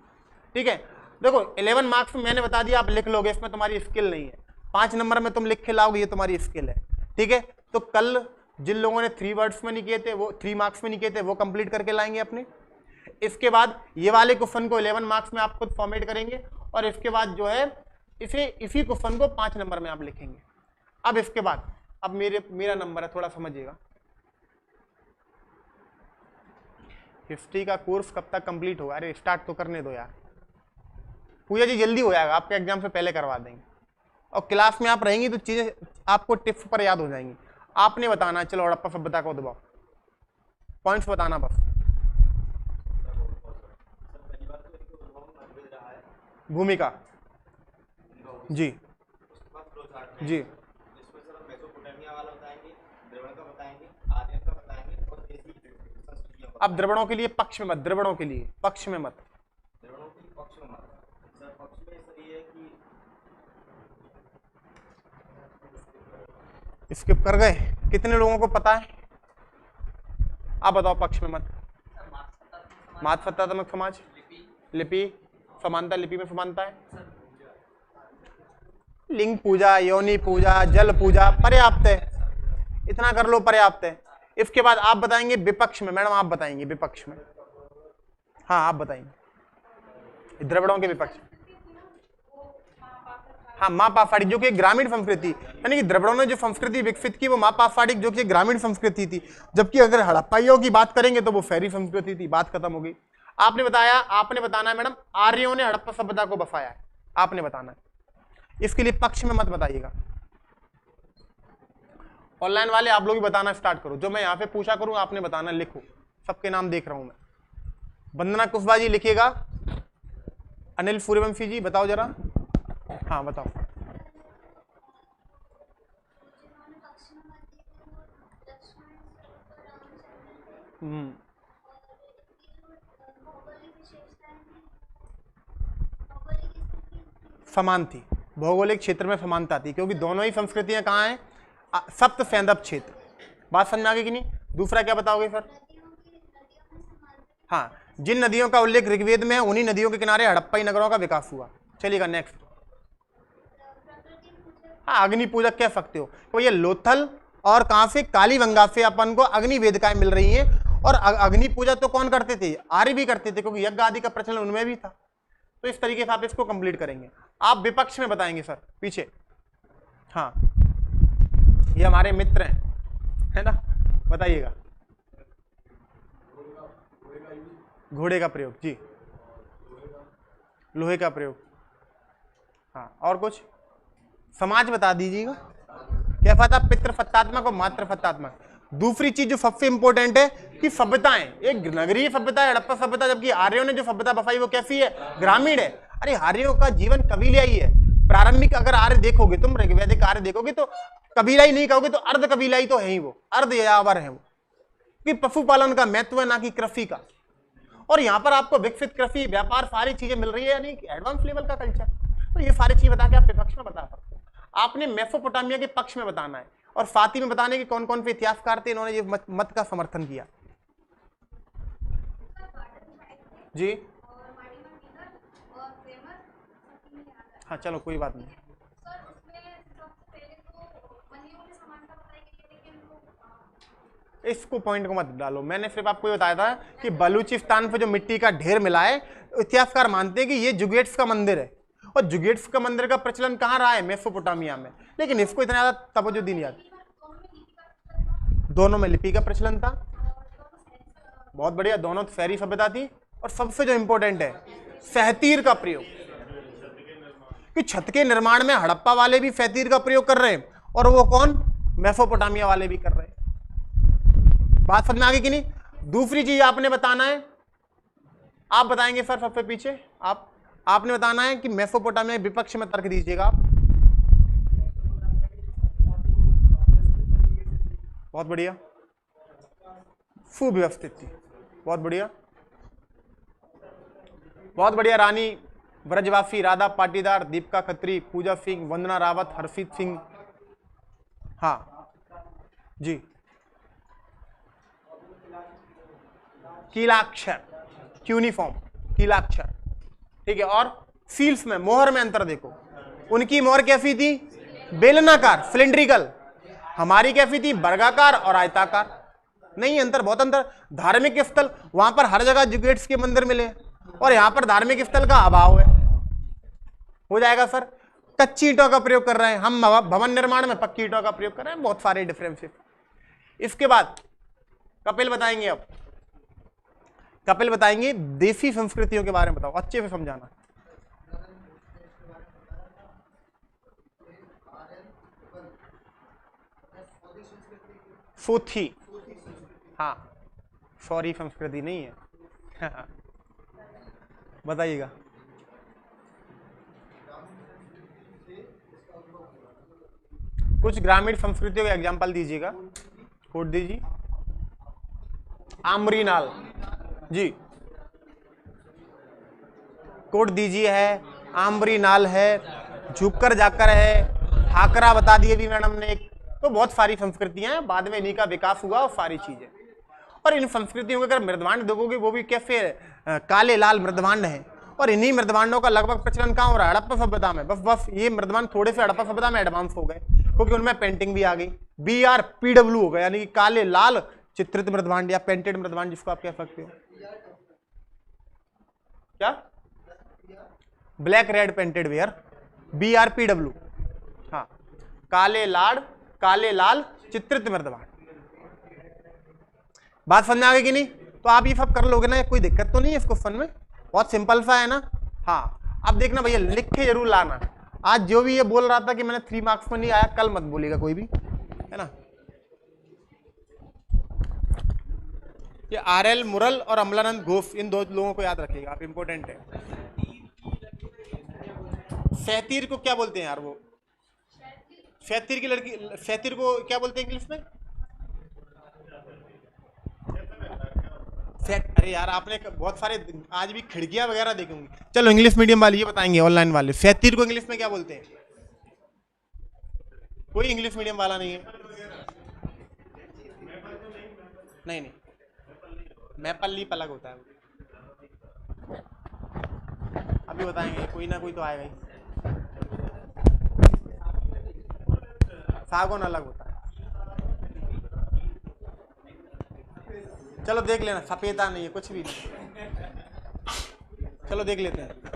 ठीक है? देखो 11 मार्क्स में मैंने बता दिया, आप लिख लोगे, इसमें तुम्हारी स्किल नहीं है। 5 नंबर में तुम लिख के लाओगे, ये तुम्हारी स्किल है, ठीक है? तो कल जिन लोगों ने 3 वर्ड्स में नहीं किए थे, वो 3 मार्क्स में नहीं किए थे, वो कंप्लीट करके लाएंगे अपने। इसके बाद ये वाले क्वेश्चन को 11 मार्क्स में आप खुद फॉर्मेट करेंगे, और इसके बाद जो है इसी क्वेश्चन को 5 नंबर में आप लिखेंगे। अब इसके बाद अब मेरा नंबर है, थोड़ा समझिएगा। हिस्ट्री का कोर्स कब तक कंप्लीट होगा? अरे स्टार्ट तो करने दो यार। पूजा जी जल्दी हो जाएगा, आपके एग्जाम से पहले करवा देंगे, और क्लास में आप रहेंगी तो चीजें आपको टिप्स पर याद हो जाएंगी। आपने बताना, चलो हड़प्पा सभ्यता का उद्भव, पॉइंट्स बताना बस। भूमिका जी जी, अब द्रविड़ों के लिए पक्ष में मत, द्रविड़ों के लिए पक्ष में मत। स्किप कर गए? कितने लोगों को पता है? आप बताओ पक्ष में मत। मातसत्तात्मक समाज, लिपि, समानता, लिपि में समानता है, लिंग पूजा, योनि पूजा, जल पूजा, पर्याप्त है, इतना कर लो, पर्याप्त है। इसके बाद आप बताएंगे विपक्ष में। मैडम आप बताएंगे विपक्ष में, हाँ आप बताएंगे द्रविड़ों के विपक्ष। हाँ, माँ पाफाड़ी जो कि ग्रामीण संस्कृति, यानी कि द्रविड़ों ने जो संस्कृति विकसित की वो माँ पाफाड़ी जो कि ग्रामीण संस्कृति थी, जबकि अगर हड़प्पाइयों की बात करेंगे तो वो शहरी संस्कृति थी। बात खत्म हो गई। आपने बताया, आपने बताना है मैडम आर्यों ने हड़प्पा सभ्यता को बसाया है, आपने बताना है। इसके लिए पक्ष में मत बताइएगा। ऑनलाइन वाले आप लोग भी बताना स्टार्ट करो, जो मैं यहाँ पे पूछा करूँ आपने बताना, लिखो, सबके नाम देख रहा हूं मैं। वंदना कुशवाहा जी लिखिएगा, अनिल सूर्यवंशी जी बताओ जरा, हाँ बताओ। समान थी, भौगोलिक क्षेत्र में समानता थी, क्योंकि दोनों ही संस्कृतियां कहाँ हैं? सप्त सैंधव क्षेत्र। बात समझ में आ गई कि नहीं? दूसरा क्या बताओगे सर? हाँ, जिन नदियों का उल्लेख ऋग्वेद में है उन्हीं नदियों के किनारे हड़प्पाई नगरों का विकास हुआ। चलिएगा नेक्स्ट। हाँ, अग्नि पूजक कह सकते हो, तो ये लोथल और कहां से? कालीबंगा से अपन को अग्नि वेदिकाएं मिल रही हैं, और अग्नि पूजा तो कौन करते थे? आर्य भी करते थे, क्योंकि यज्ञ आदि का प्रचलन उनमें भी था। तो इस तरीके से आप इसको कंप्लीट करेंगे। आप विपक्ष में बताएंगे सर पीछे। हाँ, ये हमारे मित्र हैं, है ना, बताइएगा। घोड़े का प्रयोग जी, लोहे का प्रयोग। हाँ, और कुछ समाज बता दीजिएगा। क्या पता, पितृफत्तात्मक और मातृफत्तात्मक। दूसरी चीज जो सबसे इंपॉर्टेंट है कि सभ्यताएं, एक नगरीय सभ्यता है हड़प्पा सभ्यता, जबकि आर्यों ने जो सभ्यता बसाई वो कैसी है? ग्रामीण है। अरे आर्यों का जीवन कबीलाई है। प्रारंभिक अगर आर्य देखोगे तुम, ऋग्वैदिक आर्य देखोगे तो कबीलाई नहीं कहोगे तो अर्ध कबीलाई तो है ही, वो अर्ध यावर है वो, कि पशुपालन का महत्व है ना कि कृषि का। और यहाँ पर आपको विकसित कृषि, व्यापार, सारी चीजें मिल रही है, यानी एडवांस लेवल का कल्चर। तो ये सारी चीज बता के आप विपक्ष में बता सकते हो। आपने मेसोपोटामिया के पक्ष में बताना है और साथ ही में बताने के कौन कौन से इतिहासकार थे इन्होंने ये मत का समर्थन किया। जी हाँ, चलो कोई बात नहीं। इसको पॉइंट को मत डालो, मैंने सिर्फ आपको ये बताया था कि बलूचिस्तान पे जो मिट्टी का ढेर मिला है, इतिहासकार मानते हैं कि ये जुगेट्स का मंदिर है, और जुगेट्स का मंदिर का प्रचलन कहाँ रहा है? मेसोपोटामिया में। लेकिन इसको इतना ज्यादा तवज्जो दी नहीं जाती। दोनों में लिपि का प्रचलन था। बहुत बढ़िया, दोनों शहरी सभ्यता थी। और सबसे जो इंपॉर्टेंट है, सहतीर का प्रयोग, कि छत के निर्माण में हड़प्पा वाले भी सहतीर का प्रयोग कर रहे हैं, और वो कौन? मेसोपोटामिया वाले भी कर रहे हैं। बात समझ में आ गई कि नहीं? दूसरी चीज आपने बताना है, आप बताएंगे सर सबसे पीछे, आपने बताना है कि मेसोपोटामिया विपक्ष में तर्क दीजिएगा आप। बहुत बढ़िया, सुव्यवस्थित थी। बहुत बढ़िया, बहुत बढ़िया। रानी ब्रजवासी, राधा पाटीदार, दीपिका खत्री, पूजा सिंह, वंदना रावत, हर्षित सिंह। हाँ जी, कीलाक्षर, क्यूनिफॉर्म, कीलाक्षर, ठीक है। और सील्स में, मोहर में अंतर देखो, उनकी मोहर कैसी थी? बेलनाकार, सिलिंड्रिकल। हमारी कैसी थी? वर्गाकार और आयताकार। नहीं, अंतर, बहुत अंतर। धार्मिक स्थल, वहां पर हर जगह जुगेट्स के मंदिर मिले, और यहां पर धार्मिक स्थल का अभाव है। हो जाएगा सर। कच्ची ईंटों का प्रयोग कर रहे हैं हम, भवन निर्माण में पक्की ईंटों का प्रयोग कर रहे हैं। बहुत सारे डिफरेंसेस। इसके बाद कपिल बताएंगे। अब कपिल बताएंगे देसी संस्कृतियों के बारे में। बताओ, अच्छे से समझाना। सोथी, हाँ, सॉरी संस्कृति नहीं है। बताइएगा। कुछ ग्रामीण संस्कृतियों के एग्जांपल दीजिएगा, कोड दीजिए। आमरी नाल जी, कोड दीजिए। है आमरी नाल है, झुककर जाकर है, हाकरा बता दिए भी मैडम ने एक। तो बहुत सारी संस्कृतियां हैं, बाद में इन्हीं का विकास हुआ और सारी चीजें। और इन संस्कृतियों के अगर मृदभांड देखोगे वो भी कैसे काले लाल मृदभांड है, और इन्हीं मृदभांडों का लगभग प्रचलन कहाँ हो रहा है? हड़प्पा सभ्यता में। बस ये मृदभांड थोड़े से हड़प्पा सभ्यता में एडवांस हो गए, क्योंकि उनमें पेंटिंग भी आ गई। BRPW हो गया, यानी कि काले लाल चित्रित मृदभांड या पेंटेड मृदभांड, जिसको आप कह सकते हो। क्या? Black red painted ware, BRPW। हाँ, काले लाल चित्रित मृदभांड। बात समझ में आ गई कि नहीं? तो आप ये सब कर लोगे ना, कोई दिक्कत तो नहीं है इस क्वेश्चन में, बहुत सिंपल सा है ना। हाँ, अब देखना भैया, लिख के जरूर लाना। आज जो भी ये बोल रहा था कि मैंने 3 मार्क्स में नहीं आया, कल मत बोलेगा कोई भी, है ना। ये RL मुरल और अमलानंद घोष, इन 2 लोगों को याद रखिएगा आप, इंपॉर्टेंट है। सहतीर को क्या बोलते हैं यार? वो सहतीर की लड़की, सहतीर को क्या बोलते हैं इंग्लिश में? अरे यार, आपने बहुत सारे आज भी खिड़कियां वगैरह देखी होंगी। चलो इंग्लिश मीडियम वाले ये बताएंगे, ऑनलाइन वाले, सहतीर को इंग्लिश में क्या बोलते हैं? कोई इंग्लिश मीडियम वाला नहीं है? नहीं, मैपल्ली अलग होता है। अभी बताएंगे, कोई ना कोई तो आएगा ही। सागौन अलग होता है। चलो देख लेना, सपेता नहीं है कुछ भी नहीं। चलो देख लेते हैं।